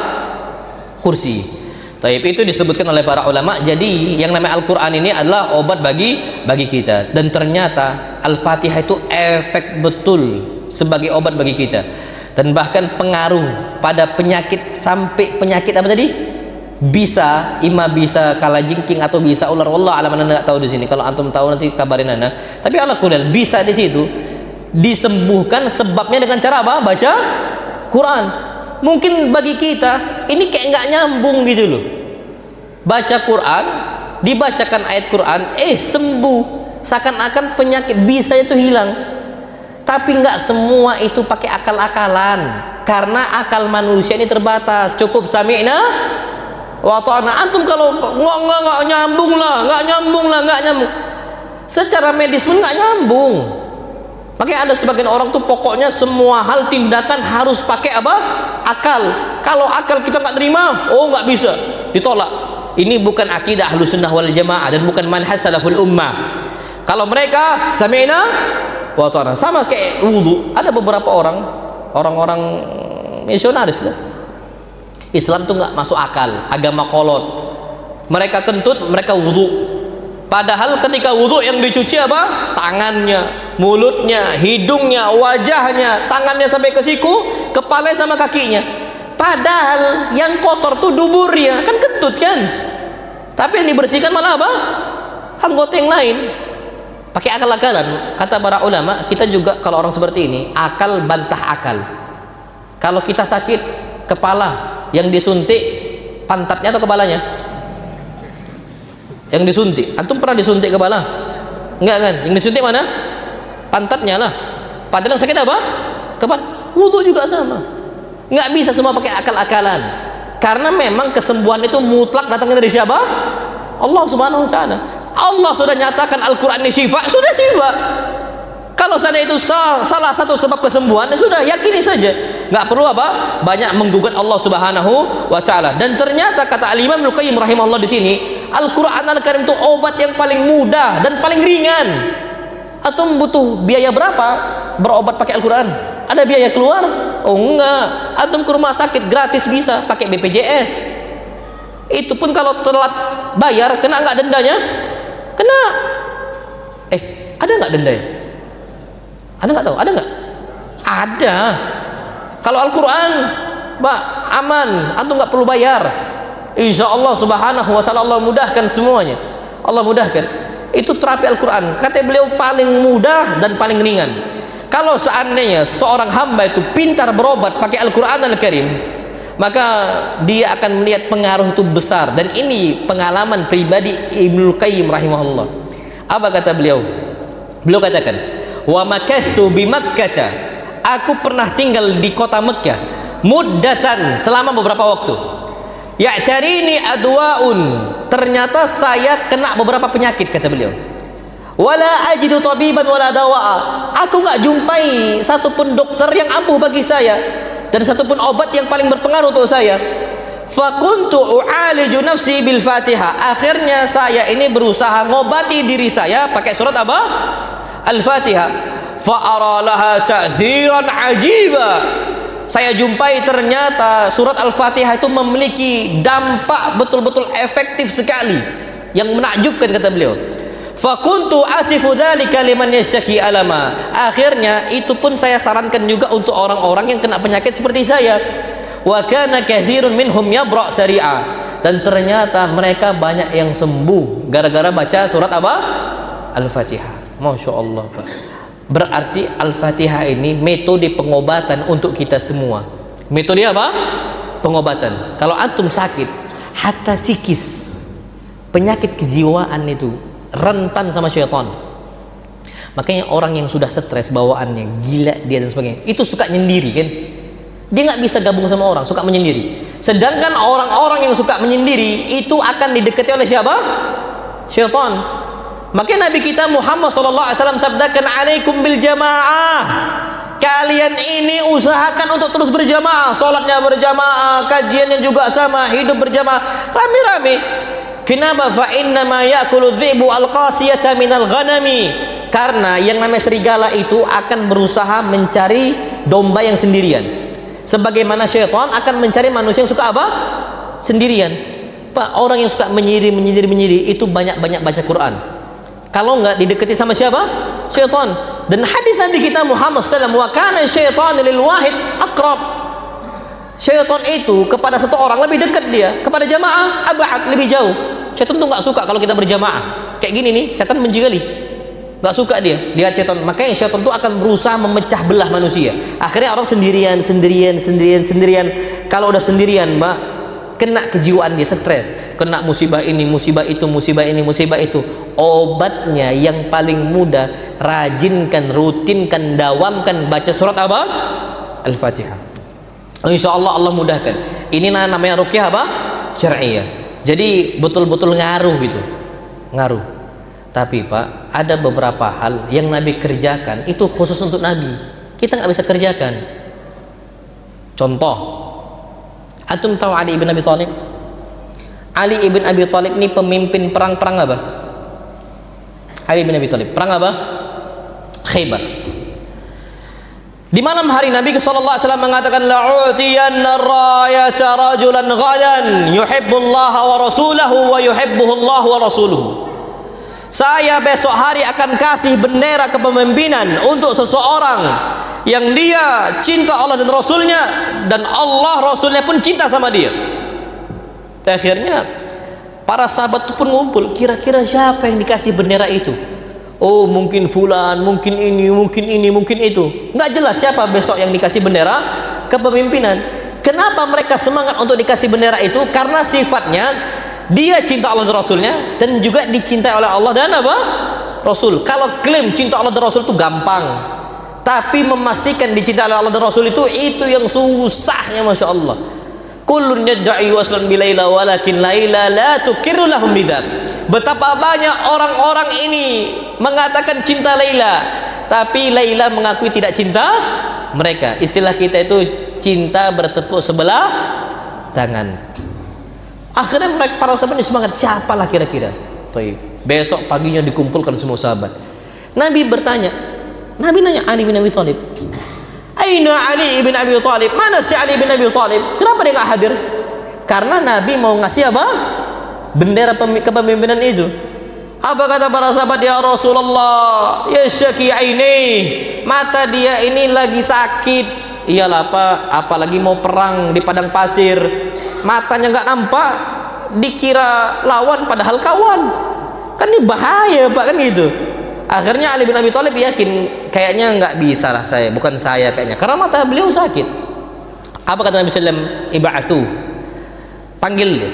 Kursi. Taib, itu disebutkan oleh para ulama. Jadi yang namanya Al-Quran ini adalah obat bagi kita. Dan ternyata Al-Fatihah itu efek betul sebagai obat bagi kita. Dan bahkan pengaruh pada penyakit, sampai penyakit apa tadi? Bisa kalajengking atau bisa ular. Wallah alam, anda nggak tahu di sini. Kalau antum tahu nanti kabarin anda. Tapi ala kulal bisa di situ disembuhkan, sebabnya dengan cara apa? Baca Quran. Mungkin bagi kita ini kayak nggak nyambung gitu loh. Baca Quran, dibacakan ayat Quran, sembuh, seakan-akan penyakit bisa itu hilang. Tapi nggak semua itu pakai akal-akalan, karena akal manusia ini terbatas. Cukup sami'na wa ta'na. Antum kalau nggak nyambung. Secara medis pun nggak nyambung. Makanya ada sebagian orang tuh pokoknya semua hal tindakan harus pakai apa? Akal. Kalau akal kita nggak terima, nggak bisa, ditolak. Ini bukan akidah Ahlus Sunnah wal Jamaah dan bukan manhaj salaful ummah. Kalau mereka sami'na wa ata'na, sama kayak wudu. Ada beberapa orang-orang misionaris lah. Islam tuh nggak masuk akal, agama kolot. Mereka kentut, mereka wudu. Padahal ketika wudu yang dicuci apa? Tangannya, mulutnya, hidungnya, wajahnya, tangannya sampai ke siku, kepala sama kakinya. Padahal yang kotor tuh duburnya, kan kentut kan. Tapi yang dibersihkan malah apa? Anggota yang lain. Pakai akal-akalan. Kata para ulama, kita juga kalau orang seperti ini, akal bantah akal. Kalau kita sakit kepala, yang disuntik pantatnya atau kepalanya? Yang disuntik. Antum pernah disuntik kepala? Enggak kan? Yang disuntik mana? Pantatnya lah. Padahal yang sakit apa? Kepala. Wudu juga sama. Enggak bisa semua pakai akal-akalan. Karena memang kesembuhan itu mutlak datangnya dari siapa? Allah Subhanahu wa taala. Allah sudah nyatakan Al-Qur'an ini syifa, sudah syifa. Kalau sana itu salah satu sebab kesembuhan, sudah yakini saja. Nggak perlu apa? Banyak menggugat Allah Subhanahu wa taala. Dan ternyata kata Al-Imam Ibnu Qayyim rahimahullah di sini, Al-Qur'an Al-Karim itu obat yang paling mudah dan paling ringan. Atau butuh biaya berapa berobat pakai Al-Qur'an? Ada biaya keluar? Oh enggak. Antum ke rumah sakit gratis bisa pakai BPJS. Itu pun kalau telat bayar kena nggak dendanya? Kena. Ada nggak dendanya? Anda nggak tahu? Ada nggak? Ada. Kalau Al-Quran, Mbak, aman, antum nggak perlu bayar. Insya Allah Subhanahu wa taala Allah mudahkan semuanya. Allah mudahkan. Itu terapi Al-Quran. Kata beliau paling mudah dan paling ringan. Kalau seandainya seorang hamba itu pintar berobat pakai Al-Quran Al-Karim, maka dia akan melihat pengaruh itu besar. Dan ini pengalaman pribadi Ibnu Qayyim rahimahullah. Apa kata beliau? Beliau katakan, wa makathtu bi Makkah, aku pernah tinggal di kota Mekkah muddatan, selama beberapa waktu. Ya'tarini adwaun, ternyata saya kena beberapa penyakit, kata beliau. Wala ajidu tabiban wala dawa'a, aku nggak jumpai satupun dokter yang ampuh bagi saya dan satupun obat yang paling berpengaruh untuk saya. Fakuntu u'aliju nafsi bil Fatihah, akhirnya saya ini berusaha ngobati diri saya pakai surat apa? Al-Fatihah. Fa'ara laha ta'thiran ajiba, saya jumpai ternyata surat Al-Fatihah itu memiliki dampak betul-betul efektif sekali yang menakjubkan, kata beliau. Fakuntu asifu dzalika liman yashki alama, akhirnya itu pun saya sarankan juga untuk orang-orang yang kena penyakit seperti saya. Wa kana katsirun minhum yabra sari'a, dan ternyata mereka banyak yang sembuh gara-gara baca surat apa? Al-Fatihah. Masya Allah, Pak. Berarti Al-Fatihah ini metode pengobatan untuk kita semua. Metode apa? Pengobatan. Kalau antum sakit, hatta psikis, penyakit kejiwaan itu rentan sama syaitan. Makanya orang yang sudah stres bawaannya, gila dia dan sebagainya, itu suka nyendiri kan? Dia nggak bisa gabung sama orang, suka menyendiri. Sedangkan orang-orang yang suka menyendiri itu akan didekati oleh siapa? Syaitan. Makanya Nabi kita Muhammad SAW sabdakan, alaikum bil jamaah, kalian ini usahakan untuk terus berjamaah, sholatnya berjamaah, kajiannya juga sama, hidup berjamaah, rame-rame. Kenapa? Fa inna ma ya'kulu dhi'bu al-qasiyata minal ghanami, karena yang namanya serigala itu akan berusaha mencari domba yang sendirian, sebagaimana syaitan akan mencari manusia yang suka apa? Sendirian. Pak, orang yang suka menyendiri itu banyak-banyak baca Quran. Kalau enggak didekati sama siapa? Syaitan. Dan hadis Nabi kita Muhammad SAW, wa kana syaitan lil wahid aqrab, syaitan itu kepada satu orang lebih dekat, dia kepada jamaah abad, lebih jauh. Syaitan tuh nggak suka kalau kita berjamaah kayak gini nih, syaitan menjegali, nggak suka dia lihat syaitan. Makanya syaitan tuh akan berusaha memecah belah manusia. Akhirnya orang sendirian. Kalau udah sendirian, Mbak, kena kejiwaan dia, stres, kena musibah ini, musibah itu, musibah ini, musibah itu. Obatnya yang paling mudah, rajinkan, rutinkan, dawamkan baca surat apa? Al-Fatihah. Insya Allah Allah mudahkan. Ini namanya ruqyah apa? Syar'iyah. Jadi betul-betul ngaruh gitu, ngaruh. Tapi Pak, ada beberapa hal yang Nabi kerjakan itu khusus untuk Nabi, kita nggak bisa kerjakan. Contoh, antum tahu Ali ibn Abi Thalib? Ali ibn Abi Thalib ini pemimpin perang-perang apa? Ali bin Abi Thalib. Perang apa? Khaybar. Di malam hari Nabi sallallahu alaihi wasallam mengatakan la'utiyanna rayata rajulan ghadan yuhibbullaha wa rasulahu wa yuhibbuhu Allah wa rasuluhu. Saya besok hari akan kasih bendera kepemimpinan untuk seseorang yang dia cinta Allah dan Rasulnya, dan Allah Rasulnya pun cinta sama dia. Akhirnya para sahabat itu pun ngumpul, kira-kira siapa yang dikasih bendera itu? Oh, mungkin fulan, mungkin ini, mungkin itu. Nggak jelas siapa besok yang dikasih bendera kepemimpinan. Kenapa mereka semangat untuk dikasih bendera itu? Karena sifatnya dia cinta Allah dan Rasulnya, dan juga dicintai oleh Allah dan apa? Rasul. Kalau klaim cinta Allah dan Rasul itu gampang, tapi memastikan dicintai oleh Allah dan Rasul itu yang susahnya, masya Allah. Kullun yad'i waslan bi Laila walakin Laila la tukirru lahum bidzat. Betapa banyak orang-orang ini mengatakan cinta Laila, tapi Laila mengakui tidak cinta mereka. Istilah kita itu cinta bertepuk sebelah tangan. Akhirnya mereka para sahabat ini semangat, siapalah kira-kira. Besok paginya dikumpulkan semua sahabat. Nabi bertanya, Nabi nanya Ali bin Abi Thalib, Aina Ali bin Abi Thalib? Mana si Ali bin Abi Thalib? Kenapa dia nggak hadir? Karena Nabi mau ngasih apa? Bendera kepemimpinan itu. Apa kata para sahabat? Ya Rasulullah, yashaki aini, mata dia ini lagi sakit. Iyalah Pak, apalagi mau perang di padang pasir, matanya nggak nampak, dikira lawan padahal kawan. Kan ini bahaya Pak, kan gitu. Akhirnya Ali bin Abi Thalib yakin, kayaknya nggak bisa lah saya, bukan saya kayaknya, karena mata beliau sakit. Apa kata Nabi SAW? Ib'athu, panggil dia,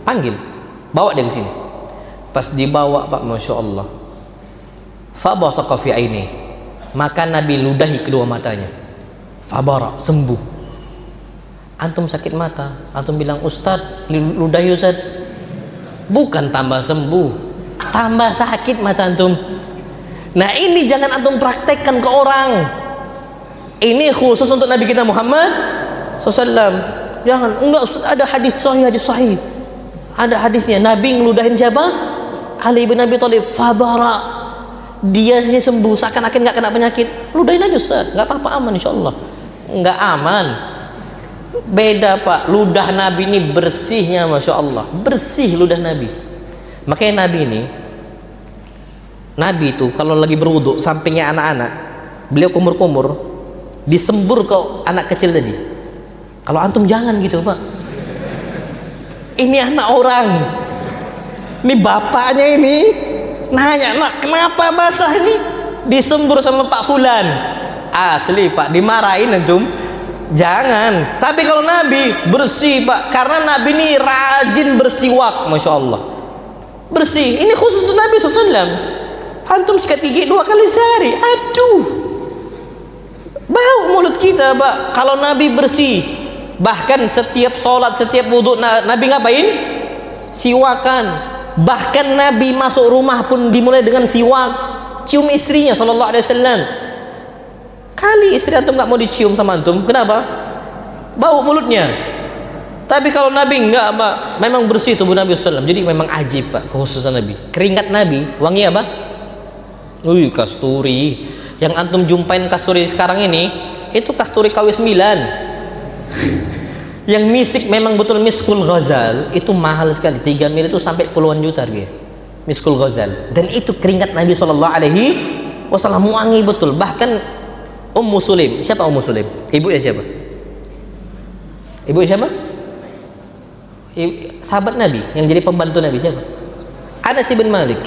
panggil, bawa dia ke sini. Pas dibawa Pak, masya Allah, fabasaqa fi aini, maka Nabi ludahi kedua matanya. Fabara, sembuh. Antum sakit mata, antum bilang Ustadz ludahi Ustadz, bukan tambah sembuh, tambah sakit mata antum. Nah ini jangan antum praktekkan ke orang. Ini khusus untuk Nabi kita Muhammad SAW. Jangan, enggak Ustaz, ada hadis sahih. Ada hadisnya, Nabi ngeludahin siapa? Ali bin Abi Thalib. Fabara, dia ini sembuh, seakan-akan nggak kena penyakit. Ludahin aja Ustaz, nggak apa-apa, aman insyaallah. Nggak aman. Beda Pak, ludah Nabi ini bersihnya, masya Allah, bersih ludah Nabi. Makanya Nabi itu kalau lagi berwudu, sampingnya anak-anak, beliau kumur-kumur, disembur ke anak kecil tadi. Kalau antum jangan gitu Pak. Ini anak orang, ini bapaknya ini nanya, nak kenapa basah ini? Disembur sama Pak Fulan. Asli Pak, dimarahin antum. Jangan. Tapi kalau Nabi bersih Pak, karena Nabi ini rajin bersiwak, masya Allah, bersih. Ini khusus untuk Nabi SAW. Antum sikat gigi 2 kali sehari, aduh, bau mulut kita Pak. Kalau Nabi bersih, bahkan setiap sholat, setiap wudhu Nabi ngapain? Siwakan. Bahkan Nabi masuk rumah pun dimulai dengan siwak, cium istrinya sallallahu alaihi wasallam. Kali istri antum nggak mau dicium sama antum, kenapa? Bau mulutnya. Tapi kalau Nabi enggak Pak, memang bersih tubuh Nabi SAW. Jadi memang ajib Pak, kekhususan Nabi. Keringat Nabi wangi apa? Kasturi. Yang antum jumpain kasturi sekarang ini, itu kasturi KW 9. Yang misik memang betul miskul ghazal, itu mahal sekali. 3 mil itu sampai puluhan juta harganya. Miskul ghazal. Dan itu keringat Nabi SAW wangi betul. Bahkan Ummu Sulaim. Siapa Ummu Sulaim? Ibunya siapa? Ibu siapa? Sahabat Nabi yang jadi pembantu Nabi siapa? Anas bin Malik.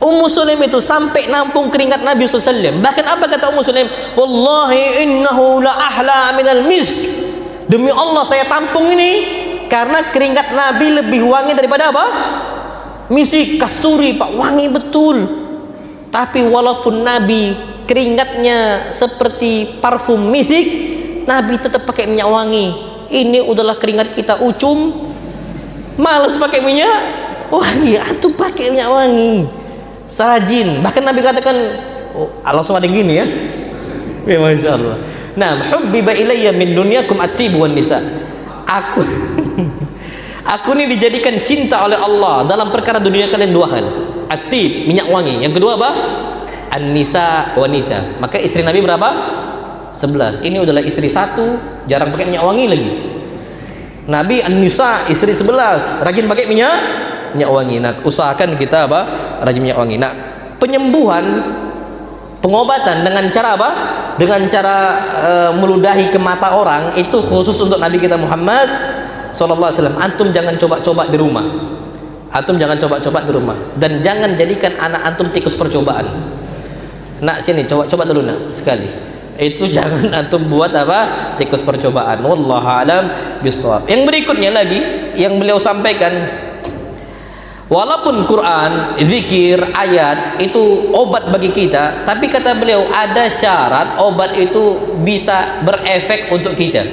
Ummu Sulaim itu sampai nampung keringat Nabi SAW. Bahkan apa kata Ummu Sulaim? Wallahi innahu la ahla minal misk. Demi Allah saya tampung ini karena keringat Nabi lebih wangi daripada apa? Misik, kasturi Pak, wangi betul. Tapi walaupun Nabi keringatnya seperti parfum misik, Nabi tetap pakai minyak wangi. Ini udahlah keringat kita ucum, males pakai minyak wangi, antum pakai minyak wangi, sarajin. Bahkan Nabi katakan, langsung ada yang gini ya, ya masya Allah. Nah, hubbiba ilayya min dunyakum at-tib wan nisa. Aku ini dijadikan cinta oleh Allah dalam perkara dunia kalian 2 hal. at-tib, minyak wangi. Yang kedua apa? An-nisa, wanita. Maka istri Nabi berapa? 11. Ini adalah istri satu, jarang pakai minyak wangi lagi. Nabi an-nisa, istri 11, rajin pakai minyak wangi. Nah, usahakan kita apa? Rajin minyak wangi. Nah, penyembuhan, pengobatan dengan cara apa? Dengan cara meludahi ke mata orang, itu khusus untuk Nabi kita Muhammad sallallahu alaihi wasallam. Antum jangan coba-coba di rumah. Antum jangan coba-coba di rumah, dan jangan jadikan anak antum tikus percobaan. Nak, sini coba-coba dulu nak sekali. Itu jangan antum buat apa? Tikus percobaan. Wallahu alam bissawab. Yang berikutnya lagi yang beliau sampaikan, walaupun Quran, zikir, ayat itu obat bagi kita, tapi kata beliau ada syarat obat itu bisa berefek untuk kita.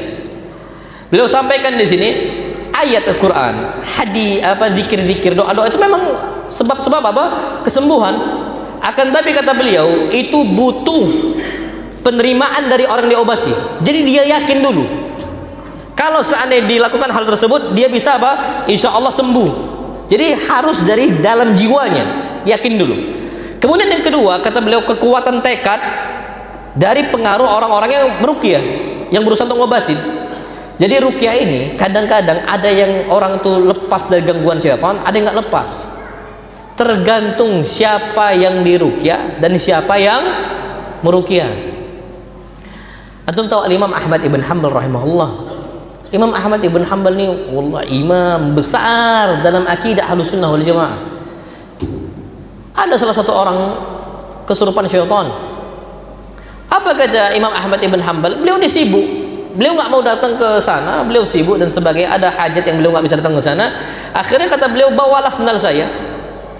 Beliau sampaikan di sini ayat Al-Quran, hadis, apa, zikir-zikir, doa-doa itu memang sebab-sebab apa? Kesembuhan. Akan tapi kata beliau itu butuh penerimaan dari orang diobati. Jadi dia yakin dulu. Kalau seandainya dilakukan hal tersebut, dia bisa apa? Insya Allah sembuh. Jadi harus dari dalam jiwanya, yakin dulu. Kemudian yang kedua, kata beliau, kekuatan tekad dari pengaruh orang-orang yang meruqyah, yang berusaha untuk ngobatin. Jadi ruqyah ini kadang-kadang ada yang orang itu lepas dari gangguan syaitan, ada yang nggak lepas. Tergantung siapa yang diruqyah dan siapa yang meruqyah. Antum tahu Imam Ahmad ibn Hanbal rahimahullah. Imam Ahmad ibn Hanbal ini wallah imam besar dalam akidah Ahlussunnah wal Jamaah. Ada salah satu orang kesurupan syaitan. Apa kata Imam Ahmad ibn Hanbal? Beliau ini sibuk. Beliau nggak mau datang ke sana, beliau sibuk dan sebagainya, ada hajat yang beliau nggak bisa datang ke sana. Akhirnya kata beliau, bawalah sendal saya.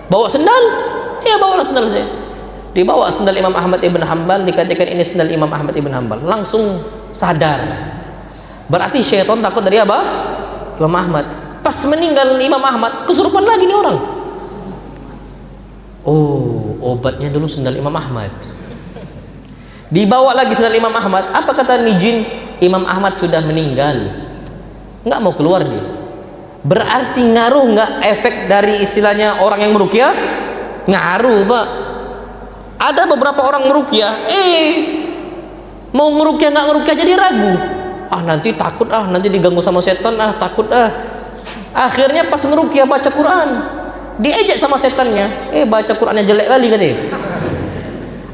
Bawa sendal? Ya, bawalah sendal saya. Dibawa sendal Imam Ahmad ibn Hanbal, dikatakan ini sendal Imam Ahmad ibn Hanbal. Langsung sadar. Berarti syaitan takut dari apa? Imam Ahmad. Pas meninggal Imam Ahmad, kesurupan lagi nih orang. Oh, obatnya dulu sendal Imam Ahmad. Dibawa lagi sendal Imam Ahmad. Apa kata jin? Imam Ahmad sudah meninggal, nggak mau keluar dia. Berarti ngaruh nggak efek dari istilahnya orang yang meruqyah? Ngaruh, Pak. Ada beberapa orang meruqyah, mau meruqyah nggak meruqyah jadi ragu. Nanti takut, nanti diganggu sama setan, takut. Akhirnya pas meruqyah baca Quran, diejek sama setannya. Baca Qurannya jelek kali katanya.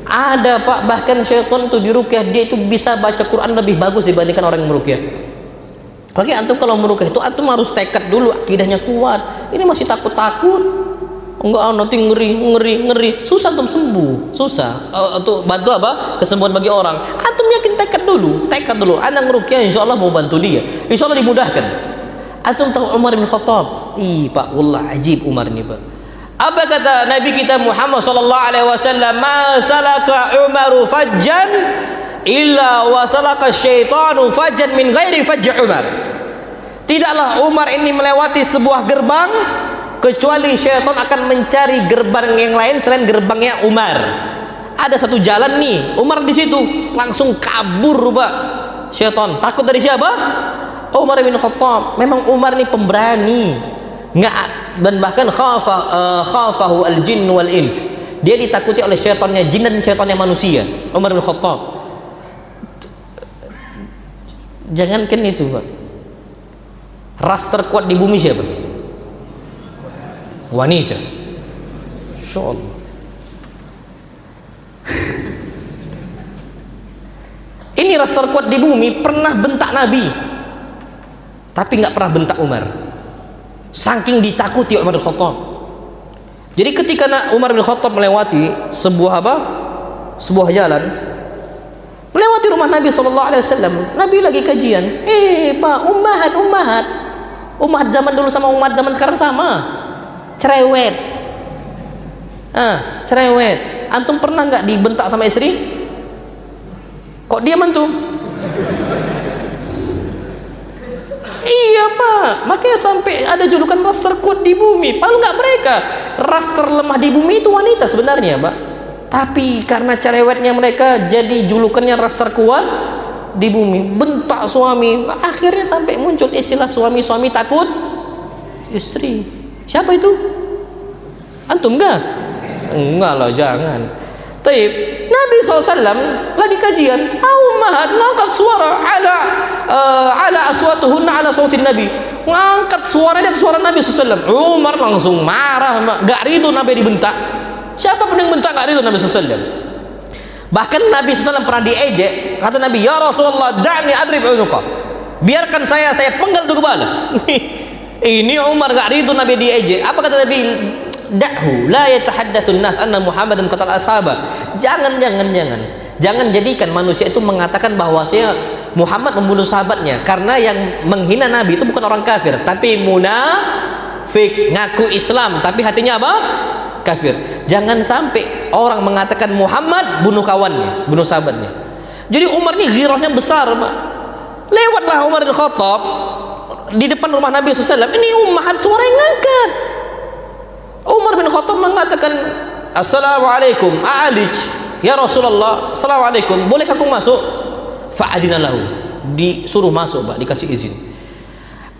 Ada Pak, bahkan syaitan itu diruqyah, dia itu bisa baca Quran lebih bagus dibandingkan orang yang meruqyah. Oke, antum kalau meruqyah itu antum harus tekad dulu, akidahnya kuat. Ini masih takut-takut, enggak, nanti ngeri, susah antum sembuh, susah. Untuk bantu apa? Kesembuhan bagi orang. Antum yakin tekad dulu, Anda meruqyah, insya Allah mau bantu dia, insya Allah dimudahkan. Antum tahu Umar bin Khattab? Pak, wallah ajib Umar ini Pak. Apa kata Nabi kita Muhammad sallallahu alaihi wasallam? Ma salaka Umaru fajjan illa wa salaka syaitanu fajjan min ghairi fajj Umar. Tidaklah Umar ini melewati sebuah gerbang kecuali syaitan akan mencari gerbang yang lain selain gerbangnya Umar. Ada satu jalan nih, Umar di situ, langsung kabur Pak. Syaitan takut dari siapa? Umar bin Khattab. Memang Umar ini pemberani. Dan bahkan khafahu al-jinn wal ins. Dia ditakuti oleh syaitannya jin dan syaitannya manusia. Umar bin Khattab. Jangankan itu Pak, ras terkuat di bumi siapa? Wanita. Insyaallah. Ini ras terkuat di bumi, pernah bentak Nabi, tapi nggak pernah bentak Umar. Saking ditakuti Umar bin Khattab. Jadi ketika Umar bin Khattab melewati sebuah jalan, melewati rumah Nabi SAW, Nabi lagi kajian. Pak, umat zaman dulu sama umat zaman sekarang sama, cerewet. Cerewet. Antum pernah nggak dibentak sama istri? Kok diam antum? Iya Pak, makanya sampai ada julukan ras terkuat di bumi. Padahal nggak mereka, ras terlemah di bumi itu wanita sebenarnya Pak. Tapi karena cerewetnya mereka jadi julukannya ras terkuat di bumi. Bentak suami, akhirnya sampai muncul istilah suami-suami takut istri. Siapa itu? Antum enggak? Enggak lah, jangan. Taib, Nabi SAW lagi kajian, ummahat ngangkat suara ala aswatuhunna ala sautin Nabi, ngangkat suara di atas suara Nabi SAW. Umar langsung marah, gak ridho Nabi dibentak. Siapa pun yang bentak gak ridho Nabi SAW. Bahkan Nabi SAW pernah diejek, kata Nabi, ya Rasulullah, da'ni adrib unuqa, biarkan saya penggal tuh kepala. Ini Umar gak ridho Nabi diejek. Apa kata Nabi? Da'hu la yatahaddatsun nas anna Muhammadan qatal ashaba. Jangan jadikan manusia itu mengatakan bahwa Muhammad membunuh sahabatnya, karena yang menghina Nabi itu bukan orang kafir tapi munafik, ngaku Islam tapi hatinya apa? Kafir. Jangan sampai orang mengatakan Muhammad bunuh kawannya, bunuh sahabatnya. Jadi Umar ini ghirahnya besar, Pak. Lewatlah Umar bin Khattab di depan rumah Nabi SAW, ini ummahat suara yang ngangkat. Umar bin Khattab mengatakan, assalamualaikum a'alij ya Rasulullah, assalamualaikum, boleh aku masuk? Fa'adina lahu, disuruh masuk, Pak, dikasih izin.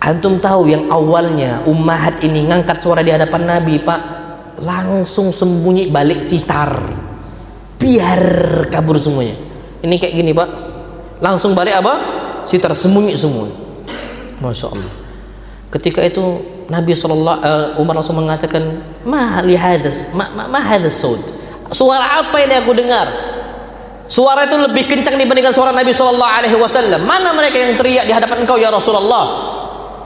Antum tahu yang awalnya ummahat ini ngangkat suara di hadapan Nabi, Pak, langsung sembunyi balik sitar biar kabur semuanya. Ini kayak gini, Pak, langsung balik apa? Sitar, sembunyi semua. Masya Allah. Ketika itu Nabi Umar langsung mengatakan, ma hadha saud, suara apa ini aku dengar? Suara itu lebih kencang dibandingkan suara Nabi SAW. Mana mereka yang teriak di hadapan engkau ya Rasulullah?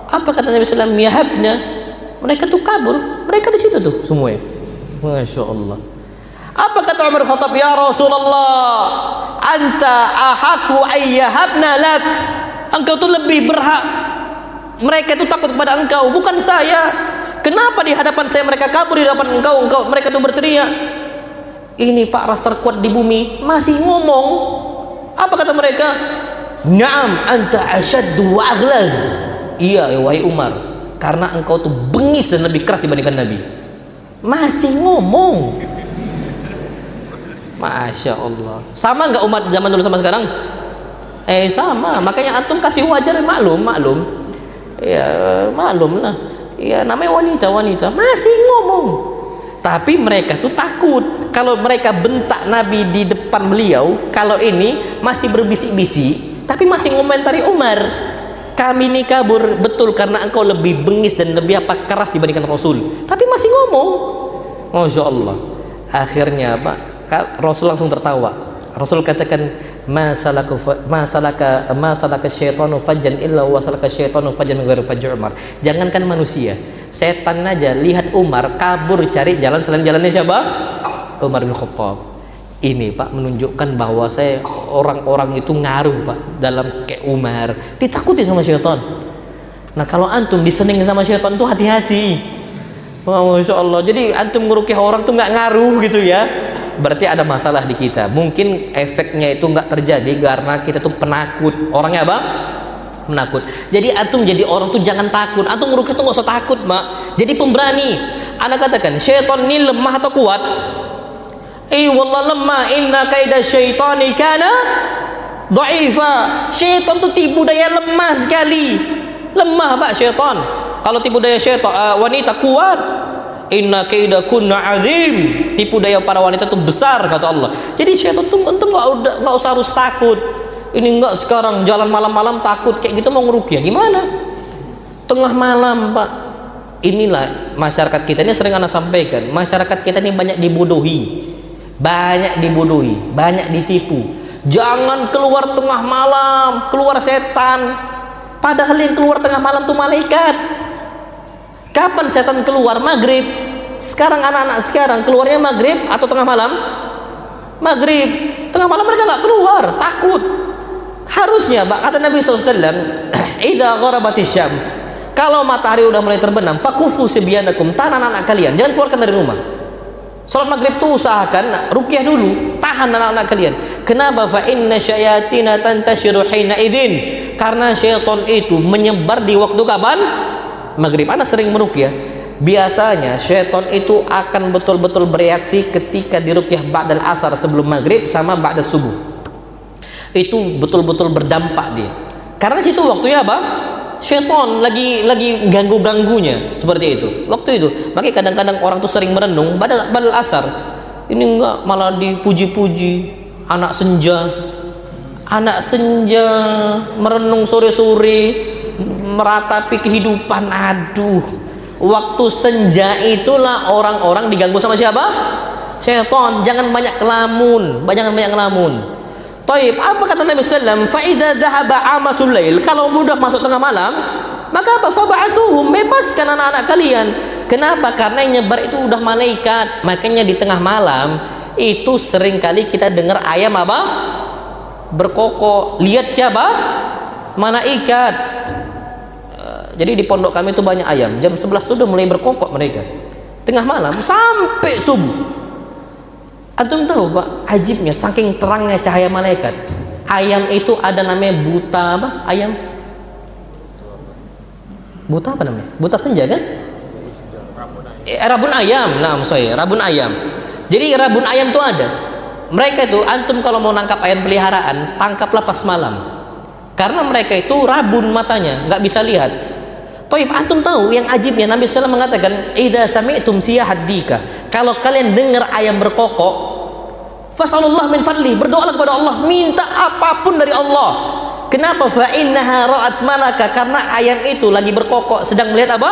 Apa kata Nabi SAW? Yahabna, mereka tuh kabur, mereka di situ tuh semuanya. Masya Allah. Apa kata Umar Khattab? Ya Rasulullah, anta ahaku ayyahabna lak, engkau tuh lebih berhak, mereka itu takut kepada engkau, bukan saya. Kenapa di hadapan saya mereka kabur, di hadapan engkau mereka itu berteriak? Ini Pak, ras terkuat di bumi masih ngomong. Apa kata mereka? Naam anta asyaddu wa aghlaz. Iya wahai Umar, karena engkau tuh bengis dan lebih keras dibandingkan Nabi. Masih ngomong. Masya Allah. Sama nggak umat zaman dulu sama sekarang? Sama. Makanya antum kasih wajar, maklum. Ya maklum lah, ya namanya wanita masih ngomong. Tapi mereka tuh takut kalau mereka bentak Nabi di depan beliau. Kalau ini masih berbisik-bisik tapi masih ngomentari Umar, kami ini kabur betul karena engkau lebih bengis dan lebih keras dibandingkan Rasul, tapi masih ngomong. Masya Allah. Akhirnya Pak, Rasul langsung tertawa. Rasul katakan, ma salaka syaitanu fajjan illa wa salaka syaitanu fajjan ghairu fajj Umar. Jangankan manusia, setan aja lihat Umar kabur cari jalan selain jalannya siapa? Umar bin Khattab. Ini Pak menunjukkan bahwa orang-orang itu ngaruh, Pak, dalam kayak Umar, ditakuti sama syaitan. Nah kalau antum diseneng sama syaitan tuh hati-hati. Masya Allah. Jadi antum ngerukyah orang tuh nggak ngaruh gitu ya, berarti ada masalah di kita. Mungkin efeknya itu nggak terjadi karena kita tuh penakut. Orangnya apa? Penakut. Jadi antum jadi orang tuh jangan takut. Antum ngerukyah tuh nggak usah takut, Mak. Jadi pemberani. Anak katakan, syaitan ini lemah atau kuat? Wallah lemah. Inna kaida syaitani kana dha'ifa. Syaitan tuh tipu daya lemah sekali. Lemah, Pak, syaitan. Kalau tipu daya syaitan wanita kuat. Inna kaidakunna azim. Tipu daya para wanita itu besar, kata Allah. Jadi syaitan tuh antum enggak usah harus takut. Ini enggak sekarang jalan malam-malam takut kayak gitu mau ngerukyah gimana? Tengah malam, Pak. Inilah masyarakat kita ini, sering Anda sampaikan, masyarakat kita ini banyak dibodohi. Banyak ditipu. Jangan keluar tengah malam, keluar setan. Padahal yang keluar tengah malam tuh malaikat. Kapan setan keluar? Maghrib. Sekarang anak-anak sekarang keluarnya maghrib atau tengah malam? Maghrib. Tengah malam mereka nggak keluar, takut. Harusnya, Pak, kata Nabi SAW, idza gharabatis syams, kalau matahari udah mulai terbenam, fakufu sibyanakum, tahan anak-anak kalian, jangan keluarkan dari rumah. Salat maghrib tuh usahakan ruqyah dulu, tahan anak-anak kalian. Kenapa? Fa inna syayatina tantashiru hina idzin, karena syaitan itu menyebar di waktu kapan? Maghrib. Anda sering meruqyah, biasanya syaitan itu akan betul-betul bereaksi ketika diruqyah ba'dal asar, sebelum maghrib sama ba'dal subuh. Itu betul-betul berdampak dia. Karena situ waktunya apa? Syaitan lagi ganggu-ganggunya seperti itu. Waktu itu, makanya kadang-kadang orang tuh sering merenung ba'dal asar. Ini enggak, malah dipuji-puji. Anak senja merenung sore-sore, meratapi kehidupan. Aduh, waktu senja itulah orang-orang diganggu sama siapa? Syaitan. Jangan banyak kelamun, jangan banyak ngelamun. Taib, apa kata Nabi sallam? Fa idza dhahaba amatul lail, kalau udah masuk tengah malam, maka apa? Fab'athuhum, bebaskan anak-anak kalian. Kenapa? Karena yang nyebar itu udah malaikat. Makanya di tengah malam itu sering kali kita dengar ayam apa? Berkokok. Lihat siapa? Malaikat. Jadi di pondok kami itu banyak ayam. Jam 11 itu udah mulai berkokok mereka. Tengah malam sampai subuh. Antum tahu Pak, ajibnya saking terangnya cahaya malaikat. Ayam itu ada namanya buta apa? Ayam buta apa namanya? Buta senja kan? Rabun ayam. Nah, rabun ayam. Jadi rabun ayam itu ada. Mereka itu, antum kalau mau nangkap ayam peliharaan, tangkaplah pas malam. Karena mereka itu rabun matanya, nggak bisa lihat. Toib, antum tahu yang ajibnya Nabi SAW mengatakan, idza sami'tum siyahat dika, kalau kalian dengar ayam berkokok, fasalullah min fadli, berdoalah kepada Allah, minta apapun dari Allah. Kenapa? Fa innaha ra'at malaka, karena ayam itu lagi berkokok sedang melihat apa?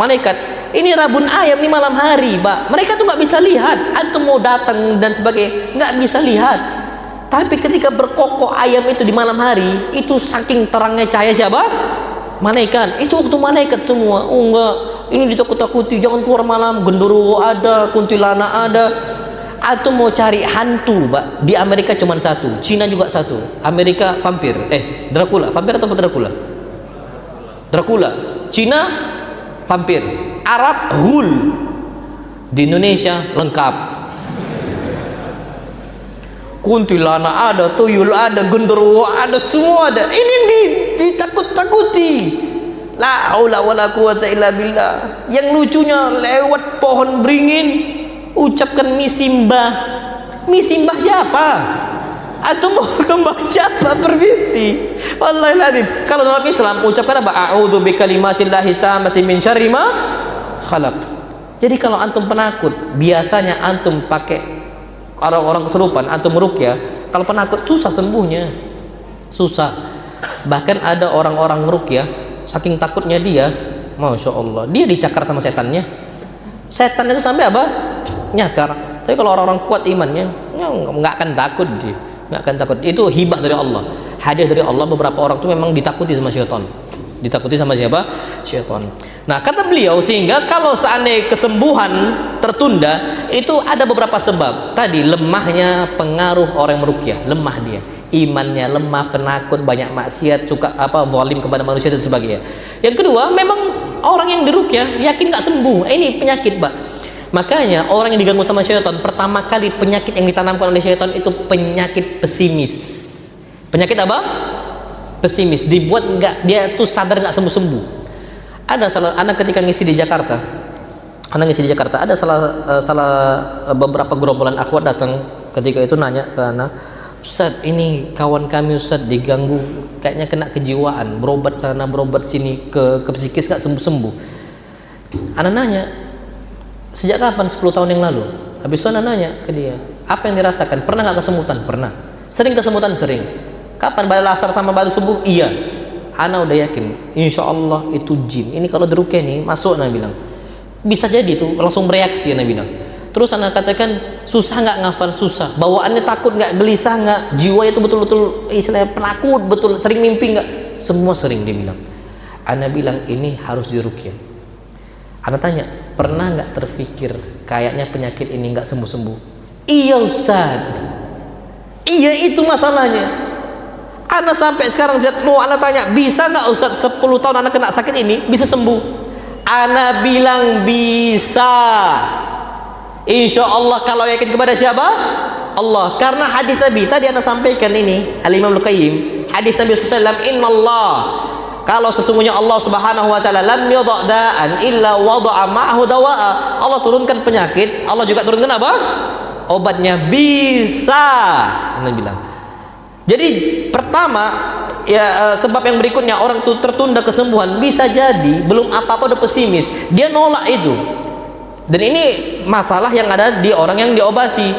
Malaikat. Ini rabun ayam di malam hari, Pak. Mereka tuh nggak bisa lihat. Antum mau datang dan sebagainya, nggak bisa lihat. Tapi ketika berkokok ayam itu di malam hari, itu saking terangnya cahaya siapa? Malaikat. Itu waktu malaikat semua. Oh enggak, ini ditakut-takuti, jangan keluar malam. Genderuwo ada, kuntilanak ada. Antum mau cari hantu, Pak. Di Amerika cuma satu, Cina juga satu. Amerika vampir, Dracula, vampir atau Dracula? Dracula. Cina vampir, Arab ghul. Di Indonesia lengkap. Kuntilanak ada, tuyul ada, genderuwo ada, semua ada. Ini yang ditakut-takuti. La haula wala quwata illa billah. Yang lucunya lewat pohon beringin ucapkan misimbah. Misimbah siapa? Atau mau kembang siapa? Permisi. Wallahiladzim. Kalau dalam Islam ucapkan apa? A'udzu bikalimatillahi tammati min syarri ma khalaq. Jadi kalau antum penakut, biasanya antum pakai orang-orang kesurupan, antum meruqyah, kalau penakut susah sembuhnya. Susah. Bahkan ada orang-orang meruqyah, saking takutnya dia, Masya Allah, dia dicakar sama setannya. Setan itu sampai apa? Nyakar. Tapi kalau orang-orang kuat imannya, nggak akan takut dia. Nggak akan takut. Itu hibah dari Allah, hadiah dari Allah. Beberapa orang itu memang ditakuti sama syaitan. Ditakuti sama siapa? Syaitan. Nah, kata beliau, sehingga kalau seandainya kesembuhan tertunda, itu ada beberapa sebab. Tadi lemahnya pengaruh orang meruqyah, lemah dia, imannya lemah, penakut, banyak maksiat, suka zalim kepada manusia dan sebagainya. Yang kedua, memang orang yang diruqyah yakin nggak sembuh. Ini penyakit, Pak. Makanya orang yang diganggu sama syaitan, pertama kali penyakit yang ditanamkan oleh syaitan itu penyakit pesimis. Penyakit apa? Pesimis. Dibuat dia tuh sadar nggak sembuh-sembuh. Ada salah anak ketika ngisi di Jakarta, ada salah beberapa gerombolan akhwat datang ketika itu nanya ke anak, Ustaz, ini kawan kami Ustaz diganggu, kayaknya kena kejiwaan, berobat sana berobat sini, ke psikis nggak sembuh-sembuh. Anak nanya, sejak kapan? 10 tahun yang lalu. Habis itu anak nanya ke dia, apa yang dirasakan? Pernah nggak kesemutan? Pernah. Sering kesemutan? Sering. Kapan? Balik asar sama balik subuh? Iya. Ana udah yakin, insya Allah itu jin. Ini kalau diruqyah nih masuk, Ana bilang. Bisa jadi tuh langsung bereaksi, Ana bilang. Terus Ana katakan, susah nggak ngafal? Susah. Bawaannya takut nggak? Gelisah nggak? Jiwa itu betul-betul istilahnya penakut, betul. Sering mimpi nggak? Semua sering, dia bilang. Ana bilang ini harus diruqyah. Ana tanya, pernah nggak terfikir kayaknya penyakit ini nggak sembuh-sembuh? Iya Ustaz. Iya, itu masalahnya. Ana sampai sekarang mau Ana tanya, bisa nggak Ustaz 10 tahun Ana kena sakit ini bisa sembuh? Ana bilang bisa. Insya Allah. Kalau yakin kepada siapa? Allah. Karena hadis Nabi tadi Ana sampaikan ini, Al-Imam Al-Qayyim, hadis Nabi SAW, Innallah, kalau sesungguhnya Allah Subhanahu wa taala lam yudha' da'an illa wada'a ma'ahu dawa'a. Allah turunkan penyakit, Allah juga turunkan apa? Obatnya. Bisa. Ana bilang. Jadi pertama ya, sebab yang berikutnya orang tuh tertunda kesembuhan, bisa jadi belum apa-apa udah pesimis, dia nolak itu. Dan ini masalah yang ada di orang yang diobati.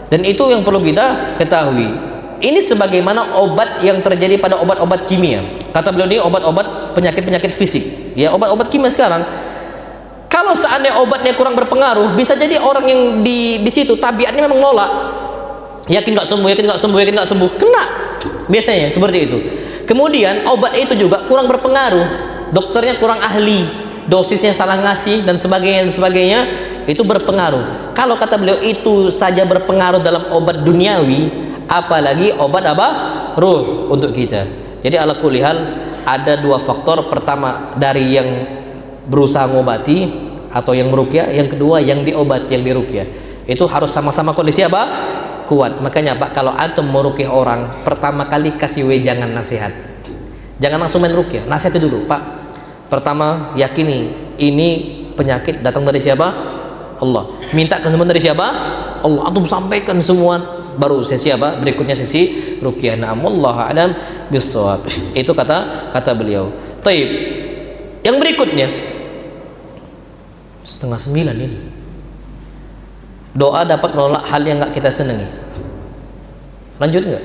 Dan itu yang perlu kita ketahui. Ini sebagaimana obat yang terjadi pada obat-obat kimia. Kata beliau ini obat-obat penyakit-penyakit fisik. Ya, obat-obat kimia sekarang. Kalau seandainya obatnya kurang berpengaruh, bisa jadi orang yang di situ tabiatnya memang nolak. Yakin nggak sembuh, yakin nggak sembuh, yakin nggak sembuh, kena. Biasanya seperti itu. Kemudian obat itu juga kurang berpengaruh. Dokternya kurang ahli, dosisnya salah ngasih dan sebagainya, itu berpengaruh. Kalau kata beliau itu saja berpengaruh dalam obat duniawi, apalagi obat apa? Ruh untuk kita. Jadi ala kulli hal ada dua faktor. Pertama dari yang berusaha ngobati atau yang meruqyah, yang kedua yang diobati, yang diruqyah. Itu harus sama-sama kondisi apa? Kuat. Makanya Pak, kalau antum meruqyah orang, pertama kali kasih wejangan nasihat. Jangan langsung main ruqyah, nasihat dulu, Pak. Pertama, yakini ini penyakit datang dari siapa? Allah. Minta kesembuhan dari siapa? Allah. Antum sampaikan semua, baru sesi apa? Berikutnya sesi ruqyah. Na'am, wallahu a'lam bissawab. Itu kata beliau. Taib. Yang berikutnya 8:30 ini. Doa dapat menolak hal yang enggak kita senangi. Lanjut enggak?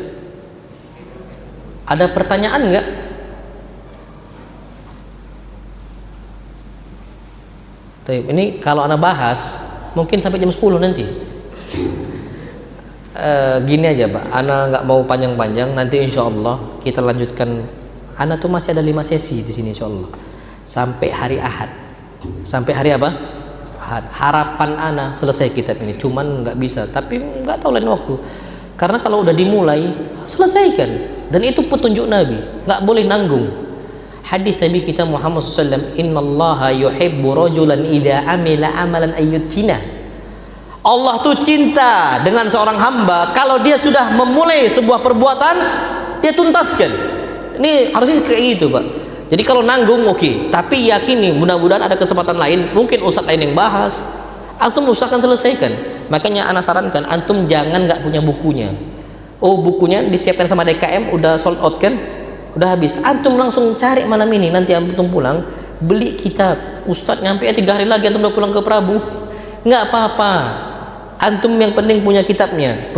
Ada pertanyaan enggak? Ini kalau Anda bahas mungkin sampai jam 10 nanti. Gini aja Pak, Anda nggak mau panjang-panjang, nanti insya Allah kita lanjutkan. Anda tuh masih ada 5 sesi di sini insya Allah sampai hari Ahad. Sampai hari apa? Ahad. Harapan Anda selesai kitab ini, cuman nggak bisa, tapi nggak tahu lain waktu. Karena kalau udah dimulai selesaikan, dan itu petunjuk Nabi, nggak boleh nanggung. Hadis Nabi kita Muhammad SAW, innallaha yuhibbu rajulan idza amila amalan ayyutkina. Allah tuh cinta dengan seorang hamba kalau dia sudah memulai sebuah perbuatan, dia tuntaskan. Ini harusnya kayak gitu Pak. Jadi kalau nanggung oke, tapi yakini mudah-mudahan ada kesempatan lain, mungkin ustadz lain yang bahas, antum usahakan selesaikan. Makanya ana sarankan antum jangan nggak punya bukunya. Oh, bukunya disiapkan sama DKM udah sold out kan? Udah habis, antum langsung cari malam ini, nanti antum pulang beli kitab. Ustadz nyampe 3 hari lagi antum udah pulang ke Prabu, nggak apa-apa. Antum yang penting punya kitabnya,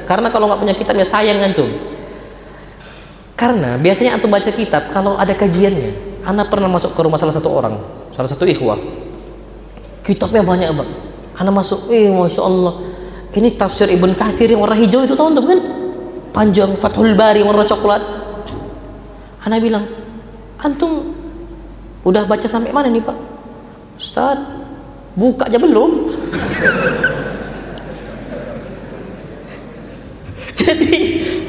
karena kalau nggak punya kitabnya sayang antum. Karena biasanya antum baca kitab kalau ada kajiannya. Ana pernah masuk ke rumah salah satu ikhwah, kitabnya banyak Bang. Ana masuk, masya Allah, ini tafsir Ibn Katsir yang warna hijau itu, tahu antum kan, panjang, Fathul Bari yang warna coklat. Ana bilang, antum udah baca sampai mana nih Pak? Ustaz, buka aja belum. Jadi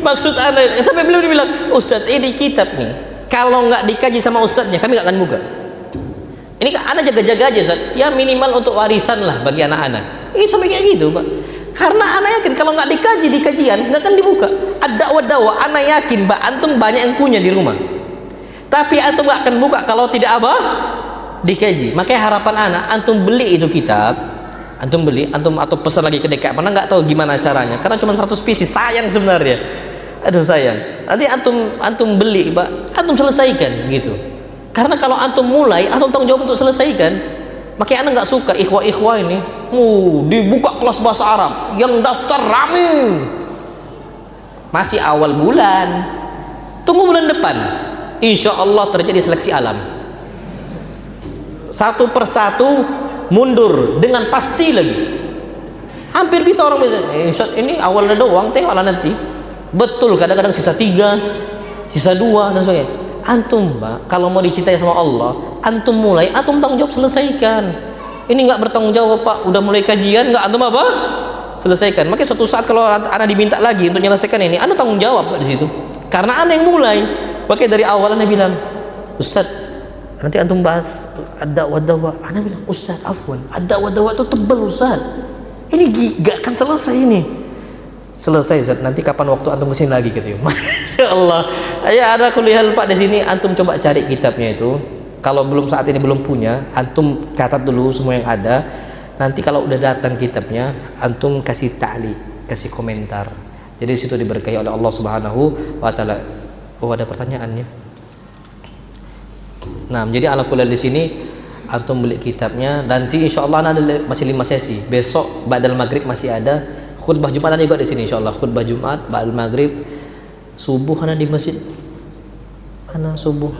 maksud Ana, sampai beliau bilang, Ustaz ini kitab nih, kalau nggak dikaji sama ustadznya kami nggak akan buka. Ini Ana jaga-jaga aja Ustaz, ya minimal untuk warisan lah bagi anak-anak. Ini sampai kayak gitu Pak. Karena Ana yakin kalau nggak dikaji di kajian nggak akan dibuka. Ad-da'wah, Ana yakin Mbak antum banyak yang punya di rumah, tapi antum nggak akan buka kalau tidak apa? Dikaji. Makanya harapan Ana antum beli itu kitab, antum atau pesan lagi ke DKM. Mana nggak tahu gimana caranya, karena cuma 100 pieces, sayang sebenarnya. Aduh sayang. Nanti antum beli Pak, antum selesaikan gitu. Karena kalau antum mulai, antum tanggung jawab untuk selesaikan. Makanya Ana nggak suka ikhwah ini dibuka kelas bahasa Arab yang daftar rame, masih awal bulan, tunggu bulan depan insya Allah terjadi seleksi alam, satu persatu mundur dengan pasti lagi. Hampir bisa orang bisa ini awalnya doang, tengoklah nanti betul, kadang-kadang sisa 3, sisa 2 dan sebagainya. Antum Mbak kalau mau dicintai sama Allah, antum mulai, antum tanggung jawab selesaikan. Ini nggak bertanggung jawab Pak, udah mulai kajian nggak antum apa? Selesaikan. Makanya suatu saat kalau Ana diminta lagi untuk menyelesaikan ini, Ana tanggung jawab Pak di situ. Karena Ana yang mulai. Makanya dari awal Ana bilang, Ustaz, nanti antum bahas ad-da'wah. Ana bilang, Ustaz, afwan, ad-da'wah itu tebal Ustaz. Ini gak akan selesai ini. Selesai Ustaz, nanti kapan waktu antum kesini lagi gitu. Masya Allah. Ya ada kuliah Pak di sini, antum coba cari kitabnya itu. Kalau belum saat ini belum punya, antum catat dulu semua yang ada. Nanti kalau udah datang kitabnya, antum kasih ta'liq, kasih komentar. Jadi di situ diberkahi oleh Allah Subhanahu wa taala. Oh, ada pertanyaannya. Nah, jadi ala kuliah di sini antum beli kitabnya. Nanti insya Allah ada masih 5 sesi. Besok ba'dal maghrib masih ada khutbah Jumat juga di sini insya Allah. Khutbah Jumat ba'dal maghrib, subuh ada di masjid. Ana subuh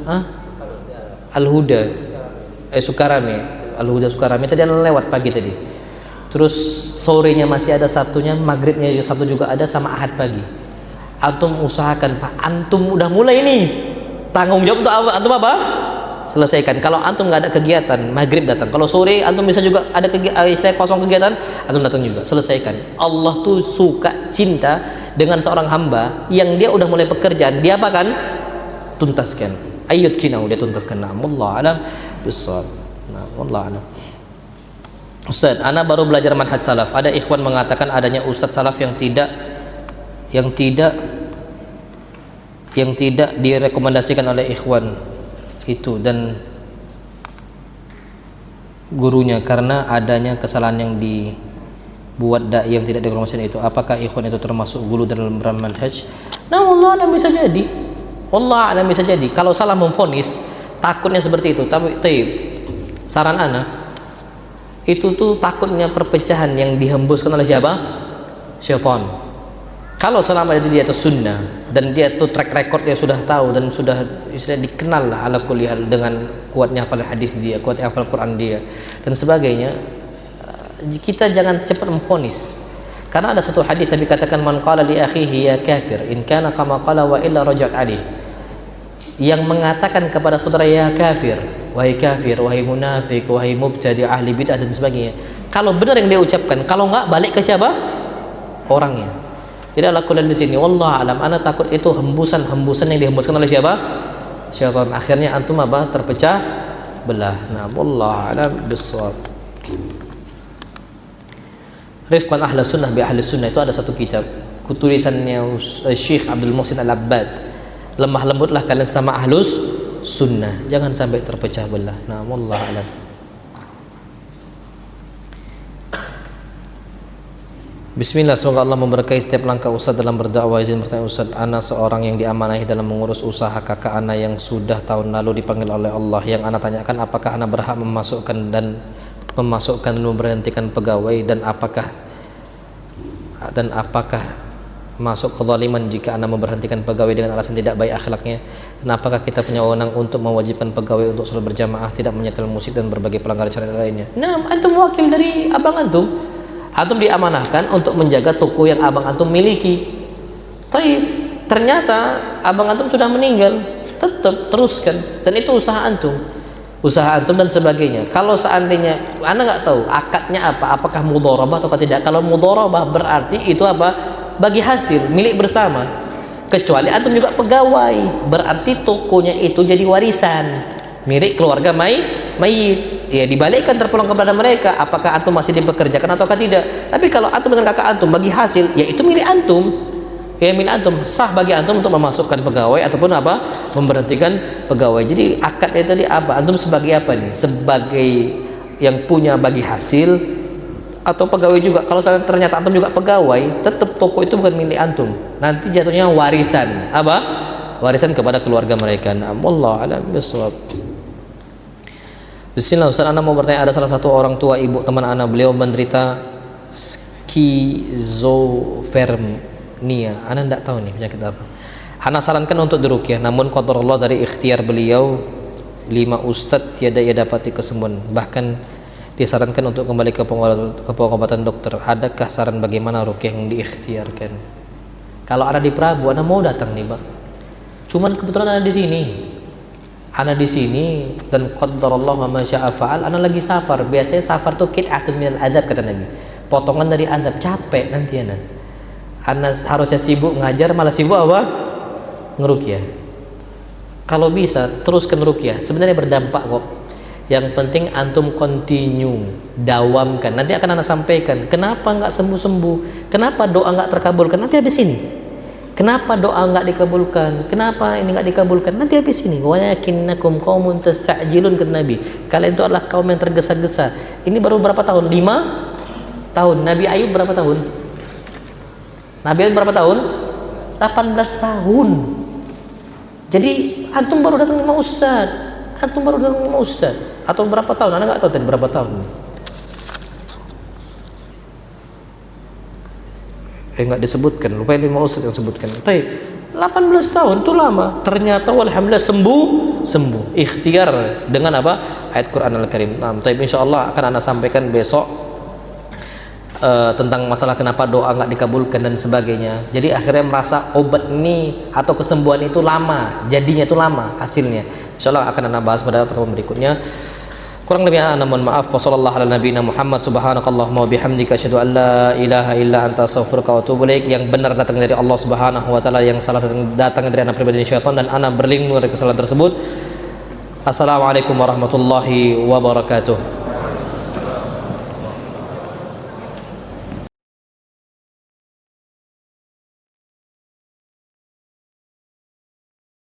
Al-Huda Sukarame. Al-Huda Sukarame tadi ana lewat pagi tadi. Terus sorenya masih ada, Sabtunya maghribnya Sabtu juga ada, sama Ahad pagi. Antum usahakan Pak, antum udah mulai nih, tanggung jawab untuk antum apa? Selesaikan. Kalau antum nggak ada kegiatan, maghrib datang. Kalau sore antum bisa juga ada istilah kosong kegiatan, antum datang juga. Selesaikan. Allah tuh suka cinta dengan seorang hamba yang dia udah mulai pekerjaan, dia apa kan? Tuntaskan. Ayyut kinau, dia tuntaskan. Wallahu alam bissawab. Wallahu alam. Ustaz, ana baru belajar manhaj salaf. Ada ikhwan mengatakan adanya ustaz salaf yang tidak direkomendasikan oleh ikhwan itu dan gurunya karena adanya kesalahan yang dibuat dai yang tidak direkomendasikan itu. Apakah ikhwan itu termasuk gulu dalam manhaj? Nah, Allah alam bisa jadi. Allah alam bisa jadi. Kalau salah memvonis, takutnya seperti itu. Tapi saran ana, itu tuh takutnya perpecahan yang dihembuskan oleh siapa? Syaitan. Kalau selama itu dia itu sunnah dan dia tuh track record dia sudah tahu dan sudah dikenal lah ala kulli hal dengan kuatnya hafal hadis dia, kuatnya hafal Quran dia dan sebagainya, kita jangan cepat memvonis. Karena ada satu hadis Nabi katakan, man qala li akhihi ya kafir in kana kama qala wa illa raja'at alih. Yang mengatakan kepada saudara ya kafir, wahai kafir, wahai munafik, wahai mubtadi, ahli bid'ah dan sebagainya, kalau benar yang dia ucapkan, kalau enggak balik ke siapa? Orangnya. Jadi ala kulli di sini wallahu alam, ana takut itu hembusan yang dihembuskan oleh siapa? Syaitan. Akhirnya antum apa? Terpecah belah. Nah, wallahu alam bissawab. Rifqan ahli sunnah bi ahli sunnah itu ada satu kitab tulisannya Syekh Abdul Muhsin Al-Abbad. Lemah lembutlah kalian sama ahlus sunnah, jangan sampai terpecah belah. Nah, wallahu alam. Bismillah, semoga Allah memberkahi setiap langkah Ustaz dalam berdakwah. Izin bertanya Ustaz, ana seorang yang diamanahi dalam mengurus usaha kakak ana yang sudah tahun lalu dipanggil oleh Allah. Yang ana tanyakan, apakah ana berhak memasukkan dan memberhentikan pegawai dan apakah masuk kezaliman jika ana memberhentikan pegawai dengan alasan tidak baik akhlaknya, dan apakah kita punya wewenang untuk mewajibkan pegawai untuk sholat berjamaah, tidak menyetel musik dan berbagai pelanggaran syariat lainnya. Nah, antum wakil dari abang antum diamanahkan untuk menjaga toko yang abang antum miliki. Tapi ternyata abang antum sudah meninggal, tetap teruskan, dan itu usaha antum dan sebagainya. Kalau seandainya ana nggak tahu akadnya apa, apakah mudharabah atau tidak. Kalau mudharabah berarti itu apa? Bagi hasil milik bersama. Kecuali antum juga pegawai, berarti tokonya itu jadi warisan milik keluarga mayit. Ya, dibalikkan terpulang kepada mereka. Apakah antum masih dipekerjakan ataukah tidak? Tapi kalau antum dengan kakak antum bagi hasil, ya itu milik antum. Ya, milik antum, sah bagi antum untuk memasukkan pegawai ataupun apa? Memberhentikan pegawai. Jadi akadnya tadi apa? Antum sebagai apa nih? Sebagai yang punya bagi hasil atau pegawai juga? Kalau ternyata antum juga pegawai, tetap toko itu bukan milik antum. Nanti jatuhnya warisan. Apa? Warisan kepada keluarga mereka. Nah, wallahu a'lam bishawab. Bismillah, Ustaz, ana mau bertanya, ada salah satu orang tua ibu teman ana, beliau menderita skizofrenia. Ana tidak tahu nih penyakit apa. Ana sarankan untuk diruqyah, namun qadarullah dari ikhtiar beliau 5 ustadz tiada ia dapati kesembuhan. Bahkan disarankan untuk kembali ke pengobatan dokter. Adakah saran bagaimana ruqyah yang diikhtiarkan? Kalau ada di Prabu, ana mau datang nih, Pak. Cuman kebetulan ada di sini. Ana di sini dan qadarullah wa ma syaa fa'al. Ana lagi safar. Biasanya safar tuh qit'atun minal adab kata Nabi. Potongan dari adab, capek nanti ana. Ana harusnya sibuk ngajar, malah sibuk apa? Ngeruqyah. Kalau bisa teruskan ruqyah. Sebenarnya berdampak kok. Yang penting antum continue, dawamkan. Nanti akan ana sampaikan. Kenapa enggak sembuh-sembuh? Kenapa doa enggak terkabulkan? Nanti habis ini. Kenapa doa enggak dikabulkan? Kenapa ini enggak dikabulkan? Nanti habis ini. Walakinnakum qaumun tasta'jilun kata Nabi. Kalian itu adalah kaum yang tergesa-gesa. Ini baru berapa tahun? 5 tahun. Nabi Ayub berapa tahun? Nabi Ayub berapa tahun? 18 tahun. Jadi antum baru datang sama ustaz. atau berapa tahun? Anda nggak tahu tadi berapa tahun? Nggak disebutkan, lupa lima ustaz yang sebutkan. Baik, 18 tahun itu lama. Ternyata alhamdulillah sembuh. Ikhtiar dengan apa? Ayat Quran Al-Karim. Nah, tapi insyaallah akan Anda sampaikan besok tentang masalah kenapa doa nggak dikabulkan dan sebagainya. Jadi akhirnya merasa obat ini atau kesembuhan itu lama, jadinya itu lama hasilnya. Insyaallah akan Anda bahas pada pertemuan berikutnya. Kurang lebih ana mohon maaf. Wassallallahu ala nabiyina Muhammad subhanakallahumma wa bihamdika asyhadu an la ilaha illa anta astaghfiruka wa atubu ilaik. Yang benar datang dari Allah Subhanahu wa taala, yang salah datang dari anak pribadi syaitan, dan ana berlindung dari kesalahan tersebut. Assalamualaikum warahmatullahi wabarakatuh.